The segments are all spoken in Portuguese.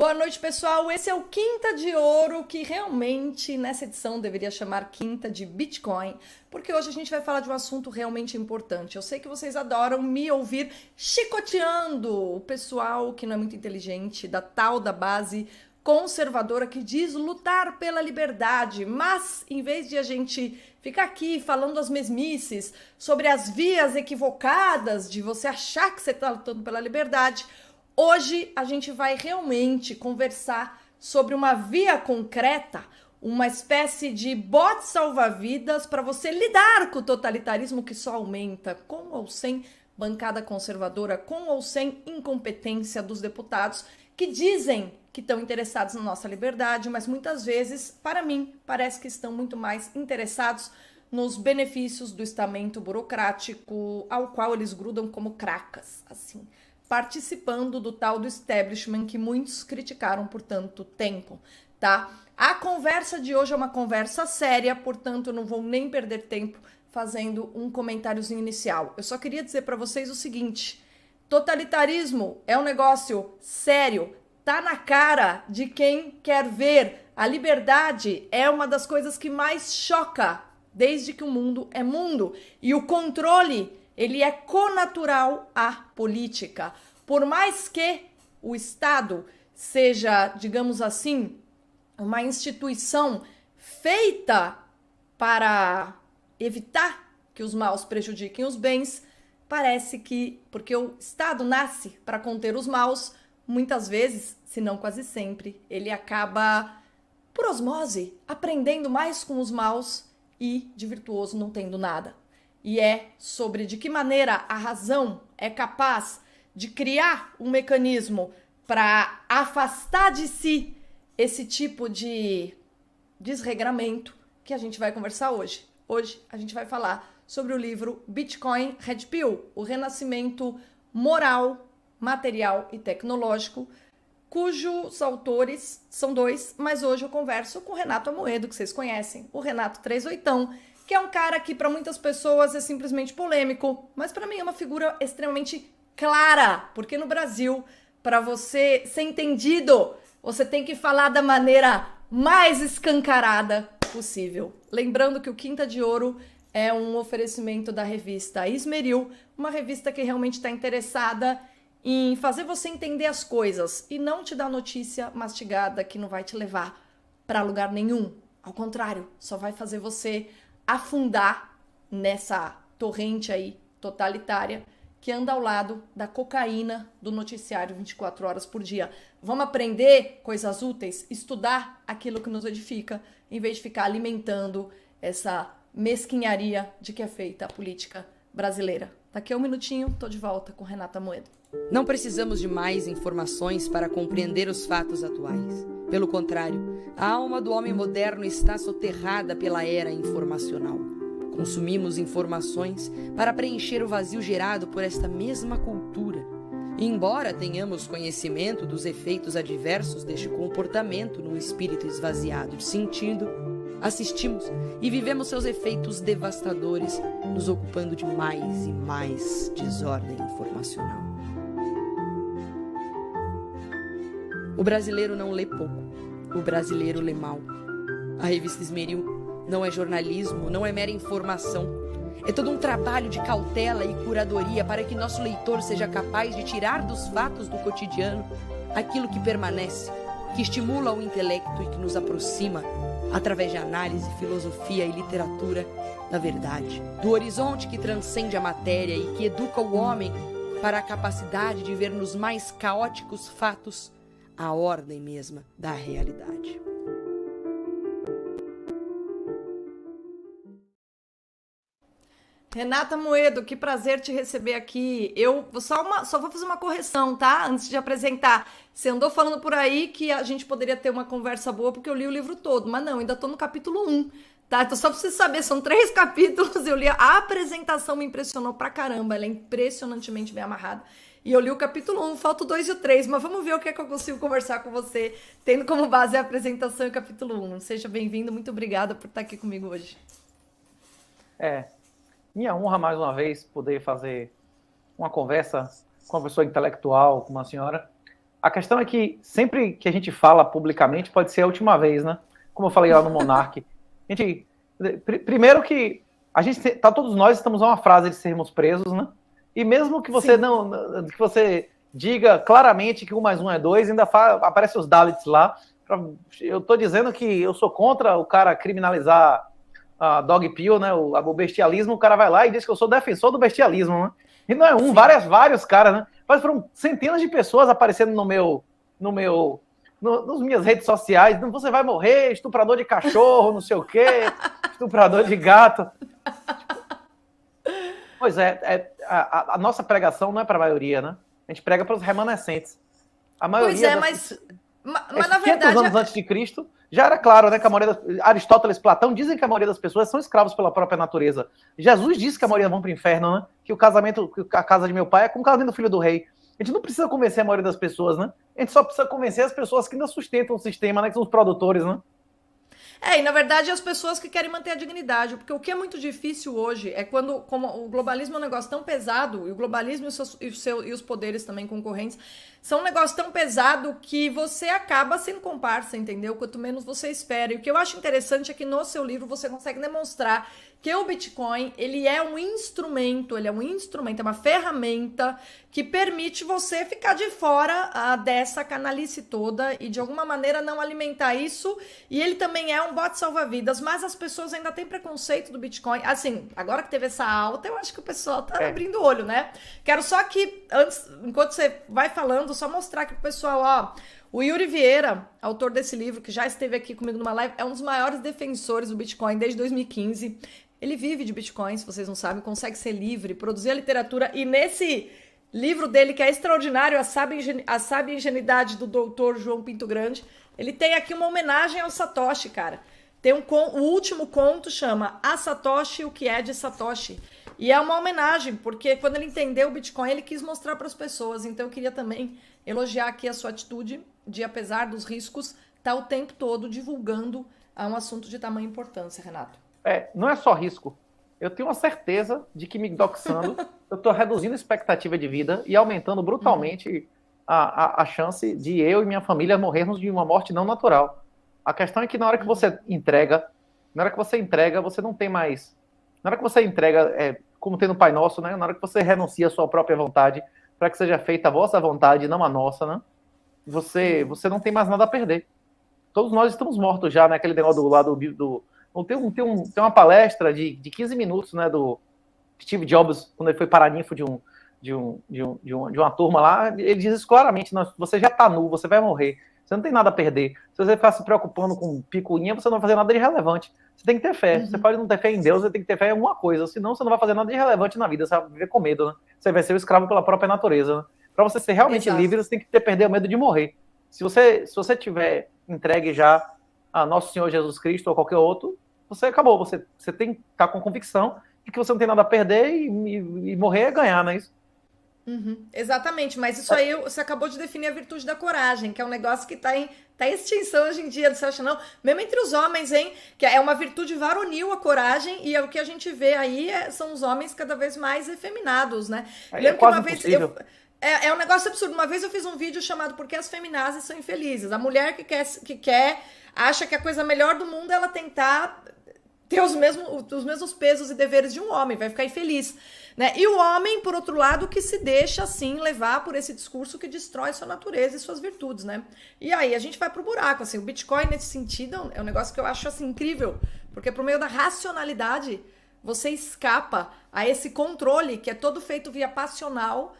Boa noite, pessoal. Esse é o Quinta de Ouro, que realmente nessa edição deveria chamar Quinta de Bitcoin, porque hoje a gente vai falar de um assunto realmente importante. Eu sei que vocês adoram me ouvir chicoteando o pessoal que não é muito inteligente, da tal da base conservadora que diz lutar pela liberdade, mas em vez de a gente ficar aqui falando as mesmices sobre as vias equivocadas de você achar que você está lutando pela liberdade, hoje a gente vai realmente conversar sobre uma via concreta, uma espécie de bote salva-vidas para você lidar com o totalitarismo que só aumenta, com ou sem bancada conservadora, com ou sem incompetência dos deputados que dizem que estão interessados na nossa liberdade, mas muitas vezes, para mim, parece que estão muito mais interessados nos benefícios do estamento burocrático ao qual eles grudam como cracas, assim, participando do tal do establishment que muitos criticaram por tanto tempo, tá? A conversa de hoje é uma conversa séria, portanto, eu não vou nem perder tempo fazendo um comentáriozinho inicial. Eu só queria dizer para vocês o seguinte: totalitarismo é um negócio sério, tá na cara de quem quer ver. A liberdade é uma das coisas que mais choca desde que o mundo é mundo. E o controle, ele é connatural à política. Por mais que o Estado seja, digamos assim, uma instituição feita para evitar que os maus prejudiquem os bens, parece que, porque o Estado nasce para conter os maus, muitas vezes, se não quase sempre, ele acaba, por osmose, aprendendo mais com os maus e de virtuoso não tendo nada. E é sobre de que maneira a razão é capaz de criar um mecanismo para afastar de si esse tipo de desregramento que a gente vai conversar hoje. Hoje a gente vai falar sobre o livro Bitcoin Red Pill, o renascimento moral, material e tecnológico, cujos autores são dois, mas hoje eu converso com o Renato Amoedo, que vocês conhecem, o Renato 38, que é um cara que para muitas pessoas é simplesmente polêmico, mas para mim é uma figura extremamente clara, porque no Brasil, para você ser entendido, você tem que falar da maneira mais escancarada possível. Lembrando que o Quinta de Ouro é um oferecimento da revista Esmeril, uma revista que realmente está interessada em fazer você entender as coisas e não te dar notícia mastigada que não vai te levar para lugar nenhum. Ao contrário, só vai fazer você afundar nessa torrente aí totalitária que anda ao lado da cocaína do noticiário 24 horas por dia. Vamos aprender coisas úteis, estudar aquilo que nos edifica, em vez de ficar alimentando essa mesquinharia de que é feita a política brasileira. Daqui a um minutinho, tô de volta com Renata Amoedo. Não precisamos de mais informações para compreender os fatos atuais. Pelo contrário, a alma do homem moderno está soterrada pela era informacional. Consumimos informações para preencher o vazio gerado por esta mesma cultura. E embora tenhamos conhecimento dos efeitos adversos deste comportamento num espírito esvaziado de sentido, assistimos e vivemos seus efeitos devastadores, nos ocupando de mais e mais desordem informacional. O brasileiro não lê pouco, o brasileiro lê mal. A revista Esmeril não é jornalismo, não é mera informação. É todo um trabalho de cautela e curadoria para que nosso leitor seja capaz de tirar dos fatos do cotidiano aquilo que permanece, que estimula o intelecto e que nos aproxima, através de análise, filosofia e literatura, da verdade, do horizonte que transcende a matéria e que educa o homem para a capacidade de ver nos mais caóticos fatos a ordem mesma da realidade. Renata Amoedo, que prazer te receber aqui. Eu só vou fazer uma correção, tá? Antes de apresentar. Você andou falando por aí que a gente poderia ter uma conversa boa porque eu li o livro todo, mas não, ainda tô no capítulo 1, tá? Então só pra você saber, são 3 capítulos, eu li a apresentação, me impressionou pra caramba, ela é impressionantemente bem amarrada. E eu li o capítulo 1, falta o 2 e o 3, mas vamos ver o que é que eu consigo conversar com você, tendo como base a apresentação e o capítulo 1. Seja bem-vindo, muito obrigada por estar aqui comigo hoje. Minha honra, mais uma vez, poder fazer uma conversa com uma pessoa intelectual, como a senhora. A questão é que sempre que a gente fala publicamente pode ser a última vez, né? Como eu falei lá no Monark. Primeiro que todos nós estamos a uma frase de sermos presos, né? E mesmo que você que você diga claramente que 1 mais 1 é 2, ainda aparece os Dalits lá. Eu estou dizendo que eu sou contra o cara criminalizar a dog pill, né? O bestialismo. O cara vai lá e diz que eu sou defensor do bestialismo, né? E não é vários caras, né? Mas foram centenas de pessoas aparecendo nas minhas redes sociais. Você vai morrer, estuprador de cachorro, não sei o quê, estuprador de gato. Pois a nossa pregação não é para a maioria, né? A gente prega para os remanescentes. A maioria mas na 500 verdade... anos antes de Cristo, já era claro, né, que a maioria Aristóteles, Platão dizem que a maioria das pessoas são escravos pela própria natureza. Jesus disse que a maioria vão para o inferno, né? Que a casa de meu pai é como o casamento do filho do rei. A gente não precisa convencer a maioria das pessoas, né? A gente só precisa convencer as pessoas que ainda sustentam o sistema, né? Que são os produtores, né? E na verdade as pessoas que querem manter a dignidade, porque o que é muito difícil hoje é como o globalismo é um negócio tão pesado, e o globalismo e os poderes também concorrentes são um negócio tão pesado que você acaba sendo comparsa, entendeu? Quanto menos você espera. E o que eu acho interessante é que no seu livro você consegue demonstrar que o Bitcoin, ele é um instrumento, é uma ferramenta que permite você ficar de fora dessa canalice toda e de alguma maneira não alimentar isso. E ele também é um bote salva-vidas, mas as pessoas ainda têm preconceito do Bitcoin. Assim, agora que teve essa alta, eu acho que o pessoal tá abrindo o olho, né? Quero só que, antes, enquanto você vai falando, só mostrar aqui pro pessoal, ó. O Yuri Vieira, autor desse livro, que já esteve aqui comigo numa live, é um dos maiores defensores do Bitcoin desde 2015. Ele vive de Bitcoin, se vocês não sabem, consegue ser livre, produzir a literatura. E nesse livro dele, que é extraordinário, A Sábia Ingenuidade do Dr. João Pinto Grande, ele tem aqui uma homenagem ao Satoshi, cara. Tem o último conto chama A Satoshi, o que é de Satoshi. E é uma homenagem, porque quando ele entendeu o Bitcoin, ele quis mostrar para as pessoas. Então eu queria também elogiar aqui a sua atitude de, apesar dos riscos, estar o tempo todo divulgando um assunto de tamanha importância, Renato. Não é só risco. Eu tenho uma certeza de que me doxando, eu estou reduzindo a expectativa de vida e aumentando brutalmente a chance de eu e minha família morrermos de uma morte não natural. A questão é que na hora que você entrega, você não tem mais... Na hora que você entrega, como tem no Pai Nosso, né? Na hora que você renuncia a sua própria vontade, para que seja feita a vossa vontade, não a nossa, né? Você não tem mais nada a perder. Todos nós estamos mortos já, né? Aquele negócio do lado do tem uma palestra de 15 minutos, né, do Steve Jobs, quando ele foi paraninfo de uma turma lá. Ele diz isso claramente: você já está nu, você vai morrer, você não tem nada a perder. Se você ficar se preocupando com picuinha, você não vai fazer nada de relevante. Você tem que ter fé. Você pode não ter fé em Deus, você tem que ter fé em alguma coisa, senão você não vai fazer nada de relevante na vida, você vai viver com medo, né? Você vai ser o escravo pela própria natureza, né? Para você ser realmente livre, você tem que perder o medo de morrer. Se você tiver entregue já a Nosso Senhor Jesus Cristo ou qualquer outro, você acabou. Você tem que estar com convicção de que você não tem nada a perder e morrer é ganhar, não é isso? Exatamente, mas isso aí você acabou de definir a virtude da coragem, que é um negócio que tá em extinção hoje em dia, você acha não? Mesmo entre os homens, hein? Que é uma virtude varonil a coragem, e o que a gente vê aí são os homens cada vez mais efeminados, né? Lembro que uma vez é um negócio absurdo. Uma vez eu fiz um vídeo chamado Por que as feminazes são infelizes? A mulher que acha que a coisa melhor do mundo é ela tentar ter os mesmos pesos e deveres de um homem, vai ficar infeliz, né? E o homem, por outro lado, que se deixa, assim, levar por esse discurso que destrói sua natureza e suas virtudes, né? E aí a gente vai pro buraco, assim. O Bitcoin, nesse sentido, é um negócio que eu acho, assim, incrível, porque por meio da racionalidade, você escapa a esse controle que é todo feito via passional,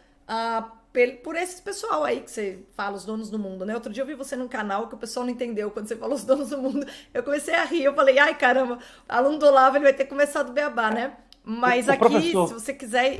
por esse pessoal aí que você fala, os donos do mundo, né? Outro dia eu vi você num canal que o pessoal não entendeu quando você falou os donos do mundo. Eu comecei a rir, eu falei, ai caramba, aluno do Olavo, ele vai ter começado do beabá, né? Mas aqui, professor, se você quiser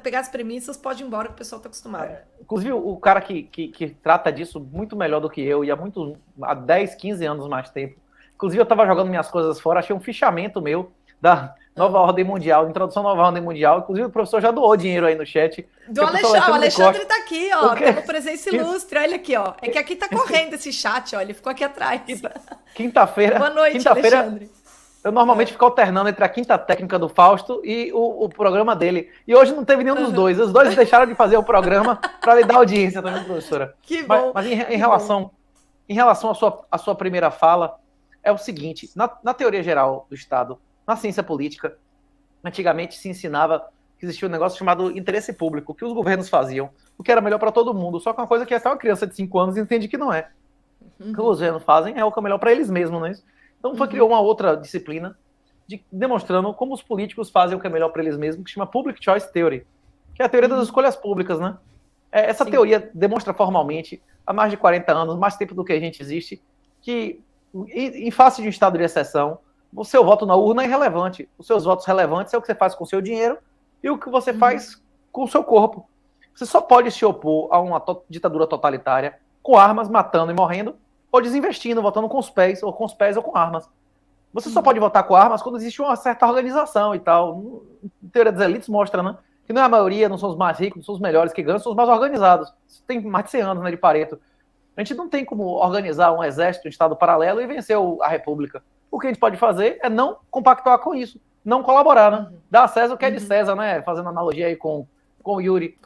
pegar as premissas, pode ir embora que o pessoal tá acostumado. Inclusive, o cara que trata disso muito melhor do que eu, e há 10, 15 anos mais tempo. Inclusive, eu tava jogando minhas coisas fora, achei um fichamento meu da Nova Ordem Mundial, introdução à Nova Ordem Mundial. Inclusive, o professor já doou dinheiro aí no chat. Do Alexandre, o Alexandre tá aqui, ó, como presença ilustre. Olha aqui, ó. É que aqui tá correndo esse chat, ó. Ele ficou aqui atrás. Quinta-feira. Boa noite, Alexandre. Eu normalmente fico alternando entre a quinta técnica do Fausto e o programa dele. E hoje não teve nenhum dos dois. Os dois deixaram de fazer o programa para lhe dar audiência também, professora. Que bom. Mas em relação à sua primeira fala, é o seguinte: na teoria geral do Estado, na ciência política, antigamente se ensinava que existia um negócio chamado interesse público, que os governos faziam, o que era melhor para todo mundo. Só que uma coisa que até uma criança de 5 anos entende que não é. O que os governos fazem é o que é melhor para eles mesmos, não é isso? Então criou uma outra disciplina demonstrando como os políticos fazem o que é melhor para eles mesmos, que chama Public Choice Theory, que é a teoria das escolhas públicas, né? Essa teoria demonstra formalmente, há mais de 40 anos, mais tempo do que a gente existe, que em face de um estado de exceção, o seu voto na urna é irrelevante. Os seus votos relevantes é o que você faz com o seu dinheiro e o que você faz com o seu corpo. Você só pode se opor a uma ditadura totalitária com armas, matando e morrendo, ou desinvestindo, votando com os pés ou com armas. Você só pode votar com armas quando existe uma certa organização e tal. A teoria das elites mostra, né? Que não é a maioria, não são os mais ricos, não são os melhores que ganham, são os mais organizados. Isso tem mais de 100 anos, né, de Pareto. A gente não tem como organizar um exército, um estado paralelo e vencer a república. O que a gente pode fazer é não compactuar com isso, não colaborar, né? Dar a César o que é de César, né? Fazendo analogia aí com o Yuri.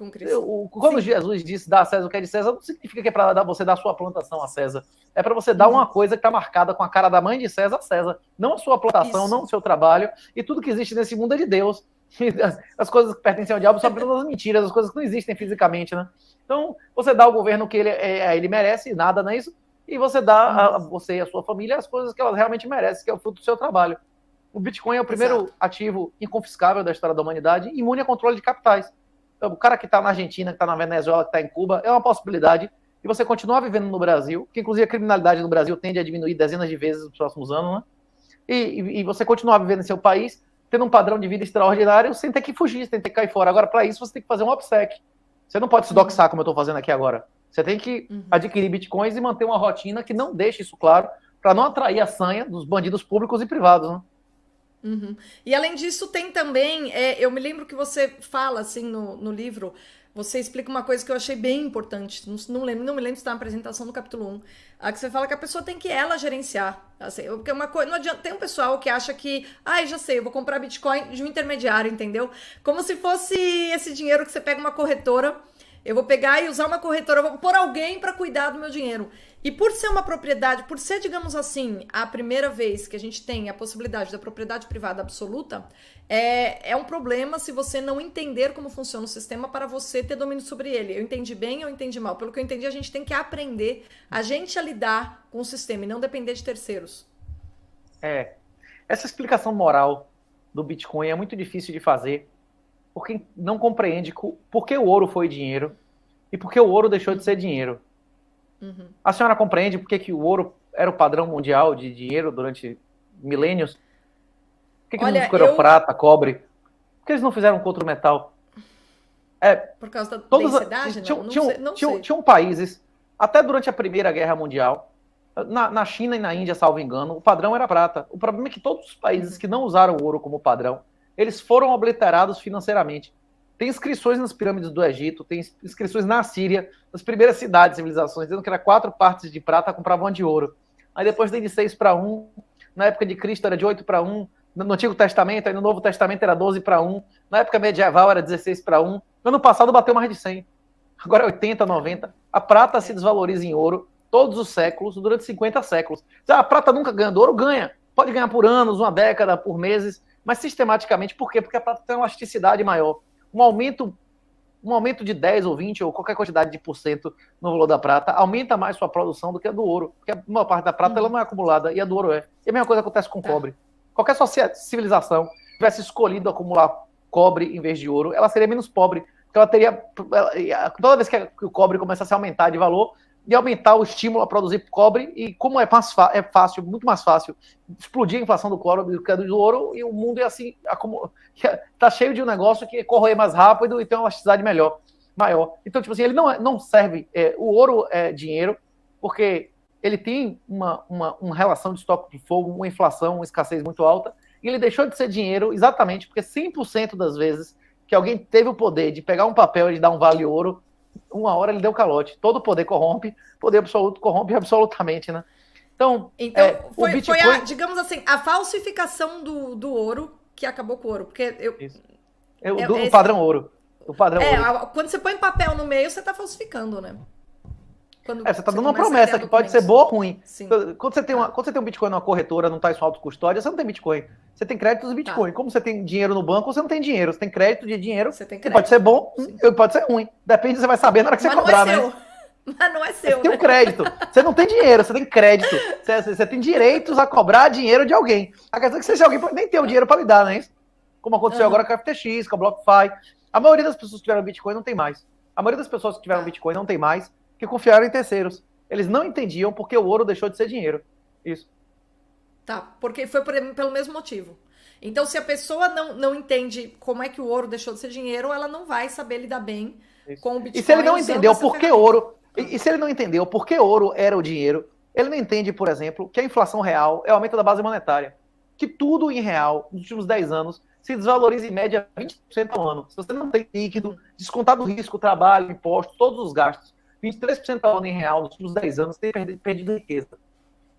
Quando Jesus disse dar a César o que é de César, não significa que é para você dar a sua plantação a César. É para você dar uma coisa que está marcada com a cara da mãe de César a César. Não a sua plantação, não o seu trabalho. E tudo que existe nesse mundo é de Deus. As coisas que pertencem ao diabo são apenas as mentiras, as coisas que não existem fisicamente, né? Então, você dá ao governo o que ele merece, nada, não é isso? E você dá a você e a sua família as coisas que elas realmente merecem, que é o fruto do seu trabalho. O Bitcoin é o primeiro ativo inconfiscável da história da humanidade, imune a controle de capitais. O cara que está na Argentina, que está na Venezuela, que está em Cuba, é uma possibilidade de você continuar vivendo no Brasil, que inclusive a criminalidade no Brasil tende a diminuir dezenas de vezes nos próximos anos, né? E você continuar vivendo em seu país, tendo um padrão de vida extraordinário, sem ter que fugir, sem ter que cair fora. Agora, para isso, você tem que fazer um OPSEC. Você não pode se doxar como eu estou fazendo aqui agora. Você tem que adquirir bitcoins e manter uma rotina que não deixe isso claro, para não atrair a sanha dos bandidos públicos e privados, né? E além disso, tem também, eu me lembro que você fala assim no livro, você explica uma coisa que eu achei bem importante, não me lembro se está na apresentação do capítulo 1, que você fala que a pessoa tem que ela gerenciar, assim, porque uma coisa, não adianta, tem um pessoal que acha que, já sei, eu vou comprar Bitcoin de um intermediário, entendeu? Como se fosse esse dinheiro que você pega uma corretora, eu vou pegar e usar uma corretora, eu vou pôr alguém para cuidar do meu dinheiro. E por ser uma propriedade, por ser, digamos assim, a primeira vez que a gente tem a possibilidade da propriedade privada absoluta, é um problema se você não entender como funciona o sistema para você ter domínio sobre ele. Eu entendi bem ou entendi mal? Pelo que eu entendi, a gente tem que aprender a lidar com o sistema e não depender de terceiros. Essa explicação moral do Bitcoin é muito difícil de fazer por quem não compreende por que o ouro foi dinheiro e por que o ouro deixou de ser dinheiro. A senhora compreende por que o ouro era o padrão mundial de dinheiro durante milênios? Por que não escolheram prata, cobre? Por que eles não fizeram com outro metal? Por causa da densidade? Tinham países, até durante a Primeira Guerra Mundial, na China e na Índia, salvo engano, o padrão era prata. O problema é que todos os países que não usaram o ouro como padrão, eles foram obliterados financeiramente. Tem inscrições nas pirâmides do Egito, tem inscrições na Síria, nas primeiras cidades, civilizações, dizendo que era 4 partes de prata compravam uma de ouro. Aí depois tem de 6-1, na época de Cristo era de 8-1, no Antigo Testamento, aí no Novo Testamento era 12-1, na época medieval era 16-1, no ano passado bateu mais de 100, agora é 80, 90. A prata se desvaloriza em ouro todos os séculos, durante 50 séculos. A prata nunca ganha do ouro? Ganha. Pode ganhar por anos, uma década, por meses, mas sistematicamente, por quê? Porque a prata tem uma elasticidade maior. Um aumento de 10 ou 20 ou qualquer quantidade de porcento no valor da prata aumenta mais sua produção do que a do ouro, porque a maior parte da prata ela não é acumulada e a do ouro é. E a mesma coisa acontece com cobre. Qualquer civilização tivesse escolhido acumular cobre em vez de ouro, ela seria menos pobre, porque ela teria, toda vez que o cobre começasse a aumentar de valor, ia aumentar o estímulo a produzir cobre, e como é fácil, muito mais fácil explodir a inflação do cobre do que do ouro, e o mundo é assim, tá cheio de um negócio que corroer mais rápido e tem uma elasticidade maior. Então, tipo assim, ele não serve, o ouro é dinheiro, porque ele tem uma relação de estoque de fogo, uma inflação, uma escassez muito alta, e ele deixou de ser dinheiro exatamente porque 100% das vezes que alguém teve o poder de pegar um papel e de dar um vale ouro, uma hora ele deu calote. Todo poder corrompe, poder absoluto corrompe absolutamente, né? Então, Então, o Bitcoin... foi digamos assim, a falsificação do ouro que acabou com o ouro. Porque do padrão ouro. O padrão ouro. Quando você põe papel no meio, você está falsificando, né? Você está dando uma promessa que pode ser boa ou ruim. Sim. Quando você tem um Bitcoin numa corretora, não está em sua autocustódia, você não tem Bitcoin. Você tem créditos de Bitcoin. Como você tem dinheiro no banco, você não tem dinheiro. Você tem crédito de dinheiro, pode ser bom, pode ser ruim. Depende, você vai saber na hora que você cobrar, né? Mas não é seu, Você tem um crédito. Você não tem dinheiro, você tem crédito. Você tem direitos a cobrar dinheiro de alguém. A questão é que seja alguém pode nem ter o dinheiro para lhe dar, né? Como aconteceu agora com a FTX, com a BlockFi. A maioria das pessoas que tiveram Bitcoin não tem mais. A maioria das pessoas que tiveram Bitcoin não tem mais, que confiaram em terceiros. Eles não entendiam porque o ouro deixou de ser dinheiro. Isso. Tá, porque foi pelo mesmo motivo. Então, se a pessoa não entende como é que o ouro deixou de ser dinheiro, ela não vai saber lidar bem com o Bitcoin. E se ele não entendeu por que ouro... E se ele não entendeu por que ouro era o dinheiro, ele não entende, por exemplo, que a inflação real é o aumento da base monetária. Que tudo em real, nos últimos 10 anos, se desvaloriza em média 20% ao ano. Se você não tem líquido, descontado o risco, trabalho, impostos, todos os gastos, 23% ao ano em real nos últimos 10 anos tem perdido riqueza.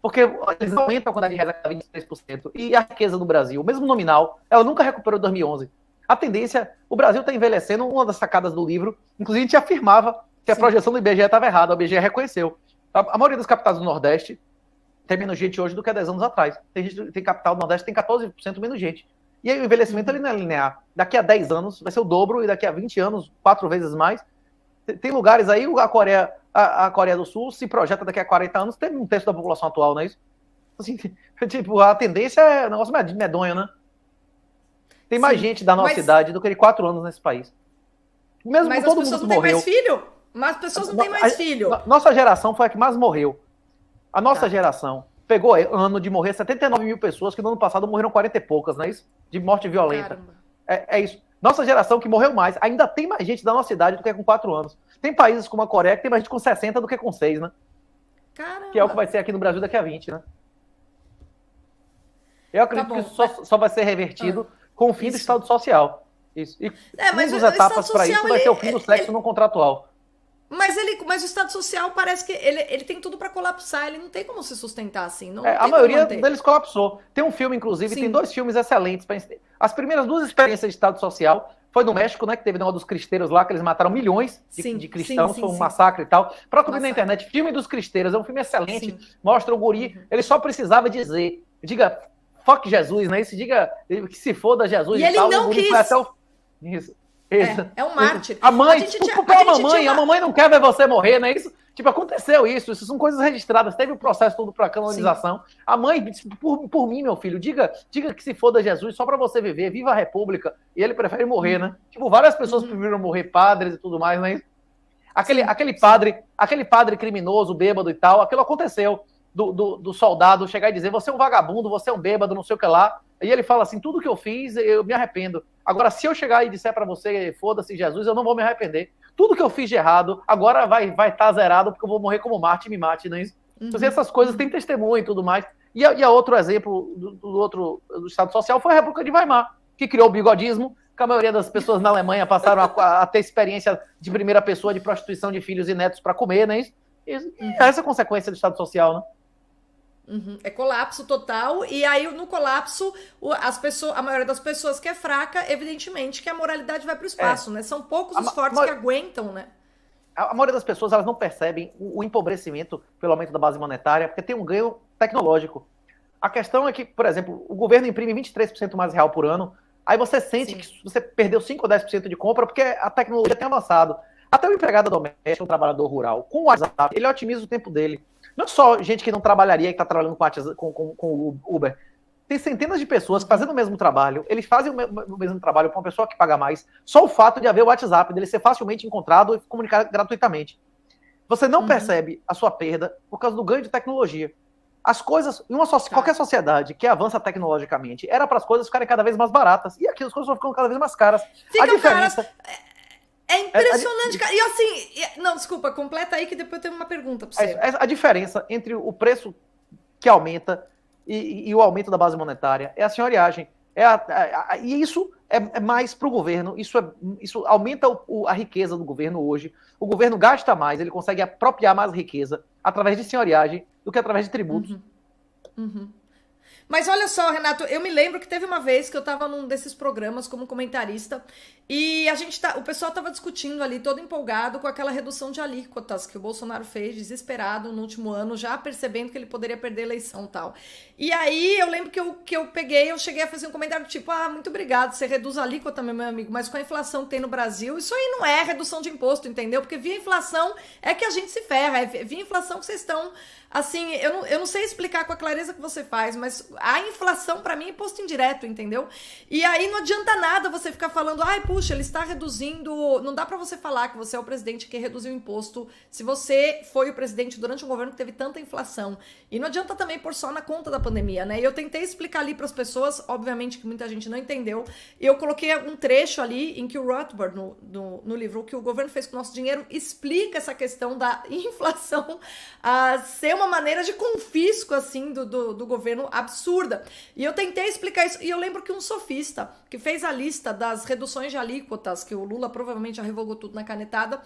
Porque eles aumentam a quantidade de reais a 23%. E a riqueza do Brasil, mesmo nominal, ela nunca recuperou em 2011. A tendência, o Brasil está envelhecendo, uma das sacadas do livro, inclusive a gente afirmava que a projeção do IBGE estava errada, o IBGE reconheceu. A maioria das capitais do Nordeste tem menos gente hoje do que há 10 anos atrás. Tem capital do Nordeste tem 14% menos gente. E aí o envelhecimento ele não é linear. Daqui a 10 anos vai ser o dobro, e daqui a 20 anos, 4 vezes mais. Tem lugares aí, a Coreia do Sul se projeta daqui a 40 anos, tem um terço da população atual, não é isso? Assim, tipo, a tendência é um negócio medonho, né? Tem mais gente da nossa idade do que de 4 anos nesse país. Mesmo mas todo as pessoas mundo não têm morreu. mais filho? Mas as pessoas não têm mais filho. Nossa geração foi a que mais morreu. A nossa geração pegou ano de morrer 79 mil pessoas, que no ano passado morreram 40 e poucas, não é isso? De morte violenta. É isso. Nossa geração que morreu mais, ainda tem mais gente da nossa idade do que com 4 anos. Tem países como a Coreia que tem mais gente com 60 do que com 6, né? Caramba. Que é o que vai ser aqui no Brasil daqui a 20, né? Eu acredito que isso só vai ser revertido com o fim do Estado Social. Isso. E mas uma das etapas para isso vai ser o fim do sexo não contratual. Mas o Estado Social parece que ele tem tudo para colapsar, ele não tem como se sustentar assim. A maioria deles colapsou. Tem um filme, inclusive, tem 2 filmes excelentes. As primeiras 2 experiências de Estado Social foi no México, né, que teve o negócio dos cristeiros lá, que eles mataram milhões de cristãos, foi um massacre e tal. Procure na internet, filme dos cristeiros, é um filme excelente, mostra o guri, ele só precisava diga, fuck Jesus, né, diga que se foda Jesus e ele tal, não quis. Isso. É um mártir. A mamãe não quer ver você morrer, não é isso? Tipo, aconteceu isso são coisas registradas, teve o processo todo para canonização. Sim. A mãe disse, por mim, meu filho, diga que se foda Jesus só para você viver, viva a República, e ele prefere morrer, né? Tipo, várias pessoas preferiram morrer, padres e tudo mais, não é isso? Aquele padre criminoso, bêbado e tal, aquilo aconteceu, do soldado chegar e dizer, você é um vagabundo, você é um bêbado, não sei o que lá, e ele fala assim, tudo que eu fiz, eu me arrependo. Agora, se eu chegar e disser para você, foda-se Jesus, eu não vou me arrepender. Tudo que eu fiz de errado, agora vai estar zerado, porque eu vou morrer como Marte e me mate, não é isso? Então, essas coisas têm testemunho e tudo mais. E a outro exemplo do Estado Social foi a República de Weimar, que criou o bigodismo, que a maioria das pessoas na Alemanha passaram a ter experiência de primeira pessoa de prostituição de filhos e netos para comer, não é isso? E essa é a consequência do Estado Social, né? É colapso total, e aí no colapso a maioria das pessoas que é fraca, evidentemente que a moralidade vai para o espaço, né? São poucos os fortes que aguentam, né? A maioria das pessoas elas não percebem o empobrecimento pelo aumento da base monetária, porque tem um ganho tecnológico. A questão é que, por exemplo, o governo imprime 23% mais real por ano, aí você sente que você perdeu 5 ou 10% de compra porque a tecnologia tem avançado. Até o empregado doméstico, o trabalhador rural, com o WhatsApp, ele otimiza o tempo dele. Não só gente que não trabalharia, que está trabalhando com o Uber. Tem centenas de pessoas fazendo o mesmo trabalho. Eles fazem o mesmo trabalho com uma pessoa que paga mais. Só o fato de haver o WhatsApp, dele ser facilmente encontrado e comunicar gratuitamente. Você não percebe a sua perda por causa do ganho de tecnologia. As coisas, qualquer sociedade que avança tecnologicamente, era para as coisas ficarem cada vez mais baratas. E aqui as coisas vão ficando cada vez mais caras. A diferença... É impressionante, cara. E assim... Não, desculpa, completa aí que depois eu tenho uma pergunta para você. A diferença entre o preço que aumenta e o aumento da base monetária é a senhoriagem. E isso é mais para o governo, isso aumenta a riqueza do governo hoje. O governo gasta mais, ele consegue apropriar mais riqueza através de senhoriagem do que através de tributos. Mas olha só, Renato, eu me lembro que teve uma vez que eu tava num desses programas como comentarista e o pessoal tava discutindo ali, todo empolgado com aquela redução de alíquotas que o Bolsonaro fez, desesperado no último ano, já percebendo que ele poderia perder a eleição e tal. E aí eu lembro que eu cheguei a fazer um comentário tipo, muito obrigado, você reduz a alíquota, meu amigo, mas com a inflação que tem no Brasil, isso aí não é redução de imposto, entendeu? Porque via inflação é que a gente se ferra, via inflação que vocês estão... Assim, eu não sei explicar com a clareza que você faz, mas a inflação, para mim, é imposto indireto, entendeu? E aí não adianta nada você ficar falando, puxa, ele está reduzindo... Não dá para você falar que você é o presidente que reduziu o imposto se você foi o presidente durante um governo que teve tanta inflação. E não adianta também pôr só na conta da pandemia, né? E eu tentei explicar ali para as pessoas, obviamente que muita gente não entendeu. Eu coloquei um trecho ali em que o Rothbard, no livro, o que o governo fez com o nosso dinheiro, explica essa questão da inflação ser uma maneira de confisco, assim, do governo absurda. E eu tentei explicar isso. E eu lembro que um sofista que fez a lista das reduções de alíquotas, que o Lula provavelmente já revogou tudo na canetada,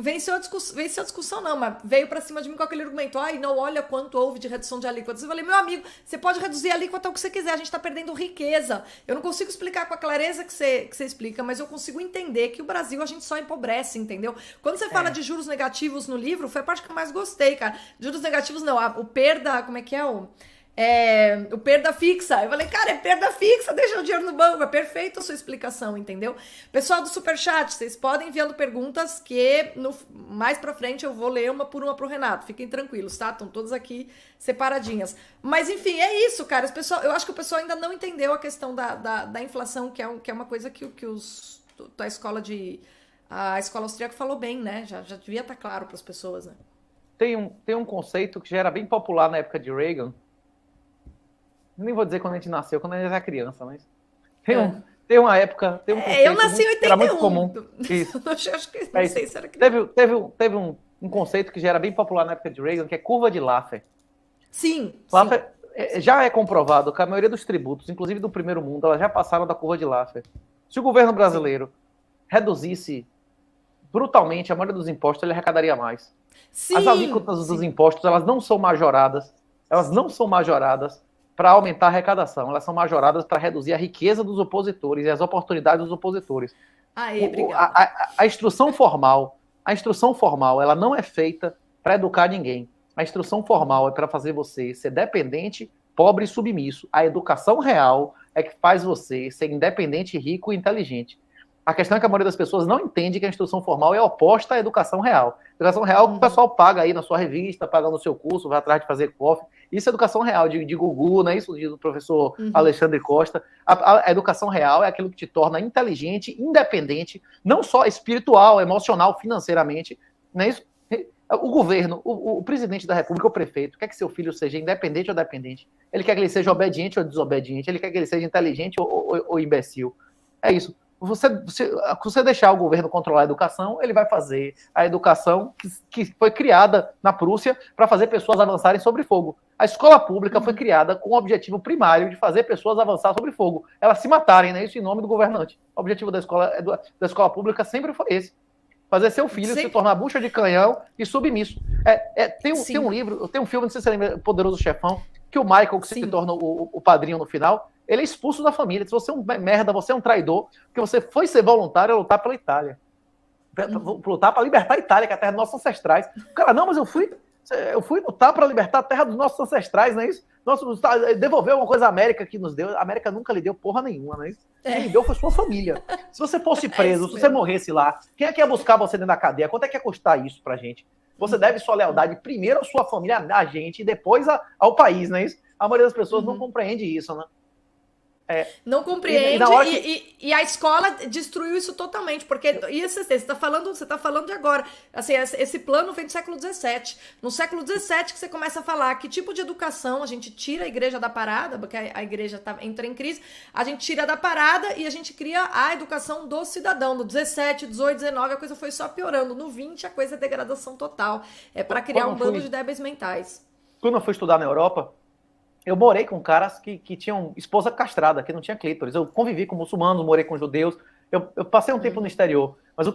venceu a discussão, não, mas veio pra cima de mim com aquele argumento, não olha quanto houve de redução de alíquotas. Eu falei, meu amigo, você pode reduzir a alíquota o que você quiser, a gente tá perdendo riqueza. Eu não consigo explicar com a clareza que você explica, mas eu consigo entender que o Brasil a gente só empobrece, entendeu? Quando você fala de juros negativos no livro, foi a parte que eu mais gostei, cara. Juros negativos não, o perda, como é que é o perda fixa. Eu falei, cara, é perda fixa, deixa o dinheiro no banco. É perfeito a sua explicação, entendeu? Pessoal do Superchat, vocês podem enviando perguntas que mais pra frente eu vou ler uma por uma pro Renato. Fiquem tranquilos, tá? Estão todas aqui separadinhas. Mas enfim, é isso, cara. Eu acho que o pessoal ainda não entendeu a questão da inflação, que é uma coisa que a escola austríaca falou bem, né? Já devia estar claro para as pessoas, né? Tem um conceito que já era bem popular na época de Reagan. Nem vou dizer quando a gente nasceu, quando a gente era criança, mas tem uma época, tem um conceito eu nasci em 81. Que era muito comum. Isso. Acho que não sei se era criança. Teve um conceito que já era bem popular na época de Reagan, que é curva de Laffer. Sim. Laffer já é comprovado que a maioria dos tributos, inclusive do primeiro mundo, elas já passaram da curva de Laffer. Se o governo brasileiro reduzisse brutalmente a maioria dos impostos, ele arrecadaria mais. Sim, as alíquotas dos impostos, elas não são majoradas para aumentar a arrecadação, elas são majoradas para reduzir a riqueza dos opositores e as oportunidades dos opositores. Obrigado. A instrução formal, ela não é feita para educar ninguém. A instrução formal é para fazer você ser dependente, pobre e submisso. A educação real é que faz você ser independente, rico e inteligente. A questão é que a maioria das pessoas não entende que a instrução formal é oposta à educação real. A educação real que o pessoal paga aí na sua revista, paga no seu curso, vai atrás de fazer cofre. Isso é educação real, de Gugu, né? Isso do professor Alexandre Costa. A educação real é aquilo que te torna inteligente, independente, não só espiritual, emocional, financeiramente. Não é isso? O governo, o presidente da República, o prefeito, quer que seu filho seja independente ou dependente. Ele quer que ele seja obediente ou desobediente. Ele quer que ele seja inteligente ou imbecil. É isso. Se você deixar o governo controlar a educação, ele vai fazer a educação que foi criada na Prússia para fazer pessoas avançarem sobre fogo. A escola pública foi criada com o objetivo primário de fazer pessoas avançar sobre fogo. Elas se matarem, né? Isso em nome do governante. O objetivo da escola pública sempre foi esse. Fazer seu filho se tornar bucha de canhão e submisso. Tem um livro, tem um filme, não sei se você lembra, Poderoso Chefão, que o Michael, que se torna o padrinho no final, ele é expulso da família. Se você é um merda, você é um traidor, porque você foi ser voluntário a lutar pela Itália. Lutar para libertar a Itália, que é a terra dos nossos ancestrais. O cara, não, mas eu fui lutar para libertar a terra dos nossos ancestrais, não é isso? Devolveu uma coisa à América que nos deu. A América nunca lhe deu porra nenhuma, não é isso? Quem lhe deu foi sua família. Se você fosse preso, se você morresse lá, quem é que ia buscar você dentro da cadeia? Quanto é que ia custar isso pra gente? Você deve sua lealdade primeiro à sua família, a gente, e depois ao país, não é isso? A maioria das pessoas não compreende isso, né? Não compreende e a escola destruiu isso totalmente, porque você está falando de agora, assim, esse plano vem do século XVII. No século XVII que você começa a falar que tipo de educação a gente tira a igreja da parada, porque a igreja entra em crise, a gente tira da parada e a gente cria a educação do cidadão. No 17, 18, 19 a coisa foi só piorando, no 20 a coisa é degradação total, para criar um bando de débeis mentais. Quando eu fui estudar na Europa, eu morei com caras que tinham esposa castrada, que não tinha clítoris. Eu convivi com muçulmanos, morei com judeus. Eu passei um tempo no exterior. Mas o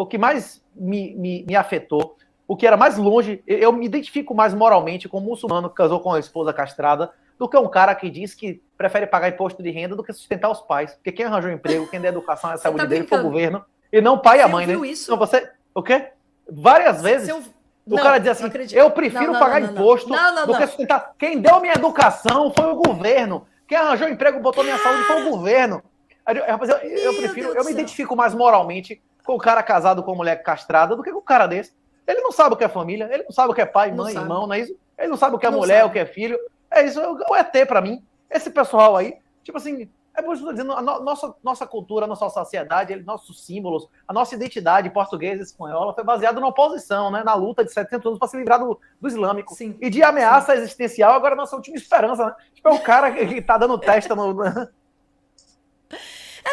que mais me afetou o que era mais longe, eu me identifico mais moralmente com um muçulmano que casou com a esposa castrada do que um cara que diz que prefere pagar imposto de renda do que sustentar os pais. Porque quem arranjou emprego, quem dá educação e a saúde dele foi o governo, e não o pai e a mãe, né? Isso? Então você, o quê? Várias vezes o cara diz assim, eu prefiro pagar imposto do que sustentar. Quem deu minha educação foi o governo. Quem arranjou emprego, botou minha saúde foi o governo. Eu me identifico mais moralmente com o cara casado com a mulher castrada do que com o cara desse. Ele não sabe o que é família, ele não sabe o que é pai, mãe, irmão, não é isso? Ele não sabe o que é mulher, o que é filho. É isso, o ET pra mim. Esse pessoal aí, tipo assim, é por isso que eu tô dizendo, a nossa cultura, a nossa sociedade, nossos símbolos, a nossa identidade portuguesa e espanhola foi baseada na oposição, né? Na luta de 700 anos para se livrar do islâmico. Sim. E de ameaça existencial, agora nossa última esperança, né? Tipo, é o cara que tá dando testa no...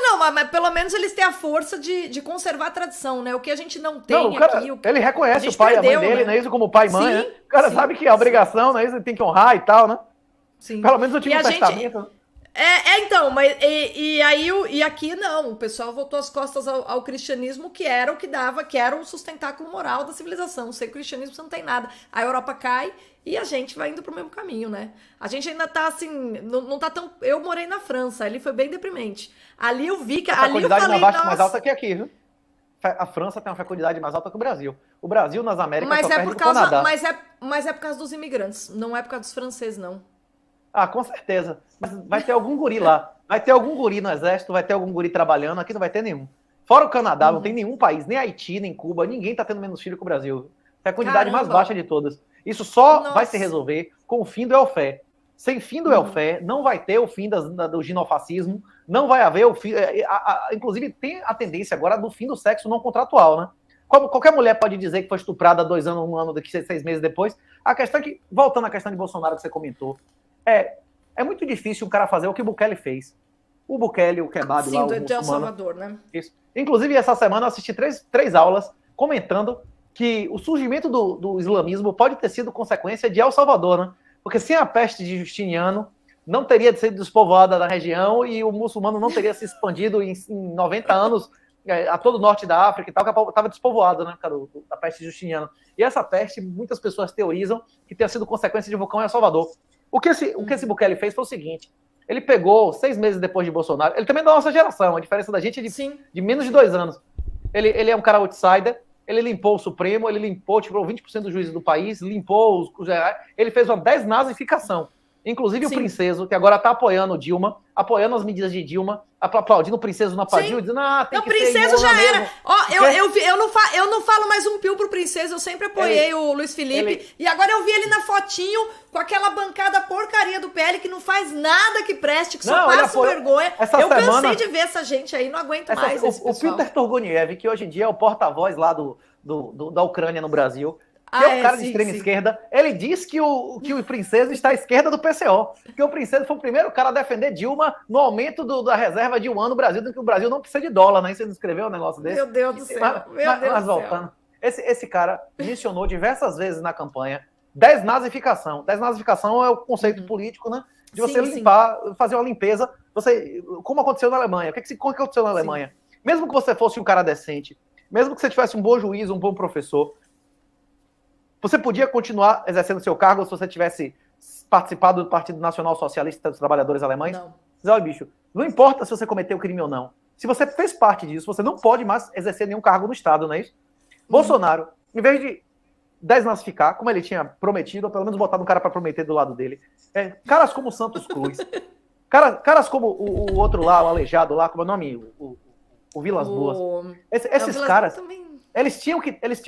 Não, mas pelo menos eles têm a força de conservar a tradição, né? O que a gente não tem o cara, aqui... Ele reconhece o pai e a mãe dele, né? Isso como pai e mãe, né? O cara sabe que é obrigação, né? Isso ele tem que honrar e tal, né? Sim. Pelo menos eu tive um testamento. Então, mas e aqui não, o pessoal voltou as costas ao cristianismo, que era o que dava, que era o sustentáculo moral da civilização. Sem cristianismo você não tem nada. A Europa cai e a gente vai indo pro mesmo caminho, né? A gente ainda tá assim, não tá tão... Eu morei na França, ali foi bem deprimente. Ali eu vi que... A fecundidade mais alta que aqui, viu? A França tem uma fecundidade mais alta que o Brasil. O Brasil nas Américas só perde do Canadá. Mas é por causa dos imigrantes, não é por causa dos franceses, não. Ah, com certeza. Mas vai ter algum guri lá. Vai ter algum guri no exército, vai ter algum guri trabalhando. Aqui não vai ter nenhum. Fora o Canadá, não tem nenhum país, nem Haiti, nem Cuba, ninguém tá tendo menos filho que o Brasil. Fecundidade mais baixa de todas. Isso só vai se resolver com o fim do welfare. Sem fim do welfare, não vai ter o fim do ginofascismo, não vai haver o fim... inclusive, tem a tendência agora do fim do sexo não contratual, né? Qualquer mulher pode dizer que foi estuprada 2 anos, 1 ano, daqui 6 meses depois. A questão é que, voltando à questão de Bolsonaro que você comentou, é muito difícil o cara fazer o que o Bukele fez. O Bukele, o kebab lá, o muçulmano. Sim, do El Salvador, né? Isso. Inclusive, essa semana eu assisti três aulas comentando que o surgimento do islamismo pode ter sido consequência de El Salvador, né? Porque sem a peste de Justiniano, não teria sido despovoada da região e o muçulmano não teria se expandido em 90 anos a todo o norte da África e tal, que estava despovoado, né, cara, da peste de Justiniano. E essa peste, muitas pessoas teorizam que tenha sido consequência de vulcão em El Salvador. O que esse Bukele fez foi o seguinte: ele pegou 6 meses depois de Bolsonaro, ele também é da nossa geração, a diferença da gente é de menos de 2 anos. Ele é um cara outsider, ele limpou o Supremo, ele limpou, tirou 20% dos juízes do país, limpou os gerais, ele fez uma desnazificação. Inclusive o Princeso, que agora está apoiando Dilma, apoiando as medidas de Dilma, aplaudindo o Princeso na Padil, dizendo, tem que ser Princeso já mesmo. era. Eu não falo mais um pio pro Princeso, eu sempre apoiei o Luiz Felipe, e agora eu vi ele na fotinho com aquela bancada porcaria do PL que não faz nada que preste, que só passa vergonha. Cansei de ver essa gente aí, não aguento mais esse pessoal. O Peter Turguniev, que hoje em dia é o porta-voz lá da Ucrânia no Brasil, que é um cara de extrema esquerda, ele diz que o Princeso está à esquerda do PCO, que o Princeso foi o primeiro cara a defender Dilma no aumento da reserva de 1 ano no Brasil, que o Brasil não precisa de dólar, né? Você não escreveu um negócio desse? Meu Deus do céu, mas voltando, esse cara mencionou diversas vezes na campanha desnazificação. Desnazificação é o conceito político, né? De você limpar, fazer uma limpeza, como aconteceu na Alemanha. O que aconteceu na Alemanha? Mesmo que você fosse um cara decente, mesmo que você tivesse um bom juiz, um bom professor, você podia continuar exercendo seu cargo se você tivesse participado do Partido Nacional Socialista dos Trabalhadores Alemães? Não. Olha, bicho, não importa se você cometeu crime ou não. Se você fez parte disso, você não pode mais exercer nenhum cargo no Estado, não é isso? Bolsonaro, em vez de desnazificar, como ele tinha prometido, ou pelo menos botar um cara para prometer do lado dele, caras como Santos Cruz, caras como o outro lá, o aleijado lá, como é o nome? O Vilas Boas. Esses caras, eles tinham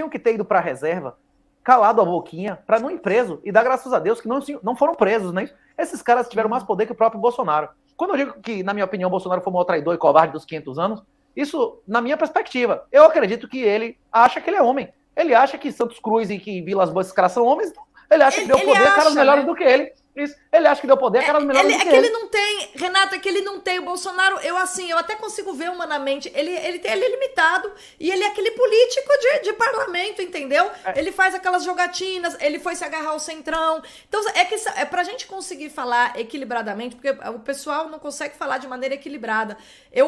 que ter ido para a reserva, calado a boquinha, para não ir preso, e dar graças a Deus que não foram presos, né? Esses caras tiveram mais poder que o próprio Bolsonaro. Quando eu digo que, na minha opinião, Bolsonaro foi o maior traidor e covarde dos 500 anos, isso, na minha perspectiva, eu acredito que ele acha que ele é homem. Ele acha que Santos Cruz e que Vilas Boas, esses caras são homens, então ele acha que deu poder a caras melhores do que ele. Isso. Ele acha que deu poder a caras melhores do que que ele não tem, Renato, é que ele não tem. O Bolsonaro, eu até consigo ver humanamente. Ele é limitado e ele é aquele político de parlamento, entendeu? Ele faz aquelas jogatinas, ele foi se agarrar ao centrão. Então, pra gente conseguir falar equilibradamente, porque o pessoal não consegue falar de maneira equilibrada.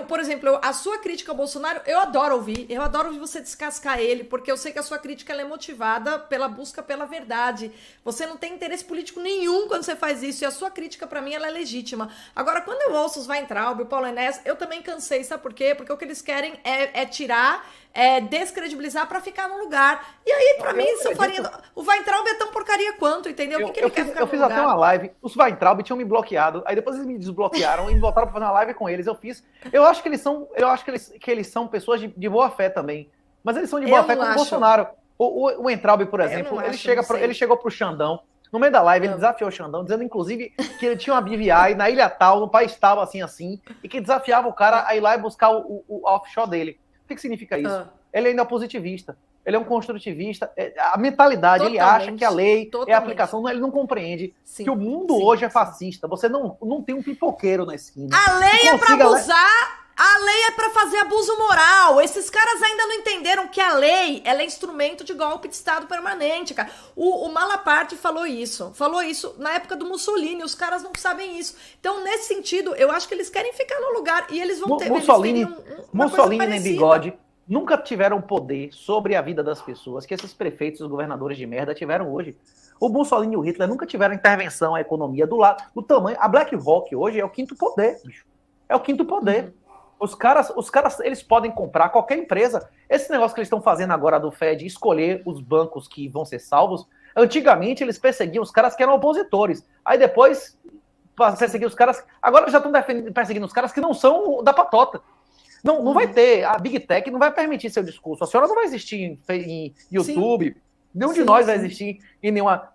Por exemplo, a sua crítica ao Bolsonaro, eu adoro ouvir você descascar ele, porque eu sei que a sua crítica ela é motivada pela busca pela verdade. Você não tem interesse político nenhum quando você faz isso, e a sua crítica, pra mim, ela é legítima. Agora, quando eu ouço os Weintraub, o Paulo Enéas, eu também cansei, sabe por quê? Porque o que eles querem é tirar, descredibilizar pra ficar no lugar. E aí, pra mim, o Weintraub é tão porcaria quanto, entendeu? O que ele quer ficar no lugar? Eu fiz até uma live, os Weintraub tinham me bloqueado, aí depois eles me desbloquearam e me voltaram pra fazer uma live com eles, eu fiz. Eu acho que eles são pessoas de boa fé também, mas eles são de boa fé com o Bolsonaro. O Weintraub, por exemplo, ele chegou pro Xandão, no meio da live, ele desafiou o Xandão, dizendo, inclusive, que ele tinha uma BVI na ilha tal, no país tal, assim, e que desafiava o cara a ir lá e buscar o offshore dele. O que significa isso? Ele ainda é positivista, ele é um construtivista, a mentalidade, ele acha que a lei é a aplicação, ele não compreende que o mundo hoje é fascista, você não tem um pipoqueiro na esquina. A lei é pra abusar... A lei é pra fazer abuso moral. Esses caras ainda não entenderam que a lei, ela é instrumento de golpe de Estado permanente, cara. O Malaparte falou isso na época do Mussolini. Os caras não sabem isso. Então, nesse sentido, eu acho que eles querem ficar no lugar e eles vão ter... Mussolini nem Bigode nunca tiveram poder sobre a vida das pessoas que esses prefeitos e os governadores de merda tiveram hoje. O Mussolini e o Hitler nunca tiveram intervenção à economia do tamanho. A BlackRock hoje é o quinto poder, bicho. É o quinto poder. Os caras, eles podem comprar qualquer empresa. Esse negócio que eles estão fazendo agora do Fed, escolher os bancos que vão ser salvos, antigamente eles perseguiam os caras que eram opositores. Aí depois perseguiam os caras... Agora eles já estão perseguindo os caras que não são da patota. Não vai ter... A Big Tech não vai permitir seu discurso. A senhora não vai existir em YouTube. Nenhum de nós vai existir em nenhuma...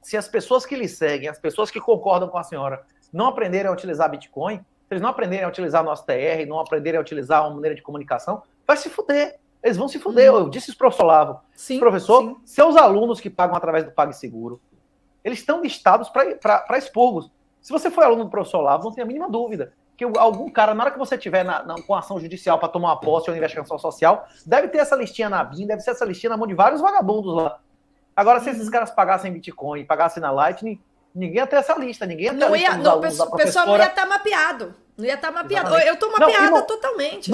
Se as pessoas que lhe seguem, as pessoas que concordam com a senhora, não aprenderem a utilizar Bitcoin... Se eles não aprenderem a utilizar nosso TR, não aprenderem a utilizar uma maneira de comunicação, vai se fuder. Eles vão se fuder. Eu disse isso para o professor Olavo. Professor, seus alunos que pagam através do PagSeguro, eles estão listados para expurgos. Se você for aluno do professor Olavo, não tem a mínima dúvida que algum cara, na hora que você tiver com ação judicial para tomar uma posse ou uma investigação social, deve ter essa listinha na BIM, deve ser essa listinha na mão de vários vagabundos lá. Agora, se esses caras pagassem Bitcoin, pagassem na Lightning, ninguém ia ter essa lista, ninguém ia ter o pessoal não ia estar mapeado. Não ia estar mapeado. Exatamente. Eu estou mapeada totalmente.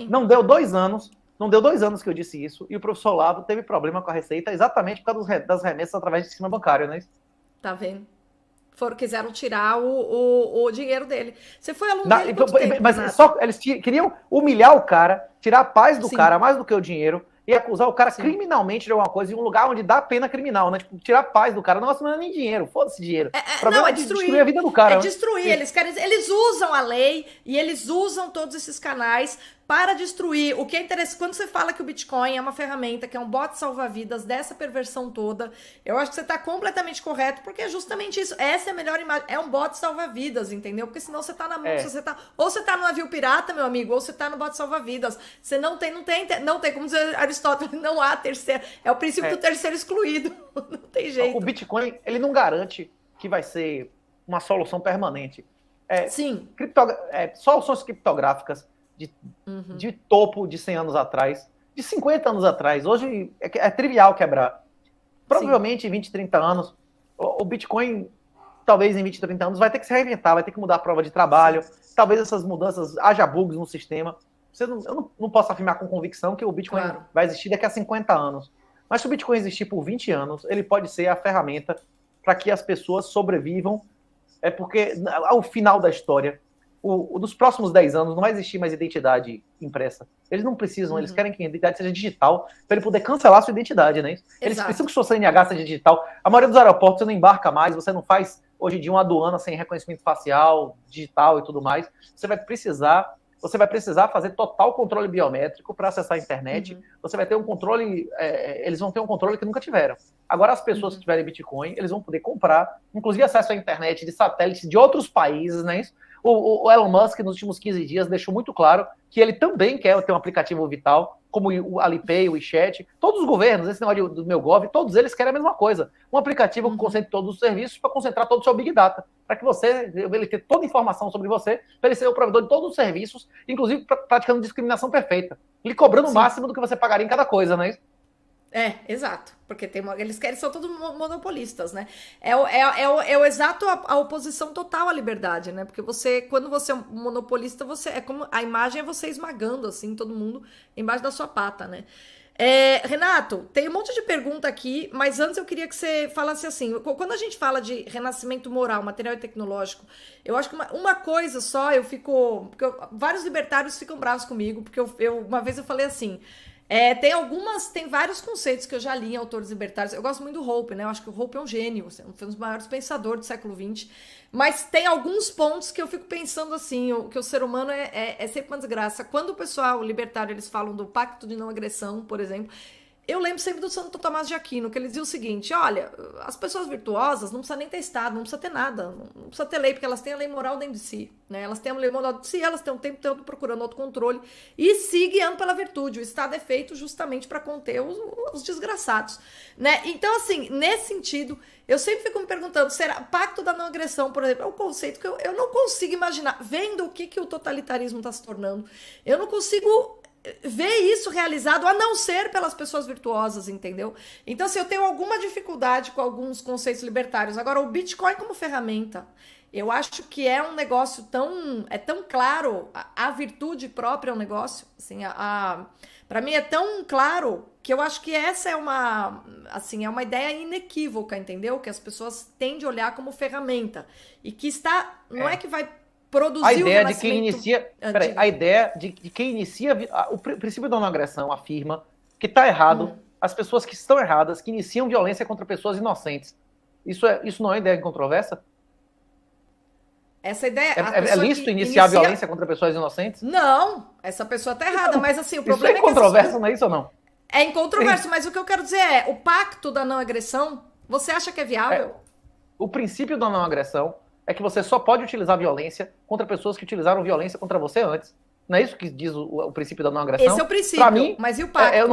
Não deu 2 anos. Não deu 2 anos que eu disse isso. E o professor Olavo teve problema com a Receita exatamente por causa das remessas através do sistema bancário, não é isso? Tá vendo? Quiseram tirar o dinheiro dele. Você foi aluno dele quanto tempo, mas eles queriam humilhar o cara, tirar a paz do cara mais do que o dinheiro, e acusar o cara criminalmente de alguma coisa em um lugar onde dá pena criminal, né? Tipo, tirar a paz do cara. Nossa, não é nem dinheiro, foda-se dinheiro. É destruir a vida do cara. É destruir. Eles usam a lei e eles usam todos esses canais para destruir. O que é interessante, quando você fala que o Bitcoin é uma ferramenta, que é um bot salva-vidas dessa perversão toda, eu acho que você está completamente correto, porque é justamente isso. Essa é a melhor imagem. É um bot salva-vidas, entendeu? Porque senão você está na mão, ou você está no navio pirata, meu amigo, ou você está no bot salva-vidas. Você não tem, como dizer Aristóteles, não há terceiro. É o princípio do terceiro excluído. Não tem jeito. O Bitcoin, ele não garante que vai ser uma solução permanente. Soluções criptográficas de topo de 100 anos atrás, de 50 anos atrás. Hoje é trivial quebrar. Provavelmente em 20, 30 anos, o Bitcoin, talvez em 20, 30 anos, vai ter que se reinventar, vai ter que mudar a prova de trabalho. Talvez essas mudanças, haja bugs no sistema. Eu não posso afirmar com convicção que o Bitcoin vai existir daqui a 50 anos. Mas se o Bitcoin existir por 20 anos, ele pode ser a ferramenta para que as pessoas sobrevivam. É porque, ao final da história, nos próximos 10 anos não vai existir mais identidade impressa. Eles não precisam, eles querem que a identidade seja digital para ele poder cancelar a sua identidade, né? Eles precisam que sua CNH seja digital. A maioria dos aeroportos você não embarca mais, você não faz hoje em dia uma aduana sem reconhecimento facial, digital e tudo mais. Você vai precisar fazer total controle biométrico para acessar a internet. Você vai ter um controle, eles vão ter um controle que nunca tiveram. Agora, as pessoas que tiverem Bitcoin, eles vão poder comprar, inclusive acesso à internet de satélites de outros países, né? O Elon Musk, nos últimos 15 dias, deixou muito claro que ele também quer ter um aplicativo vital como o Alipay, o WeChat, todos os governos, esse negócio do meu Gov, todos eles querem a mesma coisa. Um aplicativo que concentre todos os serviços para concentrar todo o seu Big Data, para que ele ter toda a informação sobre você, para ele ser o provedor de todos os serviços, inclusive praticando discriminação perfeita, lhe cobrando o máximo do que você pagaria em cada coisa, não é isso? Exato, porque eles querem ser todos monopolistas, né? É o exato a oposição total à liberdade, né? Porque quando você é um monopolista, é como a imagem é você esmagando, assim, todo mundo embaixo da sua pata, né? Renato, tem um monte de pergunta aqui, mas antes eu queria que você falasse assim, quando a gente fala de renascimento moral, material e tecnológico, eu acho que uma coisa só, vários libertários ficam bravos comigo, porque uma vez eu falei assim, tem vários conceitos que eu já li em autores libertários. Eu gosto muito do Hope, né? Eu acho que o Hope é um gênio, foi um dos maiores pensadores do século XX. Mas tem alguns pontos que eu fico pensando assim, que o ser humano é sempre uma desgraça. Quando o pessoal libertário, eles falam do pacto de não agressão, por exemplo, eu lembro sempre do Santo Tomás de Aquino, que ele dizia o seguinte, olha, as pessoas virtuosas não precisam nem ter Estado, não precisa ter nada, não precisa ter lei, porque elas têm a lei moral dentro de si, né? Elas têm a lei moral dentro de si, elas têm um tempo todo procurando autocontrole e se guiando pela virtude. O Estado é feito justamente para conter os desgraçados, né? Então, assim, nesse sentido, eu sempre fico me perguntando, será pacto da não agressão, por exemplo, é um conceito que eu não consigo imaginar, vendo o que o totalitarismo está se tornando, eu não consigo ver isso realizado, a não ser pelas pessoas virtuosas, entendeu? Então, assim, eu tenho alguma dificuldade com alguns conceitos libertários. Agora, o Bitcoin como ferramenta, eu acho que é um negócio tão claro, a virtude própria é um negócio, assim, para mim é tão claro que eu acho que essa é uma ideia inequívoca, entendeu? Que as pessoas têm de olhar como ferramenta e que não é que vai produzir a ideia de quem inicia, a ideia de quem inicia o princípio da não agressão afirma que está errado as pessoas que estão erradas, que iniciam violência contra pessoas inocentes. Isso não é ideia incontroversa? Essa ideia é lícito iniciar violência contra pessoas inocentes? Não, essa pessoa está errada, mas assim, o problema é incontroverso, não é isso ou não? É incontroverso, mas o que eu quero dizer é, o pacto da não agressão, você acha que é viável? O princípio da não agressão é que você só pode utilizar violência contra pessoas que utilizaram violência contra você antes. Não é isso que diz o princípio da não agressão? Esse é o princípio, pra mim, mas e o pacto? Eu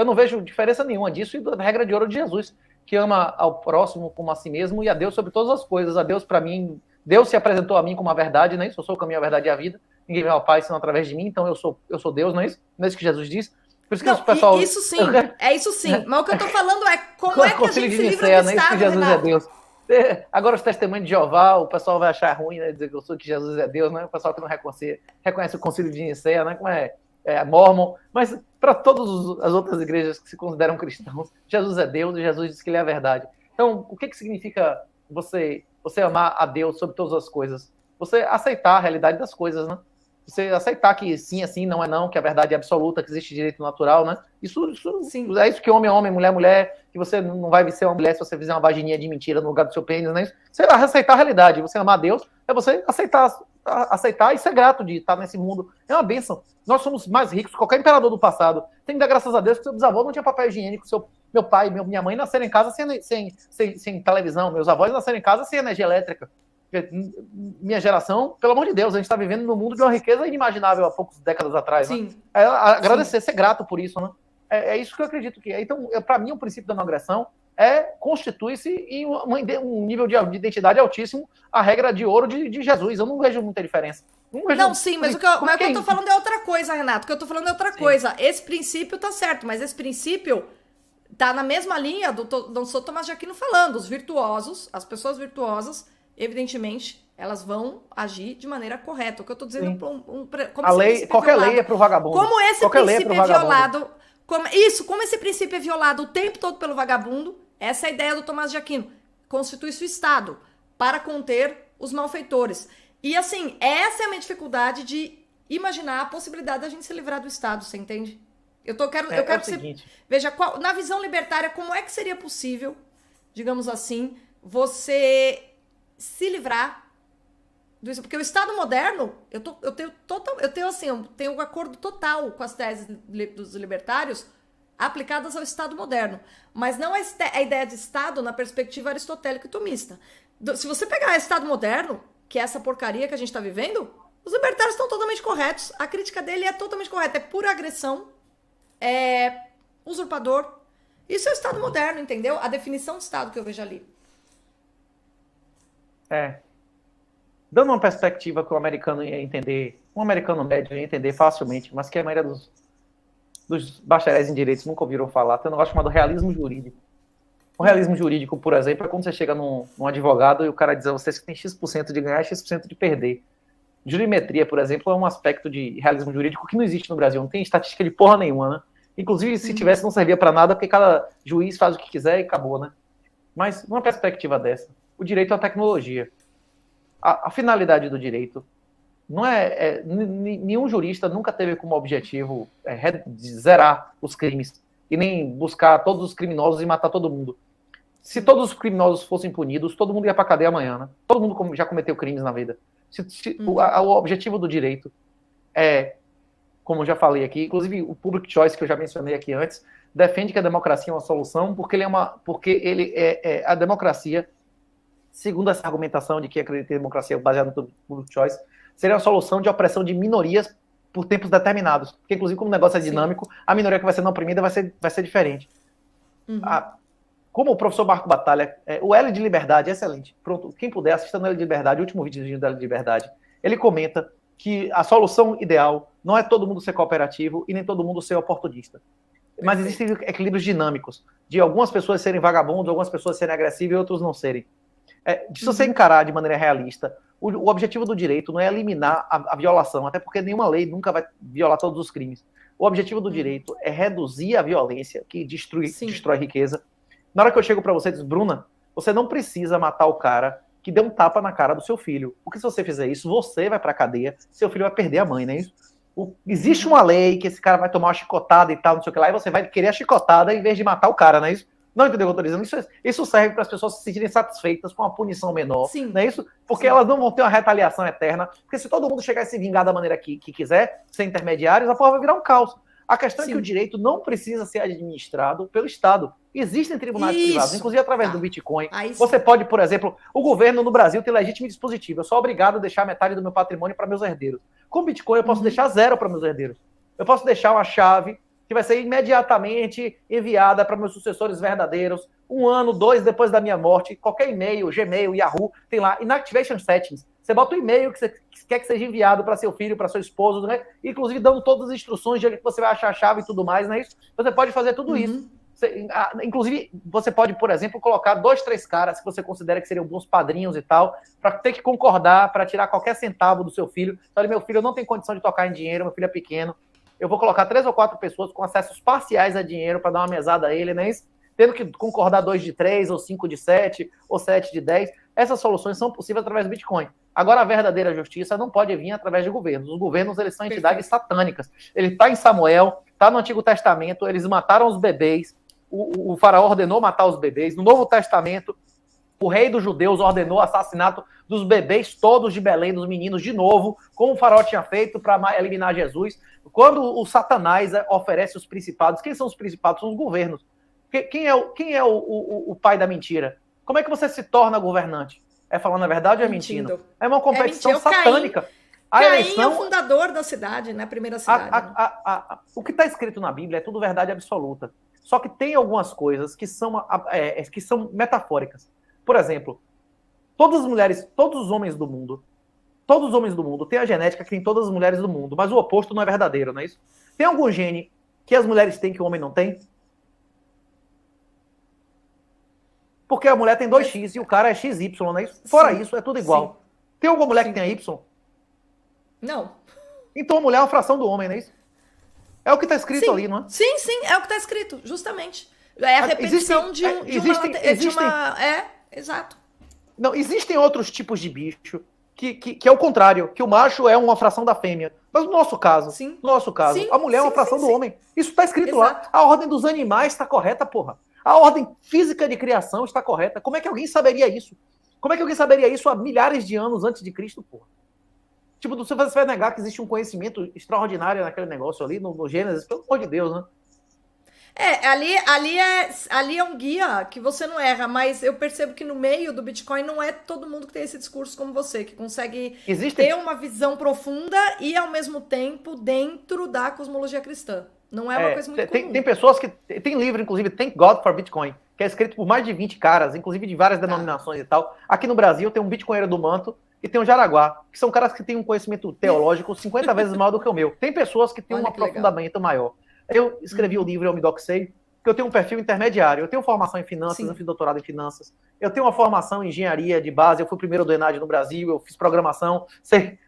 não vejo diferença nenhuma disso e da regra de ouro de Jesus, que ama ao próximo como a si mesmo e a Deus sobre todas as coisas. A Deus, para mim, Deus se apresentou a mim como a verdade, não é isso? Eu sou o caminho, a verdade e a vida. Ninguém vem ao Pai senão através de mim, então eu sou Deus, não é isso? Não é isso que Jesus diz? Por isso que o pessoal... Isso sim, é isso sim. Mas o que eu tô falando é como é que a gente se livra do Estado, que Jesus Renato? É Deus. Agora os testemunhos de Jeová, o pessoal vai achar ruim, né? Dizer que Jesus é Deus, né? O pessoal que não reconhece o concílio de Nicéia, né? Como é Mormon. Mas para todas as outras igrejas que se consideram cristãos, Jesus é Deus e Jesus diz que ele é a verdade. Então, o que significa você amar a Deus sobre todas as coisas? Você aceitar a realidade das coisas, né? Você aceitar que sim é sim, não é não, que a verdade é absoluta, que existe direito natural, né? Isso é isso que homem é homem, mulher é mulher, que você não vai ser uma mulher se você fizer uma vagininha de mentira no lugar do seu pênis, né? Você aceitar a realidade, você amar a Deus, é você aceitar e ser grato de estar nesse mundo. É uma bênção. Nós somos mais ricos que qualquer imperador do passado. Tem que dar graças a Deus que seu bisavô não tinha papel higiênico, meu pai, minha mãe nasceram em casa sem televisão, meus avós nasceram em casa sem energia elétrica. Minha geração, pelo amor de Deus, a gente está vivendo num mundo de uma riqueza inimaginável há poucas décadas atrás. Sim. Né? Agradecer, ser grato por isso. Né? É isso que eu acredito que é. Então, para mim, o princípio da não agressão constitui-se em um nível de identidade altíssimo, a regra de ouro de Jesus. Eu não vejo muita diferença. Não, sim, mas o que eu tô falando é outra coisa, Renato. O que eu tô falando é outra coisa. Esse princípio tá certo, mas esse princípio tá na mesma linha do São Tomás de Aquino falando. Os virtuosos, as pessoas virtuosas, evidentemente, elas vão agir de maneira correta. O que eu tô dizendo qualquer lei é pro vagabundo. Como esse princípio é violado, como esse princípio é violado o tempo todo pelo vagabundo, essa é a ideia do Tomás de Aquino. Constitui-se o Estado para conter os malfeitores. E assim, essa é a minha dificuldade de imaginar a possibilidade da gente se livrar do Estado, você entende? Eu quero que você veja, na visão libertária, como é que seria possível, digamos assim, você se livrar disso, porque o Estado moderno, eu tenho um acordo total com as teses dos libertários aplicadas ao Estado moderno, mas não a ideia de Estado na perspectiva aristotélica e tomista. Se você pegar o Estado moderno, que é essa porcaria que a gente está vivendo, os libertários estão totalmente corretos, a crítica dele é totalmente correta, é pura agressão, usurpador. Isso é o Estado moderno, entendeu? A definição de Estado que eu vejo ali. Dando uma perspectiva que o americano ia entender, um americano médio ia entender facilmente, mas que a maioria dos bacharéis em direitos nunca ouviram falar, tem um negócio chamado realismo jurídico. O realismo jurídico, por exemplo, é quando você chega num advogado e o cara diz a você que tem X% de ganhar e X% de perder. Jurimetria, por exemplo, é um aspecto de realismo jurídico que não existe no Brasil, não tem estatística de porra nenhuma, né? Inclusive, se tivesse, não servia para nada, porque cada juiz faz o que quiser e acabou, né? Mas, numa perspectiva dessa, o direito é a tecnologia. A finalidade do direito não nenhum jurista nunca teve como objetivo zerar os crimes e nem buscar todos os criminosos e matar todo mundo. Se todos os criminosos fossem punidos, todo mundo ia para cadeia amanhã, né? Todo mundo já cometeu crimes na vida. O objetivo do direito como eu já falei aqui, inclusive o public choice que eu já mencionei aqui antes, defende que a democracia é uma solução porque a democracia, segundo essa argumentação de que acredita em democracia baseada no public choice, seria uma solução de opressão de minorias por tempos determinados. Porque, inclusive, como o negócio é dinâmico, a minoria que vai sendo oprimida vai ser diferente. Como o professor Marco Batalha, o L de Liberdade é excelente. Pronto, quem puder, assista no L de Liberdade, o último vídeo do L de Liberdade. Ele comenta que a solução ideal não é todo mundo ser cooperativo e nem todo mundo ser oportunista. Mas existem equilíbrios dinâmicos, de algumas pessoas serem vagabundos, algumas pessoas serem agressivas e outros não serem. Se você encarar de maneira realista, o objetivo do direito não é eliminar a violação, até porque nenhuma lei nunca vai violar todos os crimes. O objetivo do direito é reduzir a violência que destrói riqueza. Na hora que eu chego para você e diz, Bruna, você não precisa matar o cara que deu um tapa na cara do seu filho. Porque se você fizer isso, você vai para a cadeia, seu filho vai perder a mãe, não é isso? Existe uma lei que esse cara vai tomar uma chicotada e tal, não sei o que lá, e você vai querer a chicotada em vez de matar o cara, não é isso? Não entendeu o que eu estou dizendo? Isso serve para as pessoas se sentirem satisfeitas com uma punição menor, Sim. não é isso? Porque elas não vão ter uma retaliação eterna, porque se todo mundo chegar a se vingar da maneira que quiser, sem intermediários, a porra vai virar um caos. A questão é que o direito não precisa ser administrado pelo Estado. Existem tribunais privados, inclusive através do Bitcoin. Você pode, por exemplo, o governo no Brasil tem legítimo dispositivo. Eu sou obrigado a deixar metade do meu patrimônio para meus herdeiros. Com Bitcoin eu posso deixar 0 para meus herdeiros. Eu posso deixar uma chave que vai ser imediatamente enviada para meus sucessores verdadeiros, 1 ano, 2 depois da minha morte. Qualquer e-mail, Gmail, Yahoo, tem lá Inactivation Settings. Você bota o e-mail que você quer que seja enviado para seu filho, para seu esposo, né? Inclusive dando todas as instruções de onde você vai achar a chave e tudo mais, não é isso? Você pode fazer tudo isso. Inclusive, você pode, por exemplo, colocar 2, 3 caras que você considera que seriam bons padrinhos e tal, para ter que concordar, para tirar qualquer centavo do seu filho. Então, meu filho não tem condição de tocar em dinheiro, meu filho é pequeno. Eu vou colocar 3 ou 4 pessoas com acessos parciais a dinheiro para dar uma mesada a ele, não é isso? Tendo que concordar 2 de 3, ou 5 de 7, ou 7 de 10. Essas soluções são possíveis através do Bitcoin. Agora, a verdadeira justiça não pode vir através de governos. Os governos, eles são entidades satânicas. Ele está em Samuel, está no Antigo Testamento, eles mataram os bebês, o faraó ordenou matar os bebês. No Novo Testamento, o rei dos judeus ordenou o assassinato dos bebês todos de Belém, dos meninos, de novo, como o faraó tinha feito para eliminar Jesus. Quando o Satanás oferece os principados, quem são os principados? São os governos. Quem é o pai da mentira? Como é que você se torna governante? É falando a verdade ou é mentindo? É uma competição satânica. Caim é o fundador da cidade, né? A primeira cidade. O que está escrito na Bíblia é tudo verdade absoluta. Só que tem algumas coisas que são metafóricas. Por exemplo, todas as mulheres, todos os homens do mundo têm a genética que tem todas as mulheres do mundo, mas o oposto não é verdadeiro, não é isso? Tem algum gene que as mulheres têm que o homem não tem? Porque a mulher tem 2x e o cara é XY, não é isso? Fora isso, é tudo igual. Sim. Tem alguma mulher que tenha Y? Não. Então a mulher é uma fração do homem, não é isso? É o que está escrito ali, não é? Sim, é o que está escrito, justamente. É a repetição de uma... exato. Não, existem outros tipos de bicho que é o contrário, que o macho é uma fração da fêmea. Mas no nosso caso, a mulher é uma fração do homem. Isso está escrito lá. A ordem dos animais está correta, porra. A ordem física de criação está correta. Como é que alguém saberia isso? Como é que alguém saberia isso há milhares de anos antes de Cristo, porra? Tipo, você vai negar que existe um conhecimento extraordinário naquele negócio ali, no Gênesis? Pelo amor de Deus, né? Ali é um guia que você não erra, mas eu percebo que no meio do Bitcoin não é todo mundo que tem esse discurso como você, que consegue ter uma visão profunda e, ao mesmo tempo, dentro da cosmologia cristã. Não é uma coisa muito comum. Tem pessoas que... Tem livro, inclusive, Thank God for Bitcoin, que é escrito por mais de 20 caras, inclusive de várias denominações e tal. Aqui no Brasil tem um bitcoinheiro do Manto e tem um Jaraguá, que são caras que têm um conhecimento teológico 50 vezes maior do que o meu. Tem pessoas que têm um aprofundamento maior. Eu escrevi o livro Eu Me Doxei, que eu tenho um perfil intermediário. Eu tenho formação em finanças, eu fiz doutorado em finanças. Eu tenho uma formação em engenharia de base, eu fui o primeiro do ENAD no Brasil, eu fiz programação.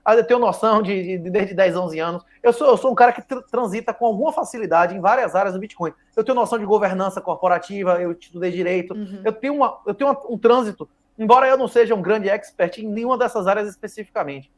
Eu tenho noção desde 10, 11 anos. Eu sou um cara que transita com alguma facilidade em várias áreas do Bitcoin. Eu tenho noção de governança corporativa, eu estudei direito. Eu tenho um trânsito, embora eu não seja um grande expert em nenhuma dessas áreas especificamente.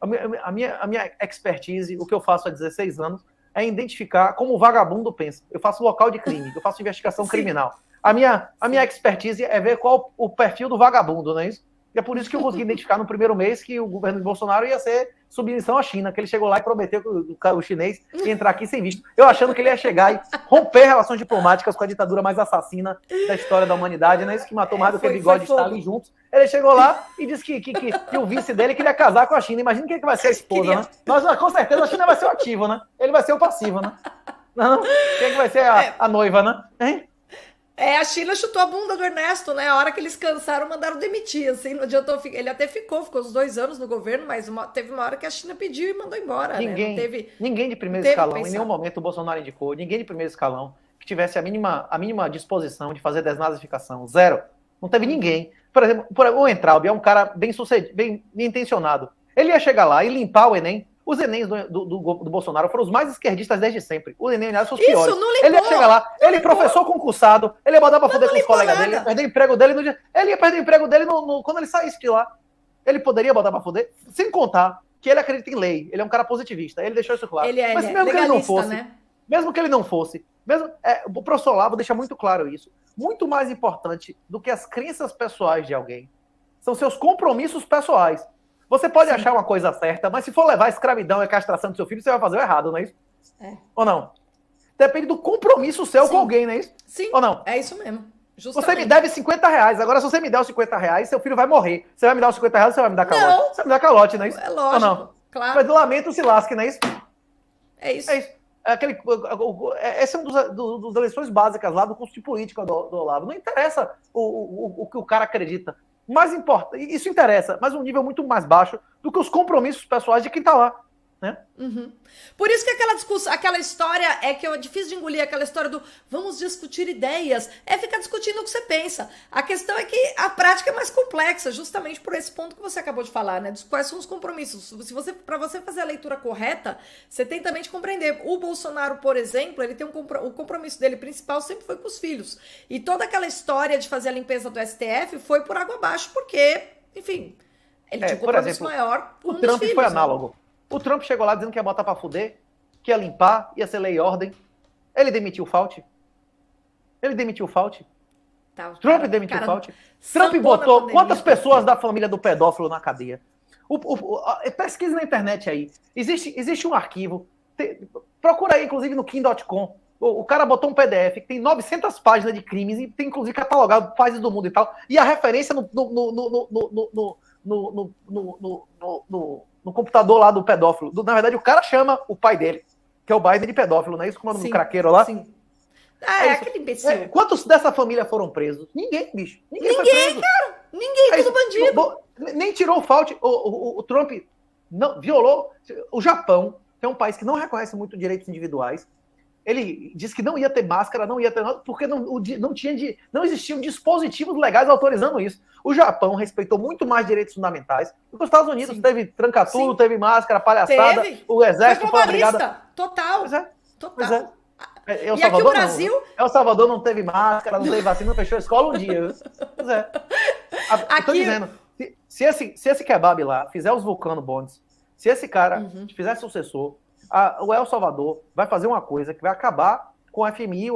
A minha expertise, o que eu faço há 16 anos, é identificar como o vagabundo pensa. Eu faço local de crime, eu faço investigação criminal. A minha expertise é ver qual o perfil do vagabundo, não é isso? E é por isso que eu consegui identificar no primeiro mês que o governo de Bolsonaro ia ser submissão à China, que ele chegou lá e prometeu que o chinês ia entrar aqui sem visto. Eu achando que ele ia chegar e romper relações diplomáticas com a ditadura mais assassina da história da humanidade, né? Isso que matou mais do que Bigode e Stalin juntos. Ele chegou lá e disse que o vice dele queria casar com a China. Imagina quem é que vai ser a esposa, né? Nós, com certeza a China vai ser o ativo, né? Ele vai ser o passivo, né? Não? Quem é que vai ser a noiva, né? Hein? A China chutou a bunda do Ernesto, né? A hora que eles cansaram, mandaram demitir, assim, não adiantou. Ele até ficou uns 2 anos no governo, mas teve uma hora que a China pediu e mandou embora, ninguém, né? Ninguém de primeiro escalão, em nenhum momento o Bolsonaro indicou, ninguém de primeiro escalão que tivesse a mínima disposição de fazer desnazificação. Zero. Não teve ninguém. Por exemplo, o Entraub é um cara bem sucedido, bem intencionado. Ele ia chegar lá e limpar o Enem. Os Enems do Bolsonaro foram os mais esquerdistas desde sempre. Os Enem, aliás, são os piores. Não limpou, ele ia chegar lá, ele professor concursado, ele ia botar pra foder com os colegas dele, ia perder o emprego dele no dia. Ele ia perder o emprego dele quando ele saísse de lá. Ele poderia botar pra foder, sem contar que ele acredita em lei. Ele é um cara positivista. Ele deixou isso claro. Mas mesmo que ele não fosse, né? Mesmo que ele não fosse, o professor Olavo deixa muito claro isso. Muito mais importante do que as crenças pessoais de alguém são seus compromissos pessoais. Você pode achar uma coisa certa, mas se for levar a escravidão e a castração do seu filho, você vai fazer o errado, não é isso? Ou não? Depende do compromisso seu com alguém, não é isso? Sim. Ou não? É isso mesmo. Justamente. Você me deve R$50. Agora, se você me der os R$50, seu filho vai morrer. Você vai me dar os R$50 ou você vai me dar calote? Não. Você vai me dar calote, não é isso? É lógico. Ou não? Claro. Mas lamento se lasque, não é isso? É isso. É isso. Essa é uma das lições básicas lá do curso de política do Olavo. Não interessa o que o cara acredita. Mais importa, isso interessa, mas um nível muito mais baixo do que os compromissos pessoais de quem está lá, né? Por isso que aquela história é que é difícil de engolir, aquela história do vamos discutir ideias, é ficar discutindo o que você pensa. A questão é que a prática é mais complexa, justamente por esse ponto que você acabou de falar, né? Quais são os compromissos? Para você fazer a leitura correta, você tem também de compreender. O Bolsonaro, por exemplo, ele tem o compromisso dele principal sempre foi com os filhos. E toda aquela história de fazer a limpeza do STF foi por água abaixo, porque, enfim, ele tinha um compromisso maior com o Trump filhos, foi análogo. Né? O Trump chegou lá dizendo que ia botar pra fuder, que ia limpar, ia ser lei e ordem. Ele demitiu o Fauci. Trump demitiu o Fauci. Trump botou quantas pessoas da família do pedófilo na cadeia? Pesquise na internet aí. Existe um arquivo. Procura aí, inclusive, no Kim.com. O cara botou um PDF que tem 900 páginas de crimes e tem, inclusive, catalogado países do mundo e tal. E a referência no computador lá do pedófilo. Na verdade, o cara chama o pai dele, que é o Biden, de pedófilo, não é isso? Como é o nome do craqueiro lá? Sim. Aquele imbecil. Quantos dessa família foram presos? Ninguém, bicho. Ninguém foi preso. Cara. Ninguém, tudo bandido. Nem tirou o Fauci. O Trump não violou. O Japão, que é um país que não reconhece muito direitos individuais, ele disse que não ia ter máscara, não ia ter nada, porque não existiam dispositivos legais autorizando isso. O Japão respeitou muito mais direitos fundamentais do que os Estados Unidos. Sim. Teve tranca-tudo, teve máscara, palhaçada, o exército foi obrigado. Total. Pois é. El Salvador, aqui o Brasil... El Salvador não teve máscara, não teve vacina, não fechou a escola um dia. Pois é. Estou dizendo, se esse kebab lá fizer os Vulcano Bonds, se esse cara fizer sucessor, o El Salvador vai fazer uma coisa que vai acabar com a FMI,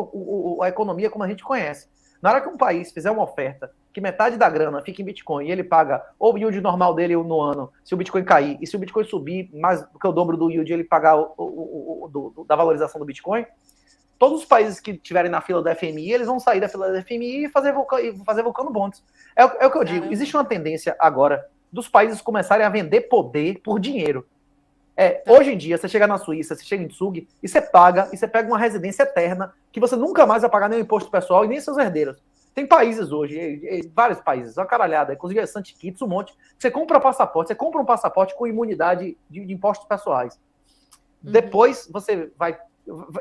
a economia como a gente conhece. Na hora que um país fizer uma oferta que metade da grana fica em Bitcoin e ele paga o yield normal dele no ano, se o Bitcoin cair, e se o Bitcoin subir mais do que o dobro do yield, ele pagar da valorização do Bitcoin, todos os países que estiverem na fila da FMI, eles vão sair da fila da FMI e fazer vulcano bonds. É o que eu digo. Existe uma tendência agora dos países começarem a vender poder por dinheiro. Hoje em dia, você chega na Suíça, você chega em Zug, e você pega uma residência eterna, que você nunca mais vai pagar nenhum imposto pessoal e nem seus herdeiros. Tem países hoje, vários países, uma caralhada, inclusive Santi Kitts, um monte. Você compra um passaporte com imunidade de impostos pessoais. Depois, você vai...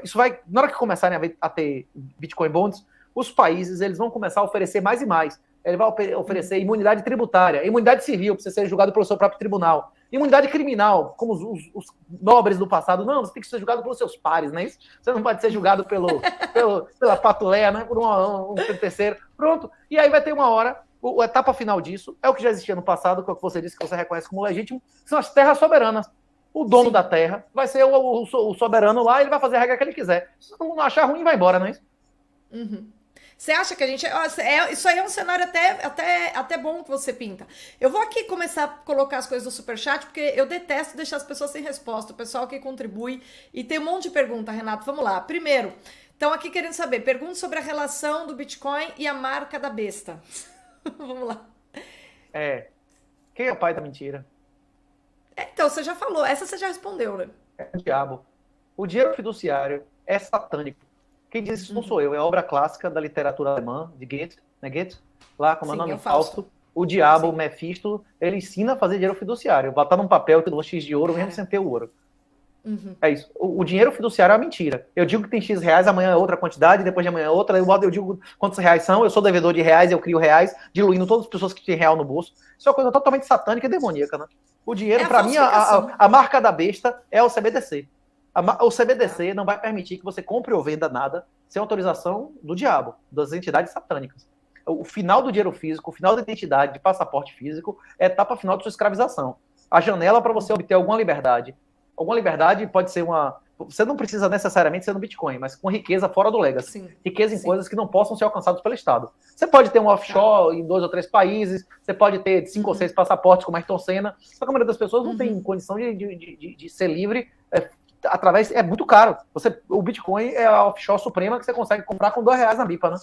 Isso vai... Na hora que começarem a ter Bitcoin Bonds, os países eles vão começar a oferecer mais e mais. Ele vai oferecer imunidade tributária, imunidade civil, para você ser julgado pelo seu próprio tribunal. Imunidade criminal, como os nobres do passado. Não, você tem que ser julgado pelos seus pares, não é isso? Você não pode ser julgado pela patuleia, né? Por um terceiro. Pronto. E aí vai ter uma hora, a etapa final disso, é o que já existia no passado, que é o que você disse que você reconhece como legítimo, são as terras soberanas. O dono da terra vai ser o soberano lá, ele vai fazer a regra que ele quiser. Se não achar ruim, vai embora, não é isso? Você acha que a gente... Isso aí é um cenário até bom que você pinta. Eu vou aqui começar a colocar as coisas do Superchat, porque eu detesto deixar as pessoas sem resposta. O pessoal que contribui. E tem um monte de pergunta, Renato. Vamos lá. Primeiro, estão aqui querendo saber. Pergunta sobre a relação do Bitcoin e a marca da besta. Vamos lá. Quem é o pai da mentira? Então, você já falou. Essa você já respondeu, né? É o diabo. O dinheiro fiduciário é satânico. Quem diz isso não sou eu, é obra clássica da literatura alemã, de Goethe, né, Goethe? Lá, como é o nome? Fausto. O diabo, o Mefisto, ele ensina a fazer dinheiro fiduciário. Botar num papel que tem um X de ouro, mesmo sem ter o ouro. É isso. O dinheiro fiduciário é uma mentira. Eu digo que tem X reais, amanhã é outra quantidade, depois de amanhã é outra, eu digo quantos reais são, eu sou devedor de reais, eu crio reais, diluindo todas as pessoas que têm real no bolso. Isso é uma coisa totalmente satânica e demoníaca, né? O dinheiro, pra mim, a marca da besta é o CBDC. O CBDC não vai permitir que você compre ou venda nada sem autorização do diabo, das entidades satânicas. O final do dinheiro físico, o final da identidade, de passaporte físico, é a etapa final de sua escravização. A janela para você obter alguma liberdade. Alguma liberdade pode ser uma... Você não precisa necessariamente ser no Bitcoin, mas com riqueza fora do legacy. Sim. Riqueza em coisas que não possam ser alcançadas pelo Estado. Você pode ter um offshore em 2 ou 3 países, você pode ter 5 ou 6 passaportes, como Ayrton Senna, só que a maioria das pessoas não tem condição de ser livre através... É muito caro. O Bitcoin é a offshore suprema que você consegue comprar com R$2 na BIPA, né?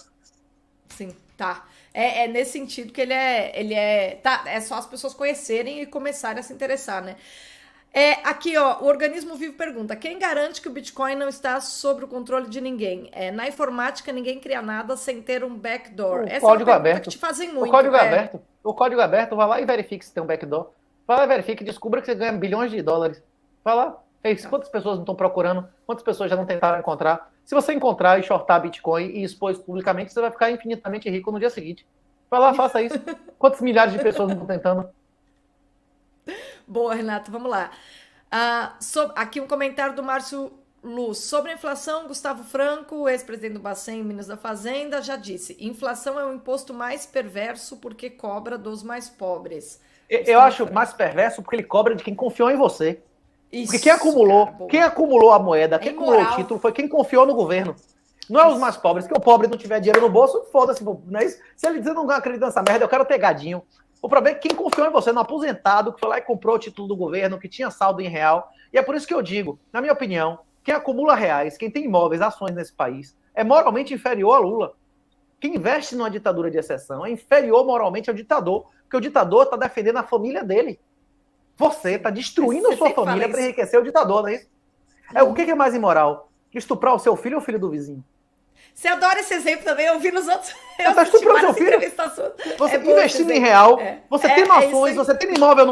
Sim, tá. É nesse sentido que ele é... Tá, é só as pessoas conhecerem e começarem a se interessar, né? Aqui, ó, o Organismo Vivo pergunta: quem garante que o Bitcoin não está sob o controle de ninguém? Na informática, ninguém cria nada sem ter um backdoor. Essa código é uma aberto. Que te fazem muito. O código é aberto. O código é aberto, vai lá e verifique se tem um backdoor. Vai lá e verifique e descubra que você ganha bilhões de dólares. Vai lá. Quantas pessoas não estão procurando? Quantas pessoas já não tentaram encontrar? Se você encontrar e shortar Bitcoin e expor isso publicamente, você vai ficar infinitamente rico no dia seguinte. Vai lá, faça isso. Quantas milhares de pessoas não estão tentando? Boa, Renato, vamos lá. Aqui um comentário do Márcio Luz. Sobre a inflação, Gustavo Franco, ex-presidente do Bacen, ministro da Fazenda, já disse: inflação é o imposto mais perverso porque cobra dos mais pobres. Eu acho mais perverso porque ele cobra de quem confiou em você. Isso, porque quem acumulou a moeda, quem acumulou o título, foi quem confiou no governo. Não é os mais pobres. Que o pobre não tiver dinheiro no bolso, foda-se. Não é isso? Se ele dizer não acredita nessa merda, eu quero ter gadinho. O problema é que quem confiou em você, no aposentado, que foi lá e comprou o título do governo, que tinha saldo em real. E é por isso que eu digo, na minha opinião, quem acumula reais, quem tem imóveis, ações nesse país, é moralmente inferior a Lula. Quem investe numa ditadura de exceção é inferior moralmente ao ditador, porque o ditador está defendendo a família dele. Você está destruindo a sua família para enriquecer o ditador, não é isso? O que é mais imoral? Estuprar o seu filho ou o filho do vizinho? Você adora esse exemplo também, eu vi nos outros. Você está estuprando seu filho? Você investindo em real, você tem ações, você tem imóvel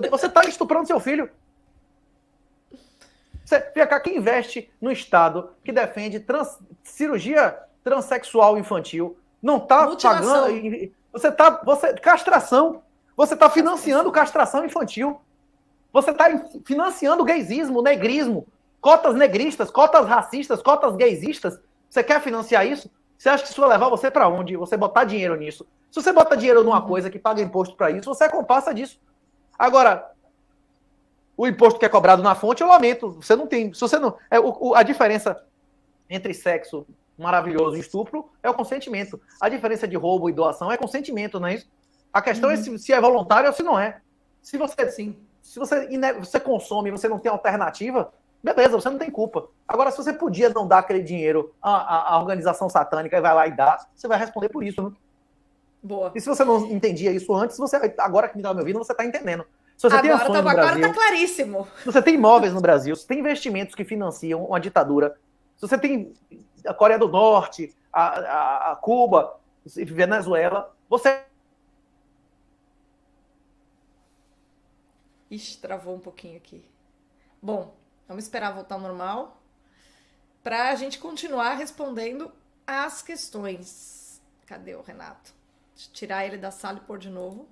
você está estuprando seu filho. Quem investe no Estado que defende cirurgia transexual infantil não está pagando. Castração. Você está financiando castração infantil. Você está financiando gaysismo, negrismo, cotas negristas, cotas racistas, cotas gaysistas. Você quer financiar isso? Você acha que isso vai levar você para onde? Você botar dinheiro nisso. Se você bota dinheiro numa coisa que paga imposto para isso, você é comparsa disso. Agora, o imposto que é cobrado na fonte, eu lamento. Você não tem. Se você não, a diferença entre sexo maravilhoso e estupro é o consentimento. A diferença de roubo e doação é consentimento, não é isso? A questão é se é voluntário ou se não é. Se você consome e você não tem alternativa, beleza, você não tem culpa. Agora, se você podia não dar aquele dinheiro à organização satânica e vai lá e dá, você vai responder por isso, né? Boa. E se você não entendia isso antes, agora que me está me ouvindo, você está entendendo. Se você tem ações no agora Brasil, tá claríssimo. se você tem imóveis no Brasil, se tem investimentos que financiam uma ditadura, se você tem a Coreia do Norte, a Cuba, Venezuela, você... Ixi, travou um pouquinho aqui. Bom, vamos esperar voltar ao normal para a gente continuar respondendo as questões. Cadê o Renato? Deixa eu tirar ele da sala e pôr de novo.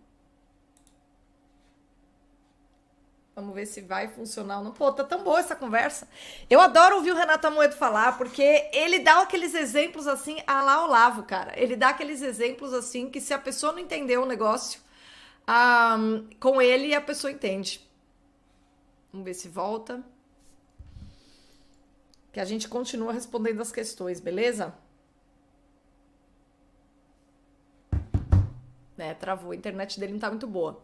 Vamos ver se vai funcionar ou não. Pô, tá tão boa essa conversa. Eu adoro ouvir o Renato Amoedo falar, porque ele dá aqueles exemplos assim, a lá Olavo, cara. Ele dá aqueles exemplos assim, que se a pessoa não entender o negócio, com ele a pessoa entende. Vamos ver se volta. Que a gente continua respondendo as questões, beleza? Travou. A internet dele não tá muito boa.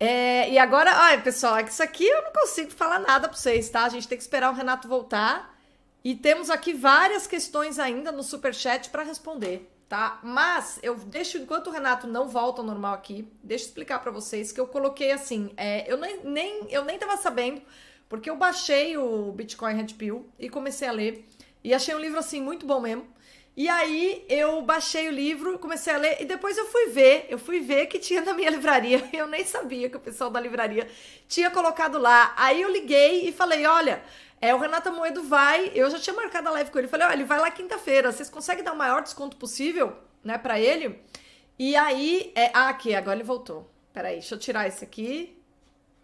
E agora, olha, pessoal, é que isso aqui eu não consigo falar nada pra vocês, tá? A gente tem que esperar o Renato voltar. E temos aqui várias questões ainda no Superchat para responder, tá? Mas eu deixo, enquanto o Renato não volta ao normal aqui, deixa eu explicar para vocês que eu coloquei assim, eu nem tava sabendo, porque eu baixei o Bitcoin Red Pill e comecei a ler. E achei um livro, assim, muito bom mesmo. E aí eu baixei o livro, comecei a ler e depois eu fui ver que tinha na minha livraria. Eu nem sabia que o pessoal da livraria tinha colocado lá. Aí eu liguei e falei, olha, o Renato Amoedo vai, eu já tinha marcado a live com ele, falei, olha, ele vai lá quinta-feira, vocês conseguem dar o maior desconto possível, né, pra ele? E aí, aqui, agora ele voltou. Peraí, deixa eu tirar esse aqui.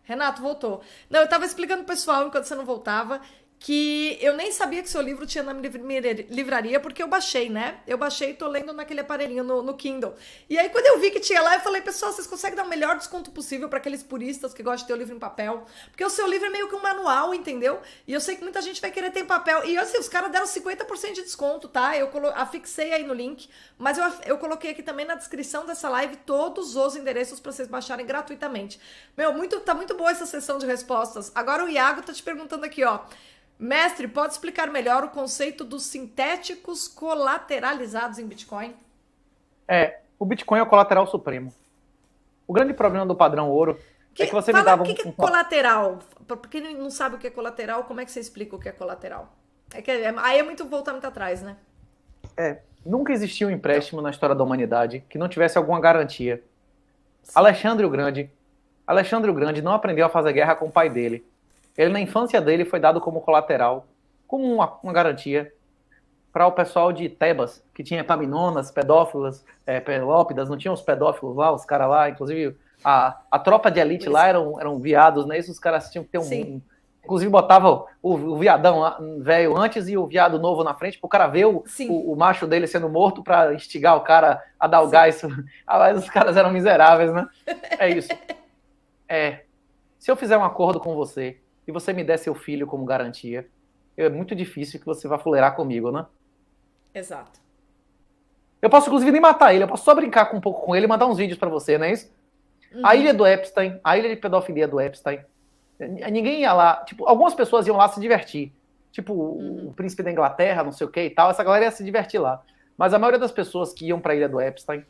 Renato, voltou. Não, eu tava explicando pro pessoal, enquanto você não voltava, que eu nem sabia que seu livro tinha na minha livraria, porque eu baixei, né? Eu baixei e tô lendo naquele aparelhinho no Kindle. E aí, quando eu vi que tinha lá, eu falei, pessoal, vocês conseguem dar o melhor desconto possível para aqueles puristas que gostam de ter o livro em papel? Porque o seu livro é meio que um manual, entendeu? E eu sei que muita gente vai querer ter em papel. E assim, os caras deram 50% de desconto, tá? Eu afixei aí no link, mas eu coloquei aqui também na descrição dessa live todos os endereços para vocês baixarem gratuitamente. Meu, tá muito boa essa sessão de respostas. Agora o Iago tá te perguntando aqui, ó. Mestre, pode explicar melhor o conceito dos sintéticos colateralizados em Bitcoin? O Bitcoin é o colateral supremo. O grande problema do padrão ouro é que você me dava o que é colateral? Pra quem não sabe o que é colateral, como é que você explica o que é colateral? Aí é muito voltar muito atrás, né? Nunca existiu um empréstimo na história da humanidade que não tivesse alguma garantia. Alexandre o Grande não aprendeu a fazer guerra com o pai dele. Ele, na infância dele, foi dado como colateral, como uma garantia para o pessoal de Tebas, que tinha Epaminondas, pedófilas, Pelópidas, não tinha os pedófilos lá, os caras lá, inclusive a tropa de elite lá eram viados, né? Isso os caras tinham que ter inclusive botava o viadão velho antes e o viado novo na frente, para o cara ver o macho dele sendo morto para instigar o cara a dar o gás. Mas os caras eram miseráveis, né? É isso. Se eu fizer um acordo com você, e você me der seu filho como garantia, é muito difícil que você vá fuleirar comigo, né? Exato. Eu posso, inclusive, nem matar ele, eu posso só brincar um pouco com ele e mandar uns vídeos pra você, não é isso? A ilha do Epstein, a ilha de pedofilia do Epstein, ninguém ia lá, tipo, algumas pessoas iam lá se divertir, tipo, o príncipe da Inglaterra, não sei o que e tal, essa galera ia se divertir lá. Mas a maioria das pessoas que iam pra ilha do Epstein,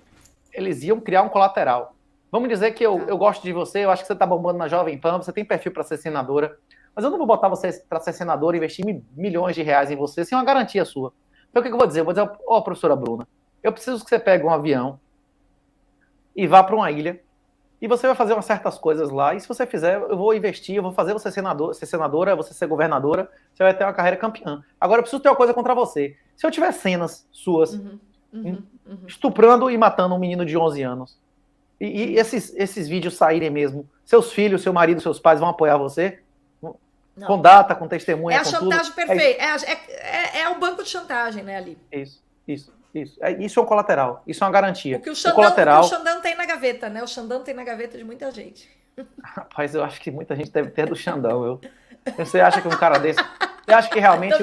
eles iam criar um colateral. Vamos dizer que eu gosto de você, eu acho que você tá bombando na Jovem Pan, você tem perfil para ser senadora, mas eu não vou botar você para ser senadora e investir milhões de reais em você sem uma garantia sua. Então o que eu vou dizer? Eu vou dizer, professora Bruna, eu preciso que você pegue um avião e vá para uma ilha e você vai fazer umas certas coisas lá, e se você fizer, eu vou investir, eu vou fazer você ser senadora, você ser governadora, você vai ter uma carreira campeã. Agora eu preciso ter uma coisa contra você. Se eu tiver cenas suas estuprando e matando um menino de 11 anos, e esses vídeos saírem mesmo, seus filhos, seu marido, seus pais vão apoiar você? Não. Com data, com testemunha, a chantagem perfeita. É o banco de chantagem, né, ali. Isso é um colateral. Isso é uma garantia. O que o Xandão tem na gaveta, né? O Xandão tem na gaveta de muita gente. Rapaz, eu acho que muita gente deve ter do Xandão. Você acha que um cara desse... Você acha que realmente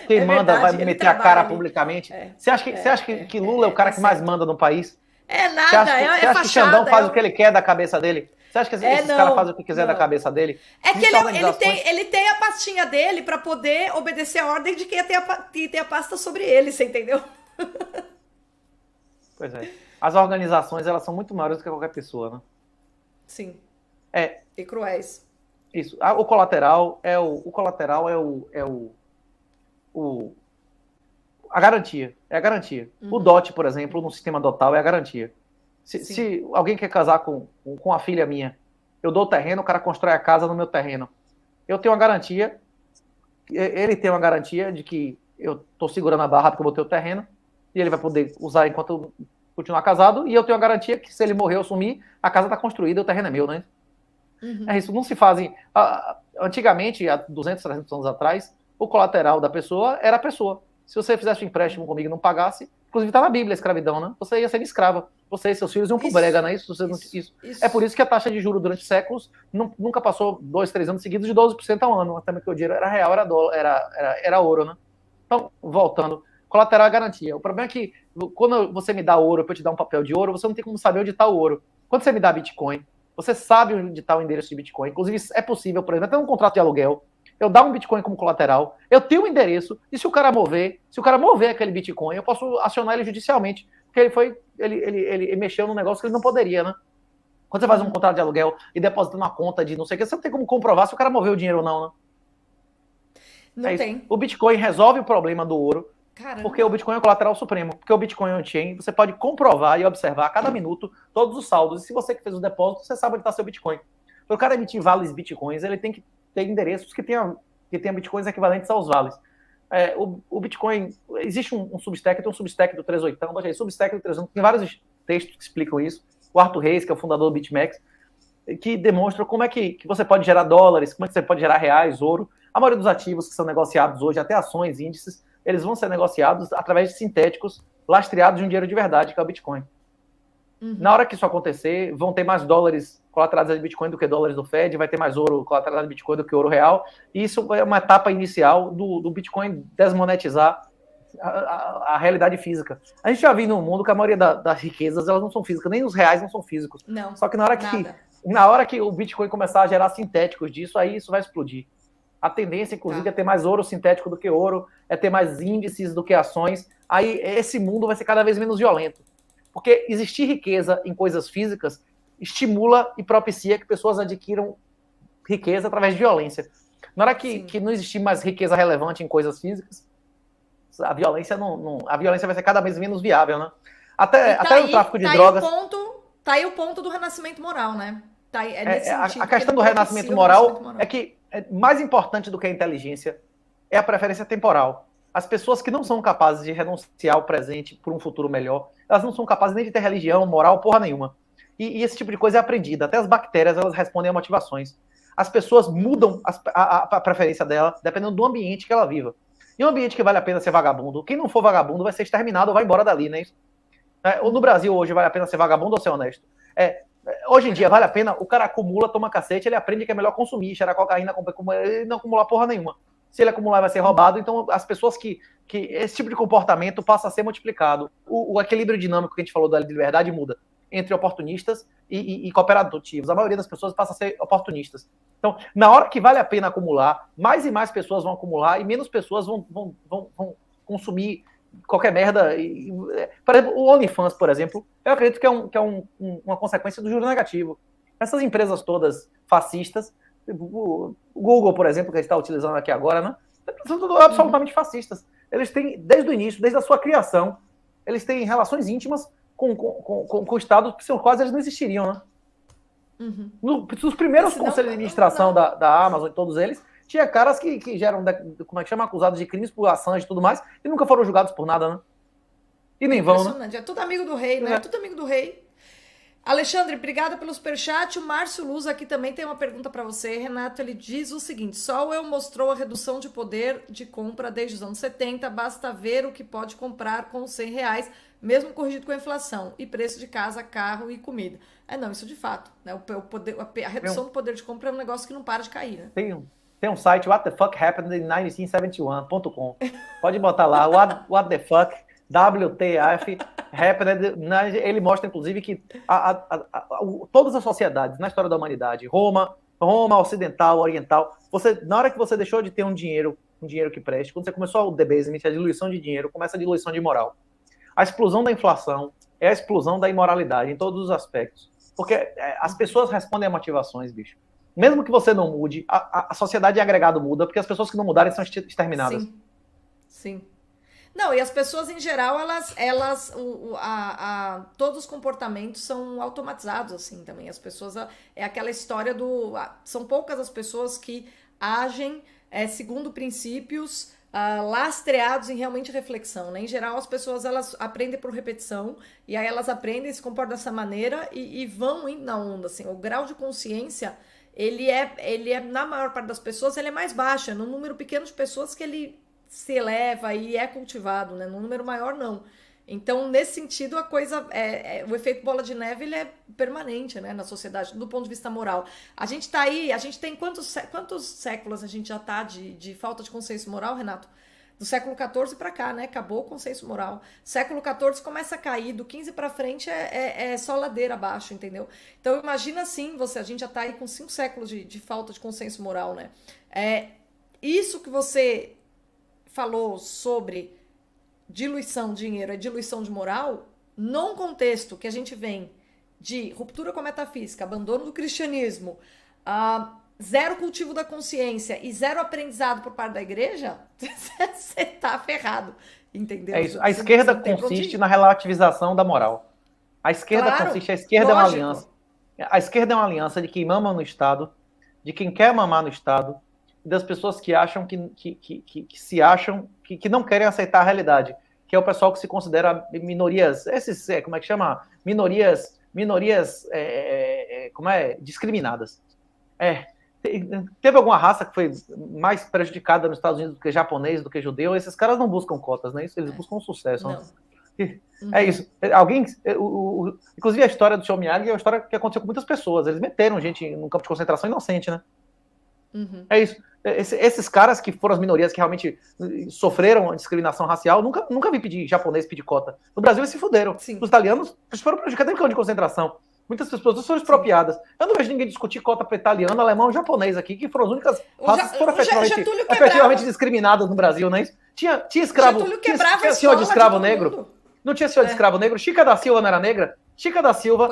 quem manda vai meter a cara publicamente? Você acha que Lula é o cara que mais manda no país? Nada, você acha que Xandão faz o que ele quer da cabeça dele? Você acha que esses caras fazem o que quiser da cabeça dele? É que ele tem a pastinha dele para poder obedecer a ordem de quem tem a pasta sobre ele, você entendeu? Pois é. As organizações, elas são muito maiores do que qualquer pessoa, né? Sim. E cruéis. Isso. O colateral é a garantia. É a garantia. O DOT, por exemplo, no sistema dotal é a garantia. Se alguém quer casar com a filha minha, eu dou o terreno, o cara constrói a casa no meu terreno. Eu tenho uma garantia, ele tem uma garantia de que eu estou segurando a barra porque eu botei o terreno, e ele vai poder usar enquanto eu continuar casado, e eu tenho a garantia que se ele morrer ou sumir, a casa está construída, o terreno é meu, né? É isso, não se fazem... Antigamente, há 200, 300 anos atrás, o colateral da pessoa era a pessoa. Se você fizesse um empréstimo comigo e não pagasse, inclusive está na Bíblia a escravidão, né? Você ia ser escrava. Você e seus filhos iam pro brega, né? Isso. É por isso que a taxa de juros durante séculos nunca passou 2, 3 anos seguidos de 12% ao ano. Até que o dinheiro era real, era dólar, era ouro, né? Então, voltando, colateral é garantia. O problema é que quando você me dá ouro para eu te dar um papel de ouro, você não tem como saber onde está o ouro. Quando você me dá Bitcoin, você sabe onde está o endereço de Bitcoin. Inclusive, é possível, por exemplo, até um contrato de aluguel, eu dar um Bitcoin como colateral, eu tenho o endereço, e se o cara mover aquele Bitcoin, eu posso acionar ele judicialmente, porque ele mexeu num negócio que ele não poderia, né? Quando você faz um contrato de aluguel e deposita numa conta de não sei o que, você não tem como comprovar se o cara moveu o dinheiro ou não, né? Não tem. O Bitcoin resolve o problema do ouro, Caramba. Porque o Bitcoin é o colateral supremo. Porque o Bitcoin on-chain, você pode comprovar e observar a cada minuto todos os saldos. E se você que fez o depósito, você sabe onde está seu Bitcoin. Para o cara emitir vales Bitcoins, ele tem que ter endereços que tenham Bitcoins equivalentes aos vales. O Bitcoin, existe um Substack, tem um Substack do 38, baixa aí, Substack do 38, tem vários textos que explicam isso. O Arthur Reis, que é o fundador do BitMEX, que demonstra como é que você pode gerar dólares, como é que você pode gerar reais, ouro. A maioria dos ativos que são negociados hoje, até ações, índices, eles vão ser negociados através de sintéticos lastreados de um dinheiro de verdade, que é o Bitcoin. Na hora que isso acontecer, vão ter mais dólares colateralizados de Bitcoin do que dólares do Fed, vai ter mais ouro colateralizado de Bitcoin do que ouro real, e isso é uma etapa inicial do Bitcoin desmonetizar a realidade física. A gente já viu no mundo que a maioria das riquezas, elas não são físicas, nem os reais não são físicos. Não, só que na hora que o Bitcoin começar a gerar sintéticos disso, aí isso vai explodir. A tendência, inclusive, é ter mais ouro sintético do que ouro, é ter mais índices do que ações. Aí esse mundo vai ser cada vez menos violento. Porque existir riqueza em coisas físicas estimula e propicia que pessoas adquiram riqueza através de violência. Na hora que não existir mais riqueza relevante em coisas físicas, a violência vai ser cada vez menos viável, né? Até o tráfico de drogas... Tá aí o ponto do renascimento moral, né? Tá aí, a questão do renascimento moral é que mais importante do que a inteligência é a preferência temporal. As pessoas que não são capazes de renunciar ao presente por um futuro melhor, elas não são capazes nem de ter religião, moral, porra nenhuma. E esse tipo de coisa é aprendida. Até as bactérias, elas respondem a motivações. As pessoas mudam a preferência dela dependendo do ambiente que ela viva. E um ambiente que vale a pena ser vagabundo, quem não for vagabundo vai ser exterminado ou vai embora dali, né? No Brasil hoje vale a pena ser vagabundo ou ser honesto? Hoje em dia vale a pena, o cara acumula, toma cacete, ele aprende que é melhor consumir, cheirar cocaína, e não acumular porra nenhuma. Se ele acumular, vai ser roubado. Então, as pessoas que esse tipo de comportamento passa a ser multiplicado. O equilíbrio dinâmico que a gente falou da liberdade muda entre oportunistas e cooperativos. A maioria das pessoas passa a ser oportunistas. Então, na hora que vale a pena acumular, mais e mais pessoas vão acumular e menos pessoas vão consumir qualquer merda. Por exemplo, o OnlyFans, por exemplo, eu acredito que é uma consequência do juro negativo. Essas empresas todas fascistas, o Google, por exemplo, que a gente está utilizando aqui agora, né? São absolutamente fascistas. Eles têm, desde o início, desde a sua criação, eles têm relações íntimas com o Estado, que sem os quais eles não existiriam, né? Nos primeiros conselhos de administração da Amazon e todos eles, tinha caras que já eram, como é que chama, acusados de crimes por Assange e tudo mais, e nunca foram julgados por nada, né? E nem vão, né? É tudo amigo do rei, né? É tudo amigo do rei. Alexandre, obrigada pelo superchat. O Márcio Luz aqui também tem uma pergunta para você. Renato, ele diz o seguinte: Solwell mostrou a redução de poder de compra desde os anos 70. Basta ver o que pode comprar com R$100, mesmo corrigido com a inflação, e preço de casa, carro e comida. Não, isso de fato, né? A redução do poder de compra é um negócio que não para de cair, né? Tem um site, whatthefuckhappened in 1971.com. Pode botar lá, what the fuck, WTF, Ele mostra, inclusive, que todas as sociedades na história da humanidade, Roma ocidental, oriental, na hora que você deixou de ter um dinheiro que preste, quando você começou o debasement, a diluição de dinheiro, começa a diluição de moral. A explosão da inflação é a explosão da imoralidade em todos os aspectos. Porque as pessoas respondem a motivações, bicho. Mesmo que você não mude, a sociedade em agregado muda, porque as pessoas que não mudarem são exterminadas. Sim. Não, e as pessoas em geral, todos os comportamentos são automatizados assim também. As pessoas, é aquela história são poucas as pessoas que agem segundo princípios lastreados em realmente reflexão, né? Em geral, as pessoas elas aprendem por repetição e aí elas aprendem, se comportam dessa maneira e vão indo na onda, assim. O grau de consciência, ele é na maior parte das pessoas, ele é mais baixo, é num número pequeno de pessoas que ele se eleva e é cultivado, né? Num número maior, não. Então, nesse sentido, a coisa, o efeito bola de neve, ele é permanente, né, na sociedade, do ponto de vista moral. A gente tá aí, a gente tem quantos séculos a gente já tá de falta de consenso moral, Renato? Do século XIV para cá, né? Acabou o consenso moral. Século XIV começa a cair, do XV para frente é só ladeira abaixo, entendeu? Então, imagina assim, a gente já tá aí com 5 séculos de falta de consenso moral, né? Isso que você falou sobre diluição de dinheiro, diluição de moral, num contexto que a gente vem de ruptura com a metafísica, abandono do cristianismo, zero cultivo da consciência e zero aprendizado por parte da igreja, você tá ferrado, entendeu? É isso. A esquerda consiste na relativização da moral. A esquerda consiste, a esquerda é uma aliança. A esquerda é uma aliança de quem mama no Estado, de quem quer mamar no Estado, e das pessoas que acham que não querem aceitar a realidade, que é o pessoal que se considera minorias, como é que chama? Minorias discriminadas. Teve alguma raça que foi mais prejudicada nos Estados Unidos do que japonês, do que judeu? Esses caras não buscam cotas, né? Eles buscam sucesso. Não. É isso. Inclusive a história do Show Miyagi é uma história que aconteceu com muitas pessoas. Eles meteram gente num campo de concentração inocente, né? Uhum. É isso. Esses caras que foram as minorias que realmente sofreram a discriminação racial, nunca vi pedir japonês pedir cota. No Brasil eles se fuderam. Sim. Os italianos foram prejudicados em campo de concentração. Muitas pessoas foram expropriadas. Eu não vejo ninguém discutir cota para italiano, alemão, japonês aqui, que foram as únicas raças que foram efetivamente discriminadas no Brasil, não é isso? Tinha escravo. Tinha senhor de escravo negro. Não tinha senhor de escravo negro. Chica da Silva não era negra? Chica da Silva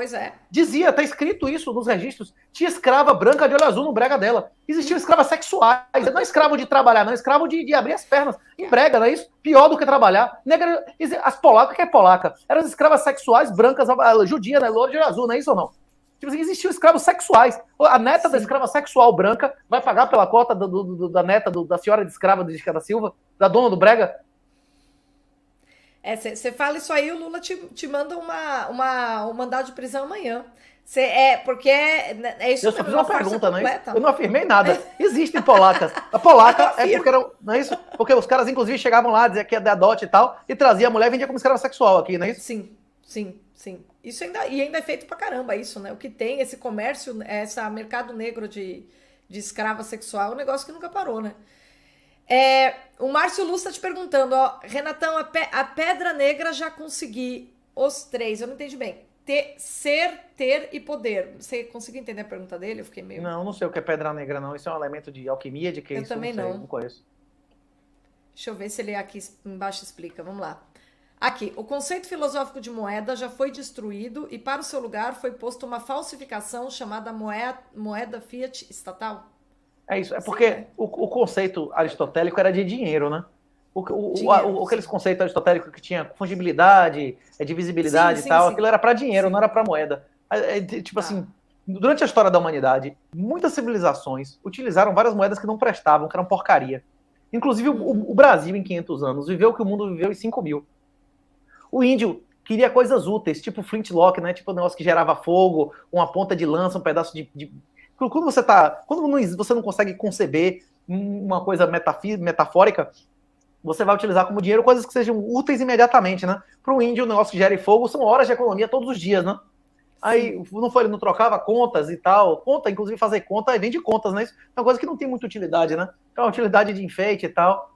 dizia, tá escrito isso nos registros, tinha escrava branca de olho azul no brega dela. Existiam escravas sexuais, não escravo de trabalhar, não, escravo de abrir as pernas em brega, não é isso? Pior do que trabalhar. Negra, as polacas, que é polaca? Eram as escravas sexuais brancas, judia, né, loura de olho azul, não é isso ou não? Tipo assim, existiam escravos sexuais. A neta da escrava sexual branca vai pagar pela cota da neta da senhora de escrava de Chica da Silva, da dona do brega? Você fala isso aí, o Lula te manda um mandado de prisão amanhã. Porque é isso. Eu só fiz uma pergunta, não é isso? Eu não afirmei nada. Existem polacas. A polaca porque não é isso? Porque os caras, inclusive, chegavam lá, diziam que é da adote e tal, e trazia a mulher e vendia como escrava sexual aqui, não é isso? Sim. Isso ainda é feito pra caramba, isso, né? O que tem, esse comércio, esse mercado negro de escrava sexual, é um negócio que nunca parou, né? O Márcio Luz está te perguntando, Renatão, a Pedra Negra já consegui os 3, eu não entendi bem. Ter e poder. Você conseguiu entender a pergunta dele? Eu fiquei meio... Não sei o que é Pedra Negra, não. Isso é um elemento de alquimia, de que eu isso? Também não conheço. Deixa eu ver se ele aqui embaixo explica, vamos lá. Aqui, o conceito filosófico de moeda já foi destruído e para o seu lugar foi posto uma falsificação chamada moeda fiat estatal. É isso, porque o conceito aristotélico era de dinheiro, né? Aqueles conceitos aristotélicos que tinha fungibilidade, divisibilidade e tal, aquilo era para dinheiro, não era para moeda. Assim, durante a história da humanidade, muitas civilizações utilizaram várias moedas que não prestavam, que eram porcaria. Inclusive o Brasil, em 500 anos, viveu o que o mundo viveu em 5.000. O índio queria coisas úteis, tipo flintlock, né? Tipo um negócio que gerava fogo, uma ponta de lança, um pedaço de... Quando você não consegue conceber uma coisa metafórica, você vai utilizar como dinheiro coisas que sejam úteis imediatamente, né? Para o índio, o negócio que gere fogo são horas de economia todos os dias, né? Aí ele não trocava contas e tal. Conta, inclusive fazer conta, aí vende contas, né? Isso é uma coisa que não tem muita utilidade, né? É uma utilidade de enfeite e tal.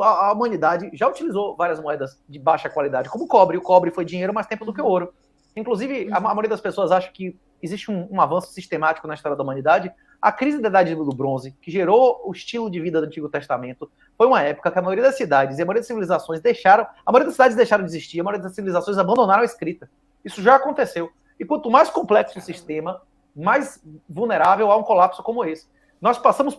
a humanidade já utilizou várias moedas de baixa qualidade, como o cobre. O cobre foi dinheiro mais tempo do que o ouro. Inclusive, a maioria das pessoas acha que existe um avanço sistemático na história da humanidade. A crise da Idade do Bronze, que gerou o estilo de vida do Antigo Testamento, foi uma época que a maioria das cidades e a maioria das civilizações deixaram de existir, a maioria das civilizações abandonaram a escrita. Isso já aconteceu. E quanto mais complexo o sistema, mais vulnerável a um colapso como esse.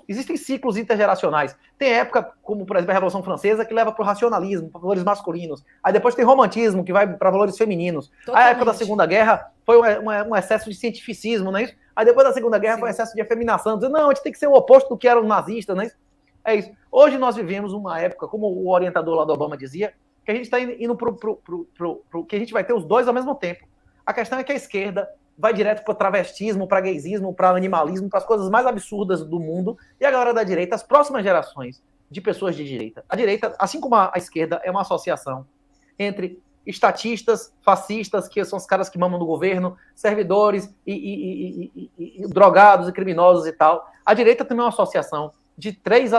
Existem ciclos intergeracionais. Tem época, como por exemplo a Revolução Francesa, que leva para o racionalismo, para valores masculinos. Aí depois tem romantismo, que vai para valores femininos. Totalmente. A época da Segunda Guerra foi um excesso de cientificismo, não é isso? Aí depois da Segunda Guerra foi um excesso de efeminação. Dizendo, não, a gente tem que ser o oposto do que eram os nazistas, não é isso? É isso. Hoje nós vivemos uma época, como o orientador lá do Obama dizia, que a gente está indo que a gente vai ter os dois ao mesmo tempo. A questão é que a esquerda vai direto para travestismo, para gaysismo, para animalismo, para as coisas mais absurdas do mundo, e a galera da direita, as próximas gerações de pessoas de direita. A direita, assim como a esquerda, é uma associação entre estatistas, fascistas, que são os caras que mamam do governo, servidores e drogados e criminosos e tal. A direita também é uma associação de três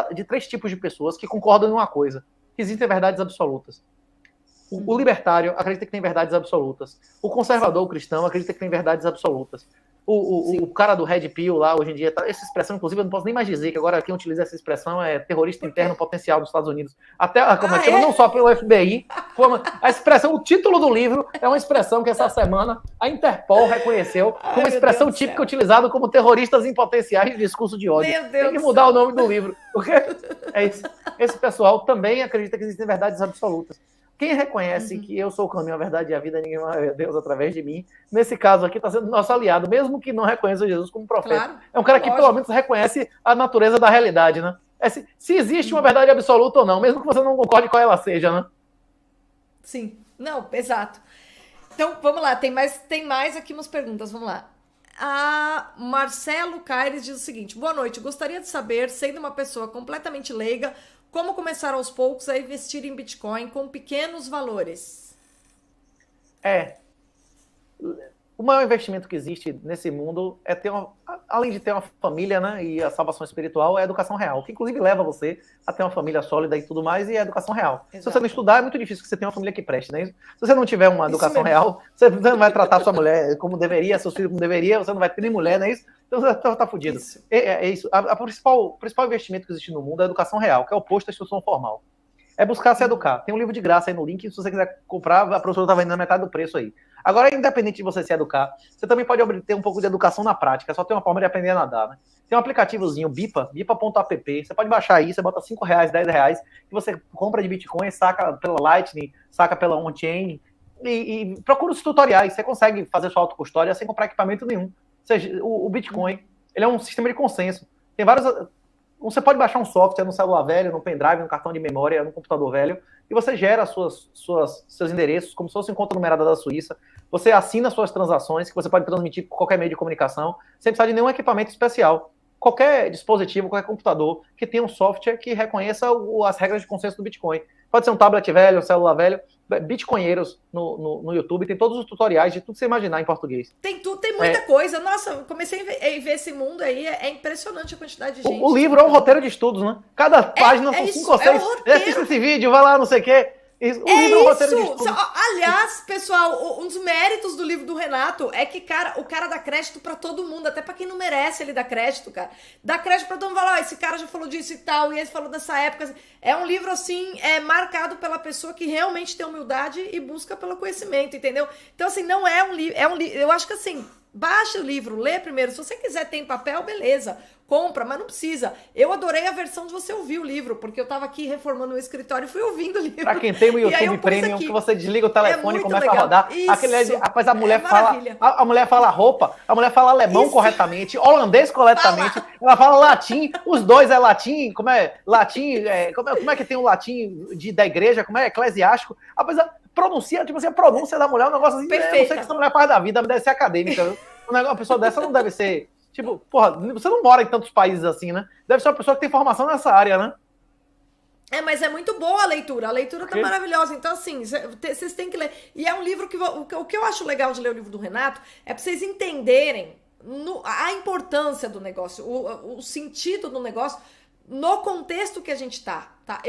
tipos de pessoas que concordam em uma coisa, que existem verdades absolutas. O libertário acredita que tem verdades absolutas. O conservador, o cristão, acredita que tem verdades absolutas. O cara do Red Pill lá, hoje em dia, essa expressão, inclusive, eu não posso nem mais dizer, que agora quem utiliza essa expressão é terrorista interno potencial dos Estados Unidos. Até, como chama, não só pelo FBI, como a expressão, o título do livro é uma expressão que essa semana a Interpol reconheceu como expressão típica utilizada como terroristas em potenciais de discurso de ódio. Tem que mudar o nome do livro. Porque é isso. Esse pessoal também acredita que existem verdades absolutas. Quem reconhece que eu sou o caminho, a verdade e a vida, ninguém vai ver Deus através de mim, nesse caso aqui está sendo nosso aliado, mesmo que não reconheça Jesus como profeta. Claro, é um cara que pelo menos reconhece a natureza da realidade, né? Se existe uma verdade absoluta ou não, mesmo que você não concorde qual ela seja, né? Sim, não, exato. Então, vamos lá, tem mais aqui umas perguntas, vamos lá. A Marcelo Caires diz o seguinte: boa noite, gostaria de saber, sendo uma pessoa completamente leiga, como começar aos poucos a investir em Bitcoin com pequenos valores? O maior investimento que existe nesse mundo é além de ter uma família, né, e a salvação espiritual, é a educação real, que inclusive leva você a ter uma família sólida e tudo mais, e a educação real. Exato. Se você não estudar, é muito difícil que você tenha uma família que preste, né? Se você não tiver uma educação real, você não vai tratar sua mulher como deveria, seus filhos como deveria, você não vai ter nem mulher, não é isso? Então você tá fudido. Isso. É isso. O principal investimento que existe no mundo é a educação real, que é o oposto da instrução formal. É buscar se educar. Tem um livro de graça aí no link, se você quiser comprar, a professora tá vendendo na metade do preço aí. Agora, independente de você se educar, você também pode obter um pouco de educação na prática, só tem uma forma de aprender a nadar, né? Tem um aplicativozinho, bipa.app, você pode baixar aí, você bota R$5, R$10, que você compra de Bitcoin, saca pela Lightning, saca pela on-chain, e procura os tutoriais, você consegue fazer sua autocustódia sem comprar equipamento nenhum. Ou seja, o Bitcoin, ele é um sistema de consenso. Tem vários... Você pode baixar um software no celular velho, no pendrive, no cartão de memória, no computador velho, e você gera seus endereços, como se fosse uma conta numerada da Suíça. Você assina suas transações, que você pode transmitir por qualquer meio de comunicação, sem precisar de nenhum equipamento especial. Qualquer dispositivo, qualquer computador que tenha um software que reconheça as regras de consenso do Bitcoin. Pode ser um tablet velho, um celular velho. Bitcoinheiros no YouTube, tem todos os tutoriais de tudo que você imaginar em português. Tem muita coisa. Nossa, eu comecei a ver esse mundo aí, é impressionante a quantidade de gente. O livro é um roteiro de estudos, né? Cada página são 5 ou 6. Assista esse vídeo, vai lá, não sei o quê. O livro é um roteiro de estudos. Aliás, pessoal, um dos méritos do livro do Renato é que, o cara dá crédito pra todo mundo, até pra quem não merece ele dá crédito, cara. Dá crédito pra todo mundo, falar, esse cara já falou disso e tal, e ele falou dessa época. É um livro, assim, marcado pela pessoa que realmente tem humildade e busca pelo conhecimento, entendeu? Então, assim, não é um livro, eu acho que, assim, baixa o livro, lê primeiro. Se você quiser ter em papel, beleza, compra, mas não precisa. Eu adorei a versão de você ouvir o livro, porque eu tava aqui reformando o escritório e fui ouvindo o livro. Pra quem tem o YouTube Premium, que você desliga o telefone e começa a rodar. Rapaz, a mulher fala roupa, a mulher fala alemão corretamente, holandês corretamente, ela fala latim, os dois é latim, como é que tem o latim da igreja, como é eclesiástico. Rapaz, pronuncia, tipo assim, a pronúncia da mulher é um negócio assim, eu não sei o que essa mulher faz da vida, deve ser acadêmica. Uma pessoa dessa não deve ser... Tipo, porra, você não mora em tantos países assim, né? Deve ser uma pessoa que tem formação nessa área, né? Mas é muito boa a leitura tá maravilhosa. Então, assim, vocês têm que ler. E é um livro que... O que eu acho legal de ler o livro do Renato é pra vocês entenderem a importância do negócio, o sentido do negócio no contexto que a gente tá Tá.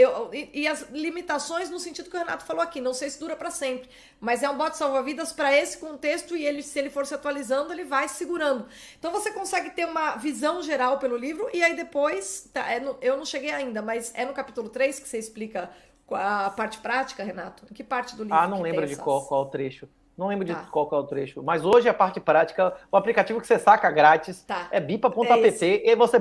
E as limitações no sentido que o Renato falou aqui, não sei se dura para sempre, mas é um bote salva-vidas para esse contexto e ele, se ele for se atualizando, ele vai segurando. Então você consegue ter uma visão geral pelo livro e aí depois, tá, eu não cheguei ainda, mas é no capítulo 3 que você explica a parte prática, Renato? Em que parte do livro? Ah, não lembro de qual trecho. Não lembro de qual é o trecho. Mas hoje a parte prática, o aplicativo que você saca grátis é bipa.app e você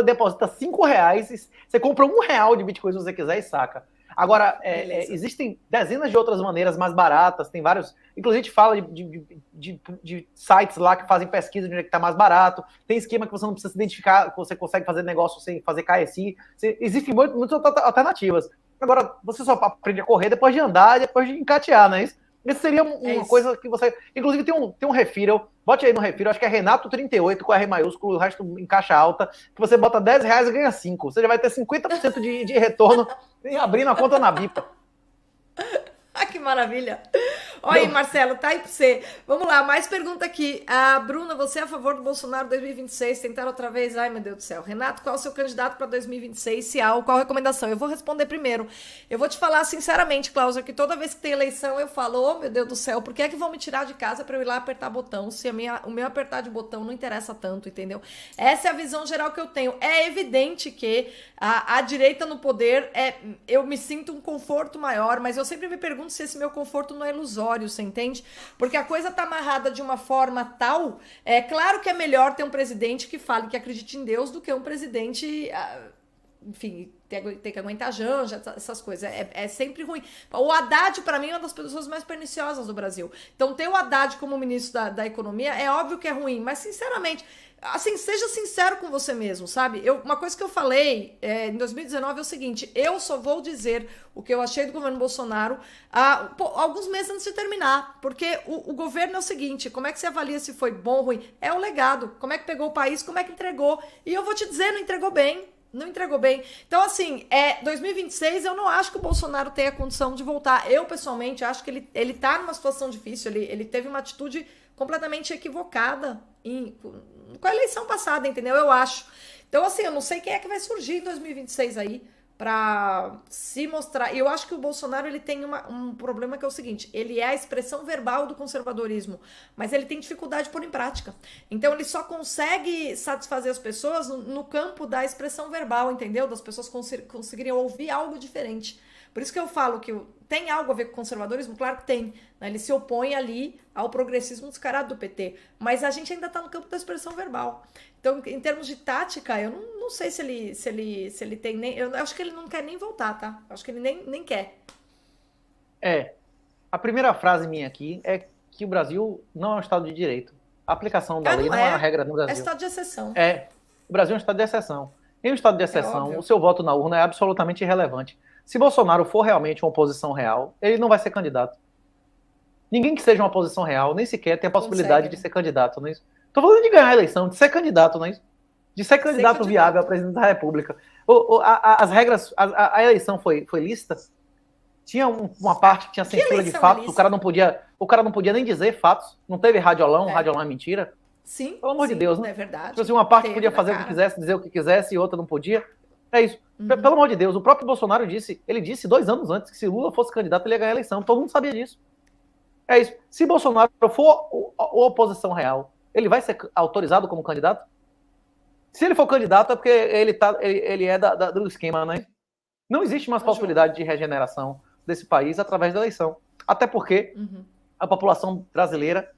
deposita R$5, você compra R$1 de Bitcoin se você quiser e saca. Agora, existem dezenas de outras maneiras mais baratas, tem vários. Inclusive, a gente fala de sites lá que fazem pesquisa de onde é que está mais barato. Tem esquema que você não precisa se identificar, que você consegue fazer negócio sem fazer KSI. Existem muitas alternativas. Agora, você só aprende a correr depois de andar e depois de encatear, não é isso? Isso seria uma coisa que você... Inclusive, tem um referral. Bote aí no referral, acho que é Renato38 com R maiúsculo, o resto em caixa alta, que você bota R$10 e ganha 5. Você já vai ter 50% de retorno abrindo a conta na Bipa. Ah, que maravilha. Olha aí, Marcelo, tá aí pra você. Vamos lá, mais pergunta aqui. A Bruna, você é a favor do Bolsonaro 2026? Tentar outra vez? Ai, meu Deus do céu. Renato, qual é o seu candidato para 2026? Se há, qual a recomendação? Eu vou responder primeiro. Eu vou te falar sinceramente, Cláudia, que toda vez que tem eleição eu falo, oh, meu Deus do céu, por que é que vão me tirar de casa para eu ir lá apertar botão? Se o meu apertar de botão não interessa tanto, entendeu? Essa é a visão geral que eu tenho. É evidente que a direita no poder, eu me sinto um conforto maior, mas eu sempre me pergunto se esse meu conforto não é ilusório, você entende? Porque a coisa tá amarrada de uma forma tal, é claro que é melhor ter um presidente que fale que acredite em Deus do que um presidente, enfim, ter que aguentar janja, essas coisas, é sempre ruim. O Haddad, para mim, é uma das pessoas mais perniciosas do Brasil. Então, ter o Haddad como ministro da Economia é óbvio que é ruim, mas, sinceramente, assim, seja sincero com você mesmo, sabe? Uma coisa que eu falei em 2019 é o seguinte, eu só vou dizer o que eu achei do governo Bolsonaro alguns meses antes de terminar, porque o governo é o seguinte, como é que você avalia se foi bom ou ruim? É o legado, como é que pegou o país, como é que entregou, e eu vou te dizer, não entregou bem. Não entregou bem. Então, assim, 2026 eu não acho que o Bolsonaro tenha condição de voltar. Eu, pessoalmente, acho que ele tá numa situação difícil. Ele teve uma atitude completamente equivocada com a eleição passada, entendeu? Eu acho. Então, assim, eu não sei quem é que vai surgir em 2026 aí pra se mostrar. E eu acho que o Bolsonaro, ele tem um problema que é o seguinte, ele é a expressão verbal do conservadorismo, mas ele tem dificuldade de pôr em prática. Então, ele só consegue satisfazer as pessoas no campo da expressão verbal, entendeu? Das pessoas conseguirem ouvir algo diferente. Por isso que eu falo que tem algo a ver com conservadorismo? Claro que tem. Né? Ele se opõe ali ao progressismo descarado do PT. Mas a gente ainda está no campo da expressão verbal. Então, em termos de tática, eu não sei se ele tem nem... Eu acho que ele não quer nem voltar, tá? Eu acho que ele nem quer. A primeira frase minha aqui é que o Brasil não é um Estado de Direito. A aplicação da lei não é a regra no Brasil. É Estado de exceção. O Brasil é um Estado de exceção. Em um Estado de exceção, o seu voto na urna é absolutamente irrelevante. Se Bolsonaro for realmente uma oposição real, ele não vai ser candidato. Ninguém que seja uma oposição real nem sequer tem a possibilidade de ser candidato, não é isso? Estou falando de ganhar a eleição, de ser candidato, não é isso? De ser candidato viável a presidente da República. As regras, a eleição foi lícita? Tinha uma parte que tinha censura de fatos, o cara não podia nem dizer fatos. Não teve radiolão é mentira. Sim. Pelo amor de Deus, né? É verdade. Tipo assim, uma parte podia fazer o que quisesse, dizer o que quisesse, e outra não podia. É isso. Pelo amor de Deus, o próprio Bolsonaro disse 2 anos antes que se Lula fosse candidato, ele ia ganhar a eleição. Todo mundo sabia disso. É isso. Se Bolsonaro for oposição real, ele vai ser autorizado como candidato? Se ele for candidato, é porque ele é do esquema, né? Não existe mais possibilidade de regeneração desse país através da eleição. Até porque a população brasileira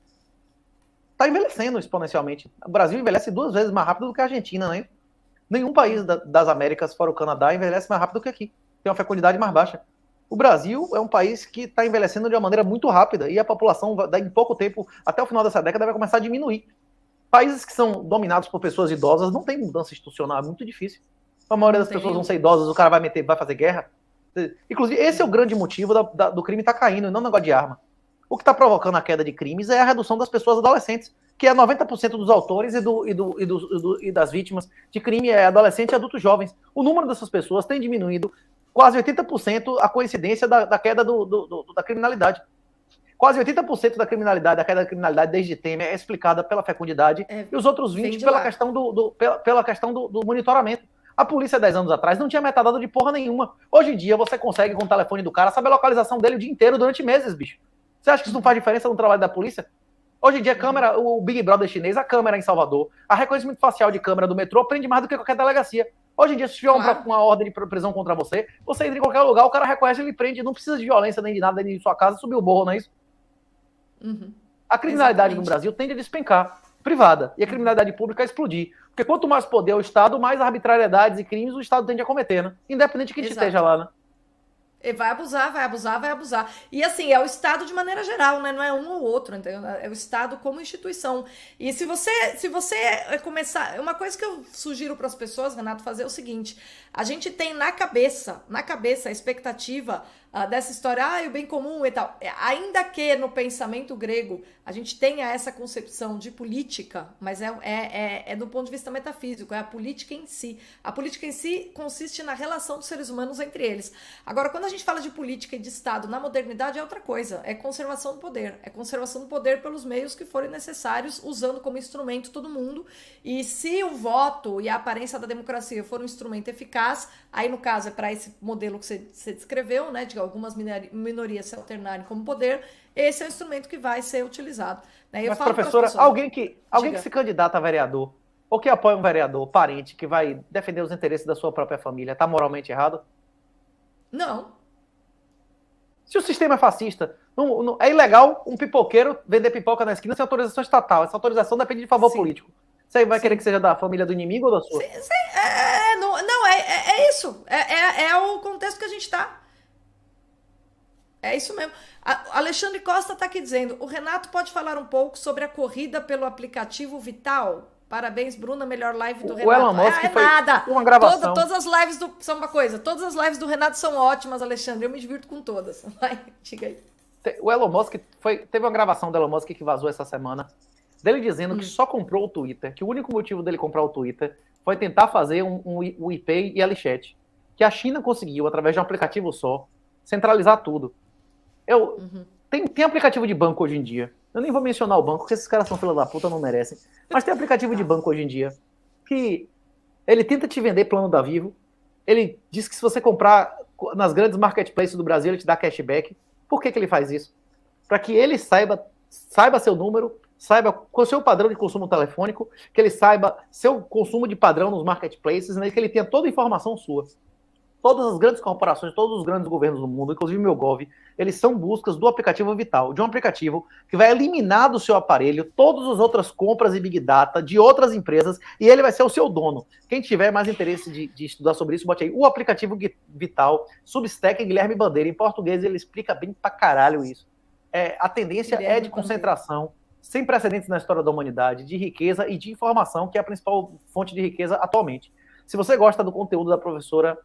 está envelhecendo exponencialmente. O Brasil envelhece 2 vezes mais rápido do que a Argentina, né? Nenhum país das Américas, fora o Canadá, envelhece mais rápido que aqui. Tem uma fecundidade mais baixa. O Brasil é um país que está envelhecendo de uma maneira muito rápida e a população, em pouco tempo, até o final dessa década, vai começar a diminuir. Países que são dominados por pessoas idosas não tem mudança institucional, é muito difícil. A maioria das pessoas vão ser idosas, o cara vai fazer guerra. Inclusive, esse é o grande motivo do crime estar caindo, e não o negócio de arma. O que está provocando a queda de crimes é a redução das pessoas adolescentes, que é 90% dos autores e das vítimas de crime é adolescente e adultos jovens. O número dessas pessoas tem diminuído quase 80% a coincidência da queda da criminalidade. Quase 80% da criminalidade, da queda da criminalidade desde Temer é explicada pela fecundidade e os outros 20% pela questão do monitoramento. A polícia 10 anos atrás não tinha metadado de porra nenhuma. Hoje em dia você consegue com o telefone do cara saber a localização dele o dia inteiro durante meses, bicho. Você acha que isso não faz diferença no trabalho da polícia? Hoje em dia, câmera, o Big Brother chinês, a câmera em Salvador, a reconhecimento facial de câmera do metrô prende mais do que qualquer delegacia. Hoje em dia, se tiver uma ordem de prisão contra você, você entra em qualquer lugar, o cara reconhece, ele prende, não precisa de violência nem de nada dentro de sua casa, subir o morro, não é isso? A criminalidade no Brasil tende a despencar, privada, e a criminalidade pública a explodir. Porque quanto mais poder o Estado, mais arbitrariedades e crimes o Estado tende a cometer, né? Independente de quem esteja lá, né? Vai abusar, vai abusar, vai abusar. E assim, é o Estado de maneira geral, né? Não é um ou outro, entendeu? É o Estado como instituição. E se você começar... Uma coisa que eu sugiro para as pessoas, Renato, fazer é o seguinte. A gente tem na cabeça a expectativa dessa história, o bem comum e tal. Ainda que no pensamento grego a gente tenha essa concepção de política, mas é do ponto de vista metafísico, é a política em si. A política em si consiste na relação dos seres humanos entre eles. Agora, quando a gente fala de política e de Estado na modernidade, é outra coisa. É conservação do poder. É conservação do poder pelos meios que forem necessários, usando como instrumento todo mundo. E se o voto e a aparência da democracia for um instrumento eficaz, aí no caso é para esse modelo que você descreveu, né, de algumas minorias se alternarem como poder, esse é o instrumento que vai ser utilizado. Né? Mas, professora, alguém que se candidata a vereador, ou que apoia um vereador, parente, que vai defender os interesses da sua própria família, está moralmente errado? Não. Se o sistema é fascista, é ilegal um pipoqueiro vender pipoca na esquina sem autorização estatal. Essa autorização depende de favor político. Você vai querer que seja da família do inimigo ou da sua? É isso. É o contexto que a gente está. É isso mesmo. Alexandre Costa está aqui dizendo, o Renato pode falar um pouco sobre a corrida pelo aplicativo Vital? Parabéns, Bruna, melhor live do Renato. O Elon Musk foi nada. Uma gravação. Todas as lives do... Só uma coisa, todas as lives do Renato são ótimas, Alexandre. Eu me divirto com todas. Vai, diga aí. O Elon Musk teve uma gravação do Elon Musk que vazou essa semana, dele dizendo que só comprou o Twitter, que o único motivo dele comprar o Twitter foi tentar fazer um IP e LChat, que a China conseguiu, através de um aplicativo só, centralizar tudo. Tem aplicativo de banco hoje em dia. Eu nem vou mencionar o banco, porque esses caras são filha da puta, não merecem. Mas tem aplicativo de banco hoje em dia que ele tenta te vender plano da Vivo. Ele diz que se você comprar nas grandes marketplaces do Brasil, ele te dá cashback. Por que ele faz isso? Para que ele saiba seu número, saiba qual é o seu padrão de consumo telefônico, que ele saiba seu consumo de padrão nos marketplaces, né, que ele tenha toda a informação sua. Todas as grandes corporações, todos os grandes governos do mundo, inclusive o meu Gov, eles são buscas do aplicativo Vital, de um aplicativo que vai eliminar do seu aparelho todas as outras compras e Big Data de outras empresas e ele vai ser o seu dono. Quem tiver mais interesse de estudar sobre isso, bote aí. O aplicativo Vital, Substack Guilherme Bandeira. Em português ele explica bem pra caralho isso. A tendência é de concentração, sem precedentes na história da humanidade, de riqueza e de informação, que é a principal fonte de riqueza atualmente. Se você gosta do conteúdo da professora,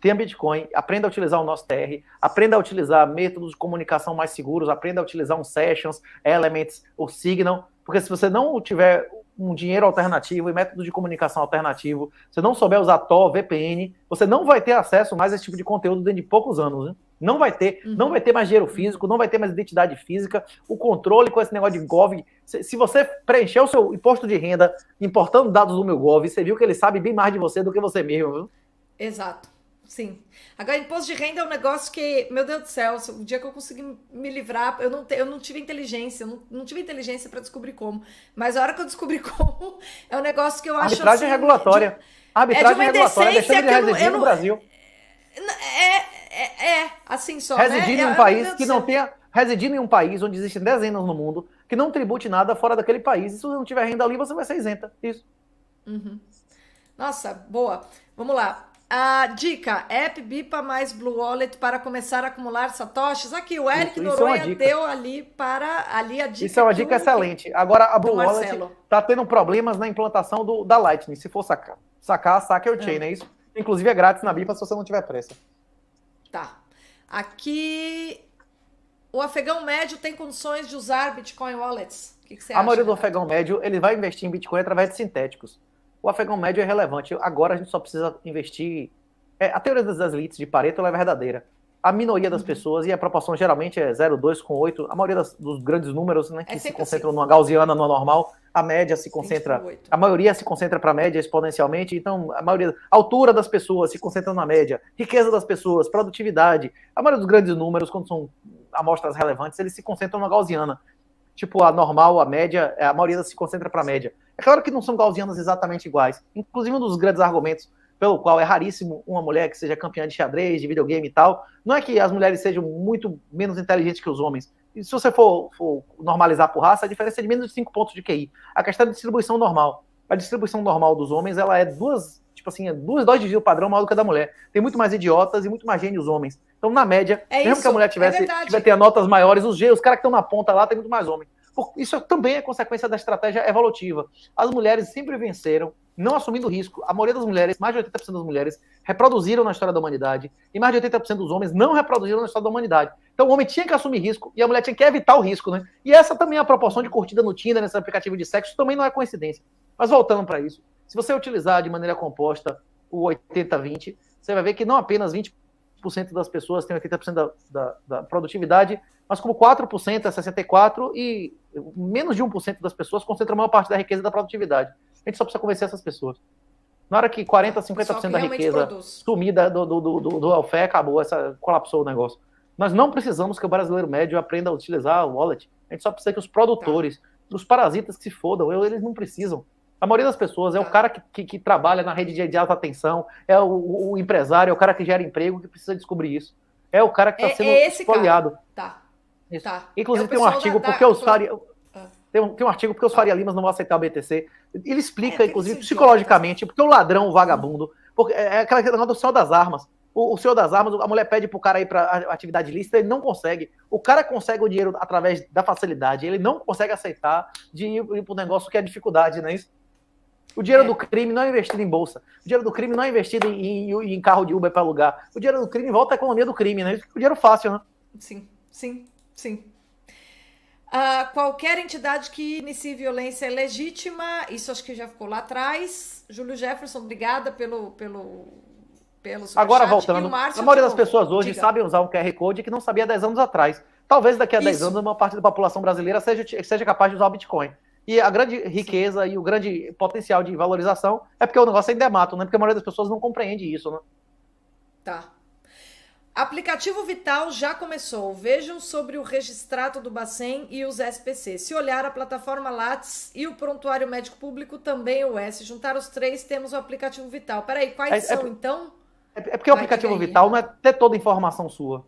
tenha Bitcoin, aprenda a utilizar o nosso TR, aprenda a utilizar métodos de comunicação mais seguros, aprenda a utilizar um Sessions, Elements, o Signal, porque se você não tiver um dinheiro alternativo e método de comunicação alternativo, se não souber usar Tor, VPN, você não vai ter acesso mais a esse tipo de conteúdo dentro de poucos anos, né? Não vai ter mais dinheiro físico, não vai ter mais identidade física, o controle com esse negócio de Gov. Se você preencher o seu imposto de renda importando dados do meu Gov, você viu que ele sabe bem mais de você do que você mesmo, viu? Exato. Sim. Agora, imposto de renda é um negócio que, meu Deus do céu, o dia que eu consegui me livrar, eu não tive inteligência, não tive inteligência para descobrir como. Mas a hora que eu descobri como, é um negócio que eu acho arbitragem assim, regulatória. Arbitragem regulatória, deixando de residir no Brasil. Assim só, residir né? em um país que não tenha... Residir em um país onde existem dezenas no mundo, que não tribute nada fora daquele país. E se você não tiver renda ali, você vai ser isenta. Isso. Nossa, boa. Vamos lá. A dica, app Bipa mais Blue Wallet para começar a acumular satoshis. Aqui, o Eric Noronha deu ali a dica. Isso é uma dica excelente. Agora, a Blue Wallet está tendo problemas na implantação da Lightning. Se for saque o chain, é isso? Inclusive é grátis na Bipa se você não tiver pressa. Tá. Aqui, o afegão médio tem condições de usar Bitcoin Wallets? O que você acha? A maioria do afegão médio, ele vai investir em Bitcoin através de sintéticos. O afegão médio é relevante. Agora a gente só precisa investir... a teoria das elites de Pareto ela é verdadeira. a minoria das pessoas, e a proporção geralmente é 0,2 com 8, a maioria dos grandes números, né, que se concentram numa gaussiana, numa normal, a média se concentra, a maioria se concentra para a média exponencialmente, então a altura das pessoas se concentra na média, riqueza das pessoas, produtividade, a maioria dos grandes números, quando são amostras relevantes, eles se concentram na gaussiana. Tipo, a normal, a média, a maioria se concentra para a média. É claro que não são gaussianas exatamente iguais. Inclusive, um dos grandes argumentos pelo qual é raríssimo uma mulher que seja campeã de xadrez, de videogame e tal, não é que as mulheres sejam muito menos inteligentes que os homens. E se você for normalizar por raça, a diferença é de menos de 5 pontos de QI. A questão da distribuição normal. A distribuição normal dos homens, ela é dois dígitos padrão maior do que a da mulher. Tem muito mais idiotas e muito mais gênios homens. Então, na média, mesmo que a mulher tiver notas maiores, os caras que estão na ponta lá, tem muito mais homens. Isso também é consequência da estratégia evolutiva. As mulheres sempre venceram, não assumindo risco. A maioria das mulheres, mais de 80% das mulheres, reproduziram na história da humanidade, e mais de 80% dos homens não reproduziram na história da humanidade. Então o homem tinha que assumir risco, e a mulher tinha que evitar o risco, né? E essa também é a proporção de curtida no Tinder, nesse aplicativo de sexo, também não é coincidência. Mas voltando para isso, se você utilizar de maneira composta o 80-20, você vai ver que não apenas 20% das pessoas têm 80% da produtividade, mas como 4% é 64% e menos de 1% das pessoas concentram a maior parte da riqueza e da produtividade. A gente só precisa convencer essas pessoas. Na hora que 40%, 50% da riqueza sumida do welfare, acabou, colapsou o negócio. Nós não precisamos que o brasileiro médio aprenda a utilizar o wallet. A gente só precisa que os produtores, os parasitas que se fodam, eles não precisam. A maioria das pessoas é o cara que trabalha na rede de alta tensão, é o empresário, é o cara que gera emprego que precisa descobrir isso. É o cara que está sendo espoliado. Tá. Inclusive tem um artigo porque os tem um artigo porque os Faria Limas não vão aceitar o BTC. Ele explica, inclusive, psicologicamente, porque o ladrão, o vagabundo, porque é aquela negócio do senhor das armas. O senhor das armas, a mulher pede pro cara ir pra atividade ilícita, ele não consegue. O cara consegue o dinheiro através da facilidade, ele não consegue aceitar de ir pro negócio que é dificuldade, não é isso? O dinheiro do crime não é investido em bolsa. O dinheiro do crime não é investido em carro de Uber para alugar. O dinheiro do crime volta à economia do crime, né? O dinheiro fácil, né? Sim. Qualquer entidade que inicie violência é legítima. Isso acho que já ficou lá atrás. Júlio Jefferson, obrigada pelo superchat. Agora, voltando, a maioria das pessoas hoje sabem usar um QR Code que não sabia 10 anos atrás. Talvez daqui a 10 anos uma parte da população brasileira seja capaz de usar o Bitcoin. E a grande riqueza e o grande potencial de valorização é porque o negócio ainda é mato, né? Porque a maioria das pessoas não compreende isso, né? Tá. Aplicativo Vital já começou. Vejam sobre o registrado do Bacen e os SPC. Se olhar a plataforma Lattes e o prontuário médico público, também o S. Juntar os três, temos o aplicativo Vital. Peraí, quais são, então? É porque o aplicativo Vital não é ter toda a informação sua.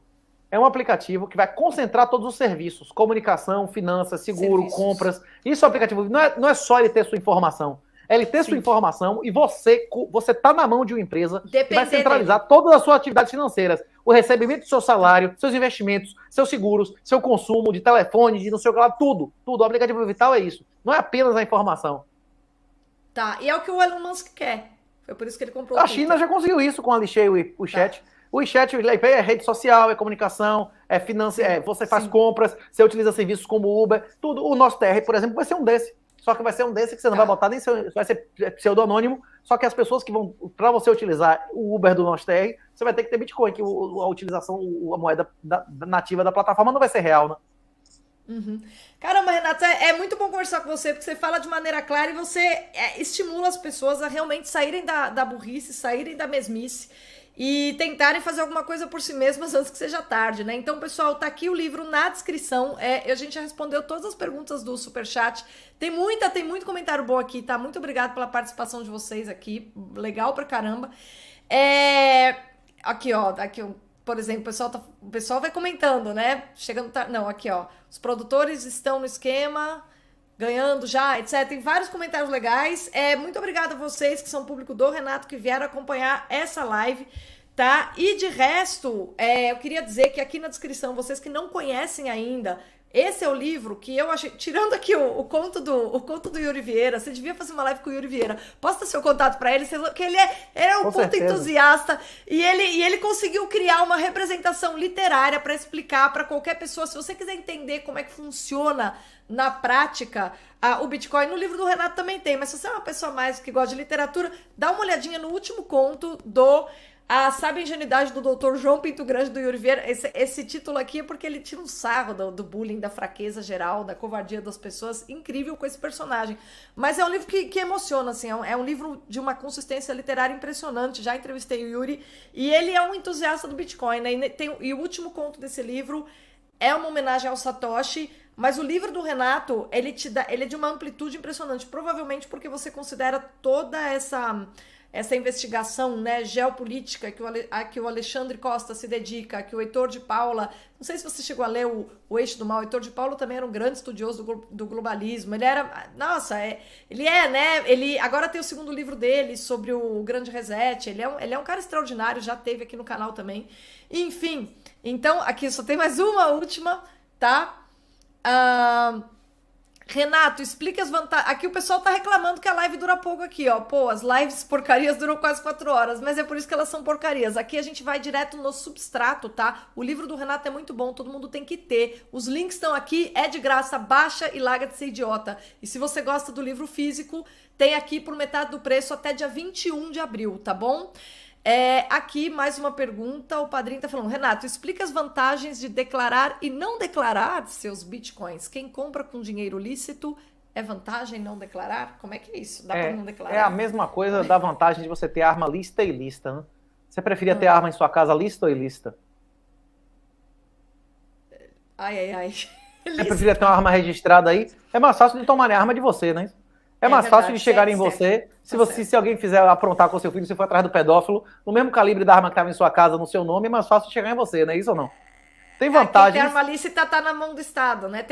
É um aplicativo que vai concentrar todos os serviços, comunicação, finanças, seguro, compras. Isso é o aplicativo. Não é só ele ter sua informação. É ele ter sua informação e você tá na mão de uma empresa que vai centralizar todas as suas atividades financeiras. O recebimento do seu salário, seus investimentos, seus seguros, seu consumo de telefone, de não sei o que lá, tudo. O aplicativo Vital é isso. Não é apenas a informação. Tá, e é o que o Elon Musk quer. Foi por isso que ele comprou a China já conseguiu isso com a Alixei e o Chat. O WeChat é rede social, é comunicação, é finança, você faz compras, você utiliza serviços como Uber, tudo. O nosso TR, por exemplo, vai ser um desse. Só que vai ser um desse que você não vai botar nem vai ser pseudonônimo, só que as pessoas que vão, para você utilizar o Uber do nosso TR, você vai ter que ter Bitcoin, que a utilização, a moeda nativa da plataforma não vai ser real, né? Uhum. Caramba, Renata, é muito bom conversar com você, porque você fala de maneira clara e você estimula as pessoas a realmente saírem da burrice, saírem da mesmice e tentarem fazer alguma coisa por si mesmas antes que seja tarde, né? Então, pessoal, tá aqui o livro na descrição. A gente já respondeu todas as perguntas do Superchat. Tem muito comentário bom aqui, tá? Muito obrigado pela participação de vocês aqui. Legal pra caramba. Aqui, ó. Por exemplo, o pessoal vai comentando, né? Aqui, ó. Os produtores estão no esquema, ganhando já, etc. Tem vários comentários legais. Muito obrigada a vocês que são público do Renato, que vieram acompanhar essa live, tá? E de resto, eu queria dizer que aqui na descrição, vocês que não conhecem ainda, esse é o livro que eu achei, tirando aqui o conto do Yuri Vieira, você devia fazer uma live com o Yuri Vieira, posta seu contato para ele, que ele é um puta entusiasta, e ele conseguiu criar uma representação literária para explicar para qualquer pessoa, se você quiser entender como é que funciona na prática o Bitcoin, no livro do Renato também tem, mas se você é uma pessoa mais que gosta de literatura, dá uma olhadinha no último conto do Sabe a ingenuidade do Dr. João Pinto Grande do Yuri Vieira? Esse título aqui é porque ele tira um sarro do bullying, da fraqueza geral, da covardia das pessoas. Incrível com esse personagem. Mas é um livro que emociona, assim. É um livro de uma consistência literária impressionante. Já entrevistei o Yuri. E ele é um entusiasta do Bitcoin, né? E o último conto desse livro é uma homenagem ao Satoshi. Mas o livro do Renato, ele é de uma amplitude impressionante. Provavelmente porque você considera toda essa investigação, né, geopolítica que o Alexandre Costa se dedica, que o Heitor de Paula, não sei se você chegou a ler o Eixo do Mal, o Heitor de Paula também era um grande estudioso do globalismo, ele agora tem o segundo livro dele sobre o Grande Reset, ele é um cara extraordinário, já teve aqui no canal também, enfim, então aqui só tem mais uma última, tá? Renato, explica as vantagens. Aqui o pessoal tá reclamando que a live dura pouco aqui, ó. Pô, as lives porcarias duram quase 4 horas, mas é por isso que elas são porcarias. Aqui a gente vai direto no substrato, tá? O livro do Renato é muito bom, todo mundo tem que ter. Os links estão aqui, é de graça, baixa e larga de ser idiota. E se você gosta do livro físico, tem aqui por metade do preço até dia 21 de abril, tá bom? Aqui, mais uma pergunta, o padrinho tá falando, Renato, explica as vantagens de declarar e não declarar seus bitcoins. Quem compra com dinheiro lícito, é vantagem não declarar? Como é que é isso? Dá pra não declarar? É a mesma coisa da vantagem de você ter arma lícita e ilícita, né? Você preferia ter arma em sua casa lícita ou ilícita? Ai. Você preferia ter uma arma registrada aí? É mais fácil de tomarem a arma de você, né? É mais fácil de chegar em você. Se alguém fizer aprontar com seu filho, você for atrás do pedófilo, no mesmo calibre da arma que estava em sua casa, no seu nome, é mais fácil de chegar em você, não é isso ou não? Tem vantagens. A arma lícita tá na mão do Estado, né?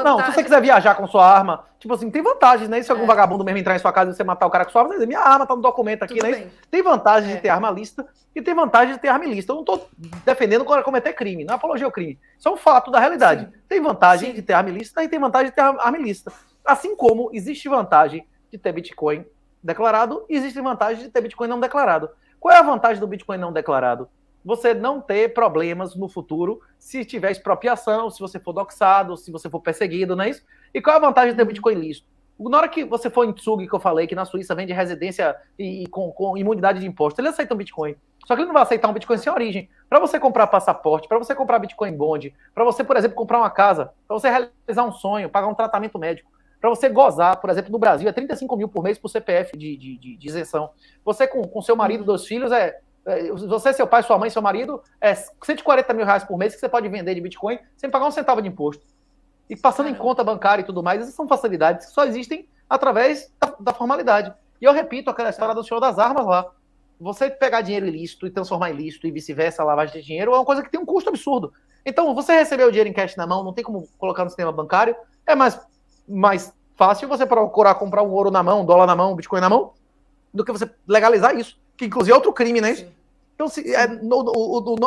Não, se você quiser viajar com sua arma, tipo assim, tem vantagens, né? Se algum vagabundo mesmo entrar em sua casa e você matar o cara com sua arma, minha arma tá no documento aqui, né? Tem vantagem de ter arma lícita e tem vantagem de ter arma ilícita. Eu não tô defendendo cometer crime, não é apologia ao crime. Isso é um fato da realidade. Sim. Tem vantagem de ter arma ilícita e tem vantagem de ter arma ilícita. Assim como existe vantagem de ter Bitcoin declarado e existe vantagem de ter Bitcoin não declarado. Qual é a vantagem do Bitcoin não declarado? Você não ter problemas no futuro se tiver expropriação, se você for doxado, se você for perseguido, não é isso? E qual é a vantagem de ter Bitcoin lícito? Na hora que você for em Tsugi, que eu falei, que na Suíça vende residência e com imunidade de imposto, ele aceita um Bitcoin. Só que ele não vai aceitar um Bitcoin sem origem. Para você comprar passaporte, para você comprar Bitcoin Bond, para você, por exemplo, comprar uma casa, para você realizar um sonho, pagar um tratamento médico, para você gozar, por exemplo, no Brasil, é 35 mil por mês por CPF de isenção. Você com seu marido, 2 filhos, você, seu pai, sua mãe, seu marido, é 140 mil reais por mês que você pode vender de Bitcoin sem pagar um centavo de imposto. E passando em conta bancária e tudo mais, essas são facilidades que só existem através da formalidade. E eu repito aquela história do senhor das armas lá. Você pegar dinheiro ilícito e transformar em ilícito e vice-versa, lavagem de dinheiro, é uma coisa que tem um custo absurdo. Então, você receber o dinheiro em cash na mão, não tem como colocar no sistema bancário, é mais fácil você procurar comprar um ouro na mão, um dólar na mão, um Bitcoin na mão, do que você legalizar isso, que inclusive é outro crime, né? Sim. Então,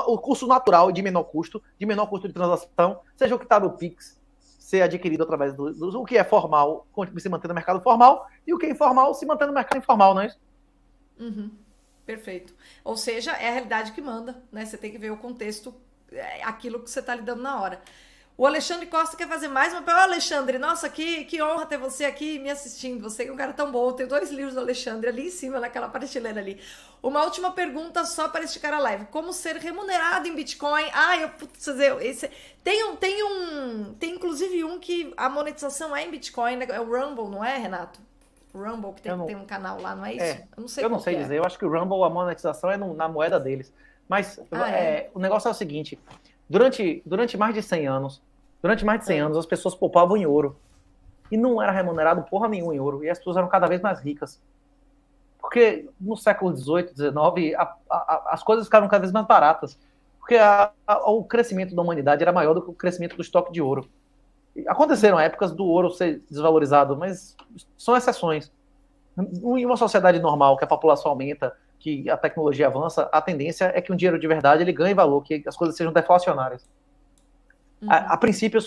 o custo natural de menor custo de transação, seja o que está no Pix, ser adquirido através do que é formal, se mantém no mercado formal, e o que é informal se mantém no mercado informal, não é isso? Uhum. Perfeito. Ou seja, é a realidade que manda, né? Você tem que ver o contexto, aquilo que você está lidando na hora. O Alexandre Costa quer fazer mais uma pergunta. Alexandre, nossa, que honra ter você aqui me assistindo. Você é um cara tão bom. Eu tenho 2 livros do Alexandre ali em cima, naquela prateleira ali. Uma última pergunta só para esticar a live. Como ser remunerado em Bitcoin? Tem inclusive um que a monetização é em Bitcoin, né? É o Rumble, não é, Renato? O Rumble, que tem um canal lá, não é isso? Eu não sei dizer. Eu acho que o Rumble, a monetização é na moeda deles. Mas o negócio é o seguinte... Durante mais de 100 anos, as pessoas poupavam em ouro. E não era remunerado porra nenhuma em ouro. E as pessoas eram cada vez mais ricas. Porque no século XVIII, XIX, as coisas ficaram cada vez mais baratas. Porque o crescimento da humanidade era maior do que o crescimento do estoque de ouro. E aconteceram épocas do ouro ser desvalorizado, mas são exceções. Em uma sociedade normal, que a população aumenta, que a tecnologia avança, a tendência é que um dinheiro de verdade ele ganhe valor, que as coisas sejam deflacionárias. A princípio,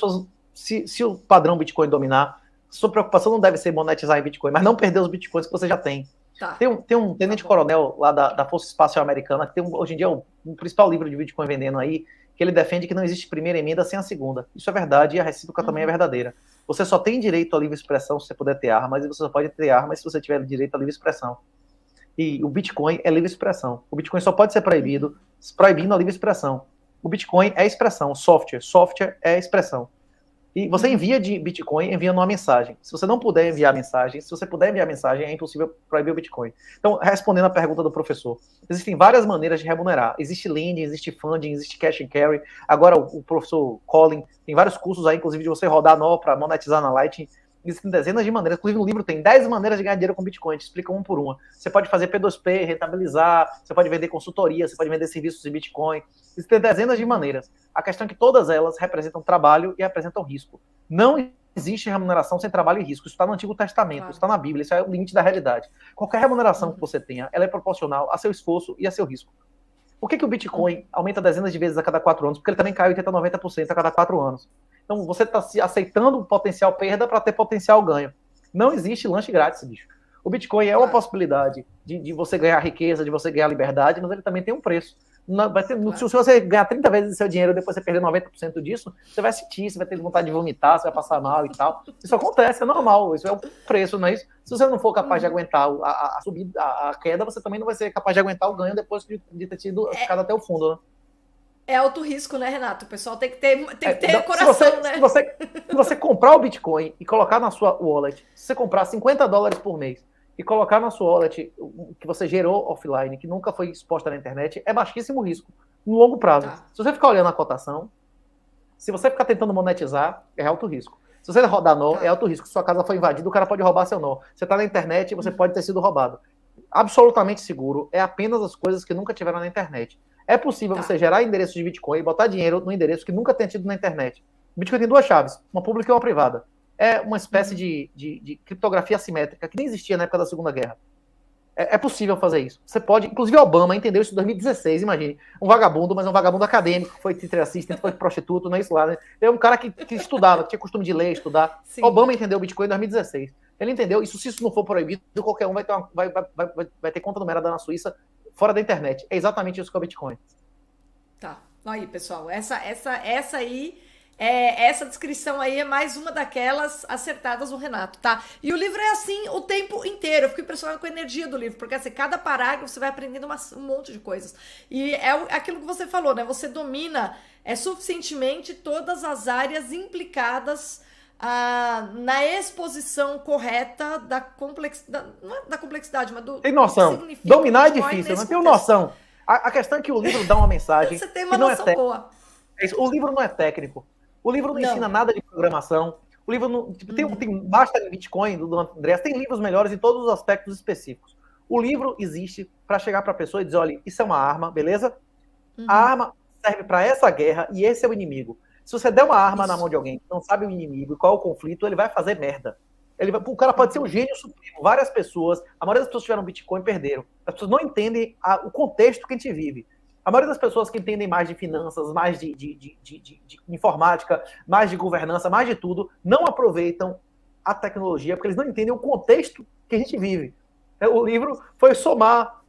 se o padrão Bitcoin dominar, sua preocupação não deve ser monetizar em Bitcoin, mas não perder os Bitcoins que você já tem. Tá. Tem um tenente-coronel lá da Força Espacial Americana, que tem hoje em dia o principal livro de Bitcoin vendendo aí, que ele defende que não existe primeira emenda sem a segunda. Isso é verdade e a recíproca também é verdadeira. Você só tem direito à livre expressão se você puder ter armas, e você só pode ter armas se você tiver direito à livre expressão. E o Bitcoin é livre expressão. O Bitcoin só pode ser proibido proibindo a livre expressão. O Bitcoin é expressão, software é expressão. E você envia de Bitcoin enviando uma mensagem. Se você não puder enviar mensagem, se você puder enviar mensagem, é impossível proibir o Bitcoin. Então, respondendo a pergunta do professor, existem várias maneiras de remunerar. Existe lending, existe funding, existe cash and carry. Agora, o professor Colin tem vários cursos aí, inclusive de você rodar nó para monetizar na Lightning. Existem dezenas de maneiras. Inclusive, no livro tem 10 maneiras de ganhar dinheiro com Bitcoin. Te explica uma por uma. Você pode fazer P2P, rentabilizar, você pode vender consultoria, você pode vender serviços de Bitcoin. Existem dezenas de maneiras. A questão é que todas elas representam trabalho e representam risco. Não existe remuneração sem trabalho e risco. Isso está no Antigo Testamento, isso está na Bíblia, isso é o limite da realidade. Qualquer remuneração que você tenha, ela é proporcional a seu esforço e a seu risco. Por que o Bitcoin aumenta dezenas de vezes a cada 4 anos? Porque ele também cai 80% a 90% a cada 4 anos. Então você está se aceitando potencial perda para ter potencial ganho. Não existe lanche grátis, bicho. O Bitcoin é uma possibilidade de você ganhar riqueza, de você ganhar liberdade, mas ele também tem um preço. Se você ganhar 30 vezes o seu dinheiro e depois você perder 90% disso, você vai sentir, você vai ter vontade de vomitar, você vai passar mal e tal. Isso acontece, é normal, isso é o preço, não é isso? Se você não for capaz de aguentar a subida, a queda, você também não vai ser capaz de aguentar o ganho depois de ter ficado até o fundo, né? É alto risco, né, Renato? O pessoal tem que ter coração, né? Se você comprar o Bitcoin e colocar na sua wallet, se você comprar $50 por mês e colocar na sua wallet que você gerou offline, que nunca foi exposta na internet, é baixíssimo risco, no longo prazo. Tá. Se você ficar olhando a cotação, se você ficar tentando monetizar, é alto risco. Se você rodar nó, é alto risco. Se sua casa foi invadida, o cara pode roubar seu nó. Você está na internet e você pode ter sido roubado. Absolutamente seguro, é apenas as coisas que nunca tiveram na internet. É possível você gerar endereço de Bitcoin e botar dinheiro no endereço que nunca tenha tido na internet. O Bitcoin tem 2 chaves, uma pública e uma privada. É uma espécie de criptografia assimétrica que nem existia na época da Segunda Guerra. É possível fazer isso. Você pode, inclusive Obama entendeu isso em 2016, imagine. Um vagabundo, mas um vagabundo acadêmico, que foi teacher assistant, foi prostituto, não é isso lá, né? É um cara que estudava, que tinha costume de ler, estudar. Sim. Obama entendeu o Bitcoin em 2016. Ele entendeu, se isso não for proibido, qualquer um vai ter conta numerada na Suíça, fora da internet. É exatamente isso que é o Bitcoin. Tá. Aí, pessoal, essa descrição aí é mais uma daquelas acertadas do Renato, tá? E o livro é assim o tempo inteiro. Eu fico impressionada com a energia do livro, porque assim, cada parágrafo você vai aprendendo um monte de coisas. E é aquilo que você falou, né? Você domina suficientemente todas as áreas implicadas na exposição correta da complexidade, não é da complexidade, mas do... Tem noção. Dominar é difícil, não tenho noção. A questão é que o livro dá uma mensagem. Você tem uma noção boa. O livro não é técnico. O livro não ensina nada de programação. O livro não. Tem Basta em Bitcoin, do André. Tem livros melhores em todos os aspectos específicos. O livro existe para chegar para a pessoa e dizer: olha, isso é uma arma, beleza? A arma serve para essa guerra e esse é o inimigo. Se você der uma arma na mão de alguém que não sabe o inimigo e qual é o conflito, ele vai fazer merda. O cara pode ser um gênio supremo. Várias pessoas, a maioria das pessoas que tiveram Bitcoin perderam. As pessoas não entendem o contexto que a gente vive. A maioria das pessoas que entendem mais de finanças, mais de informática, mais de governança, mais de tudo, não aproveitam a tecnologia, porque eles não entendem o contexto que a gente vive. O livro foi somar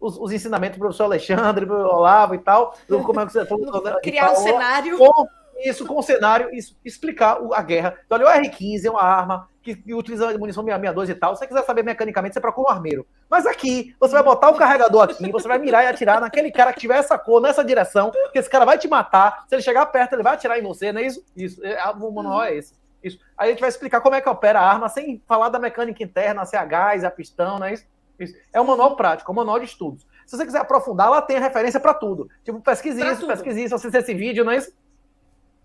os ensinamentos do professor Alexandre, do Olavo e tal, como é que você falou, criar um cenário. Com o cenário, explicar a guerra. Então, olha, o R15 é uma arma que utiliza munição 662 e tal. Se você quiser saber mecanicamente, você procura um armeiro. Mas aqui, você vai botar o carregador aqui, você vai mirar e atirar naquele cara que tiver essa cor, nessa direção, porque esse cara vai te matar. Se ele chegar perto, ele vai atirar em você, não é isso? Isso. O manual é esse. Isso. Aí a gente vai explicar como é que opera a arma, sem falar da mecânica interna, se é a gás, a pistão, não é isso? Isso. É um manual prático, é um manual de estudos. Se você quiser aprofundar, lá tem a referência para tudo. Tipo, pesquise isso, assista esse vídeo, não é isso?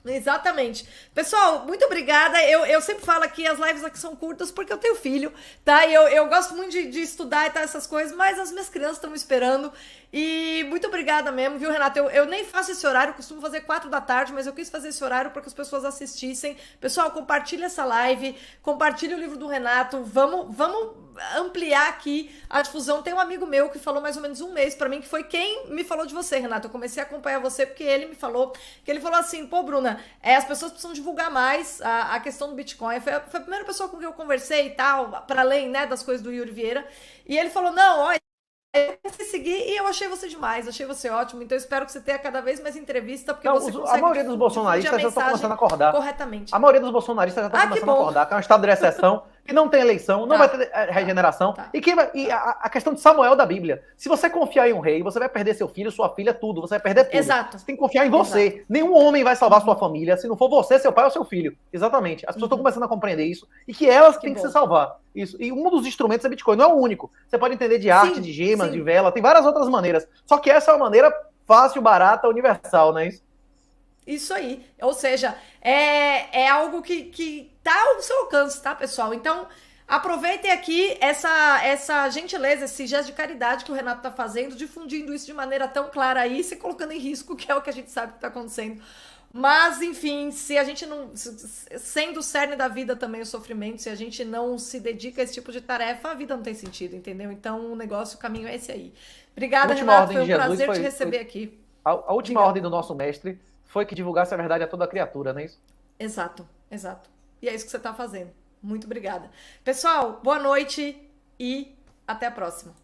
Exatamente. Pessoal, muito obrigada. Eu sempre falo aqui, as lives aqui são curtas porque eu tenho filho, tá? E eu gosto muito de estudar e tal, essas coisas, mas as minhas crianças estão me esperando. E muito obrigada mesmo, viu, Renato? Eu nem faço esse horário, eu costumo fazer 4 da tarde, mas eu quis fazer esse horário para que as pessoas assistissem. Pessoal, compartilha essa live, compartilha o livro do Renato, vamos ampliar aqui a difusão. Tem um amigo meu que falou mais ou menos um mês para mim, que foi quem me falou de você, Renato. Eu comecei a acompanhar você porque ele me falou, que ele falou assim, pô, Bruna, as pessoas precisam divulgar mais a questão do Bitcoin. Foi a primeira pessoa com quem eu conversei e tal, para além, né, das coisas do Yuri Vieira. E ele falou, não, olha, eu comecei a seguir e eu achei você demais, achei você ótimo, então eu espero que você tenha cada vez mais entrevista, porque você consegue... A maioria dos bolsonaristas já estão começando a acordar. Corretamente. A maioria dos bolsonaristas já estão começando a acordar, que é um estado de exceção. que não tem eleição, não vai ter regeneração. Tá. E a questão de Samuel da Bíblia. Se você confiar em um rei, você vai perder seu filho, sua filha, tudo. Você vai perder tudo. Exato. Você tem que confiar em você. Exato. Nenhum homem vai salvar sua família se não for você, seu pai ou seu filho. Exatamente. As pessoas estão começando a compreender isso e que elas têm que se salvar. Isso. E um dos instrumentos é Bitcoin, não é o único. Você pode entender de arte, de gemas, de vela, tem várias outras maneiras. Só que essa é uma maneira fácil, barata, universal, não é isso? Isso aí. Ou seja, é algo que tá ao seu alcance, tá, pessoal? Então, aproveitem aqui essa gentileza, esse gesto de caridade que o Renato tá fazendo, difundindo isso de maneira tão clara aí, se colocando em risco, que é o que a gente sabe que tá acontecendo. Mas, enfim, se a gente não... Sendo o cerne da vida também o sofrimento, se a gente não se dedica a esse tipo de tarefa, a vida não tem sentido, entendeu? Então, o negócio, o caminho é esse aí. Obrigada, Renato. Foi um prazer te receber aqui. A última ordem do nosso mestre foi que divulgasse a verdade a toda criatura, não é isso? Exato, exato. E é isso que você está fazendo. Muito obrigada. Pessoal, boa noite e até a próxima.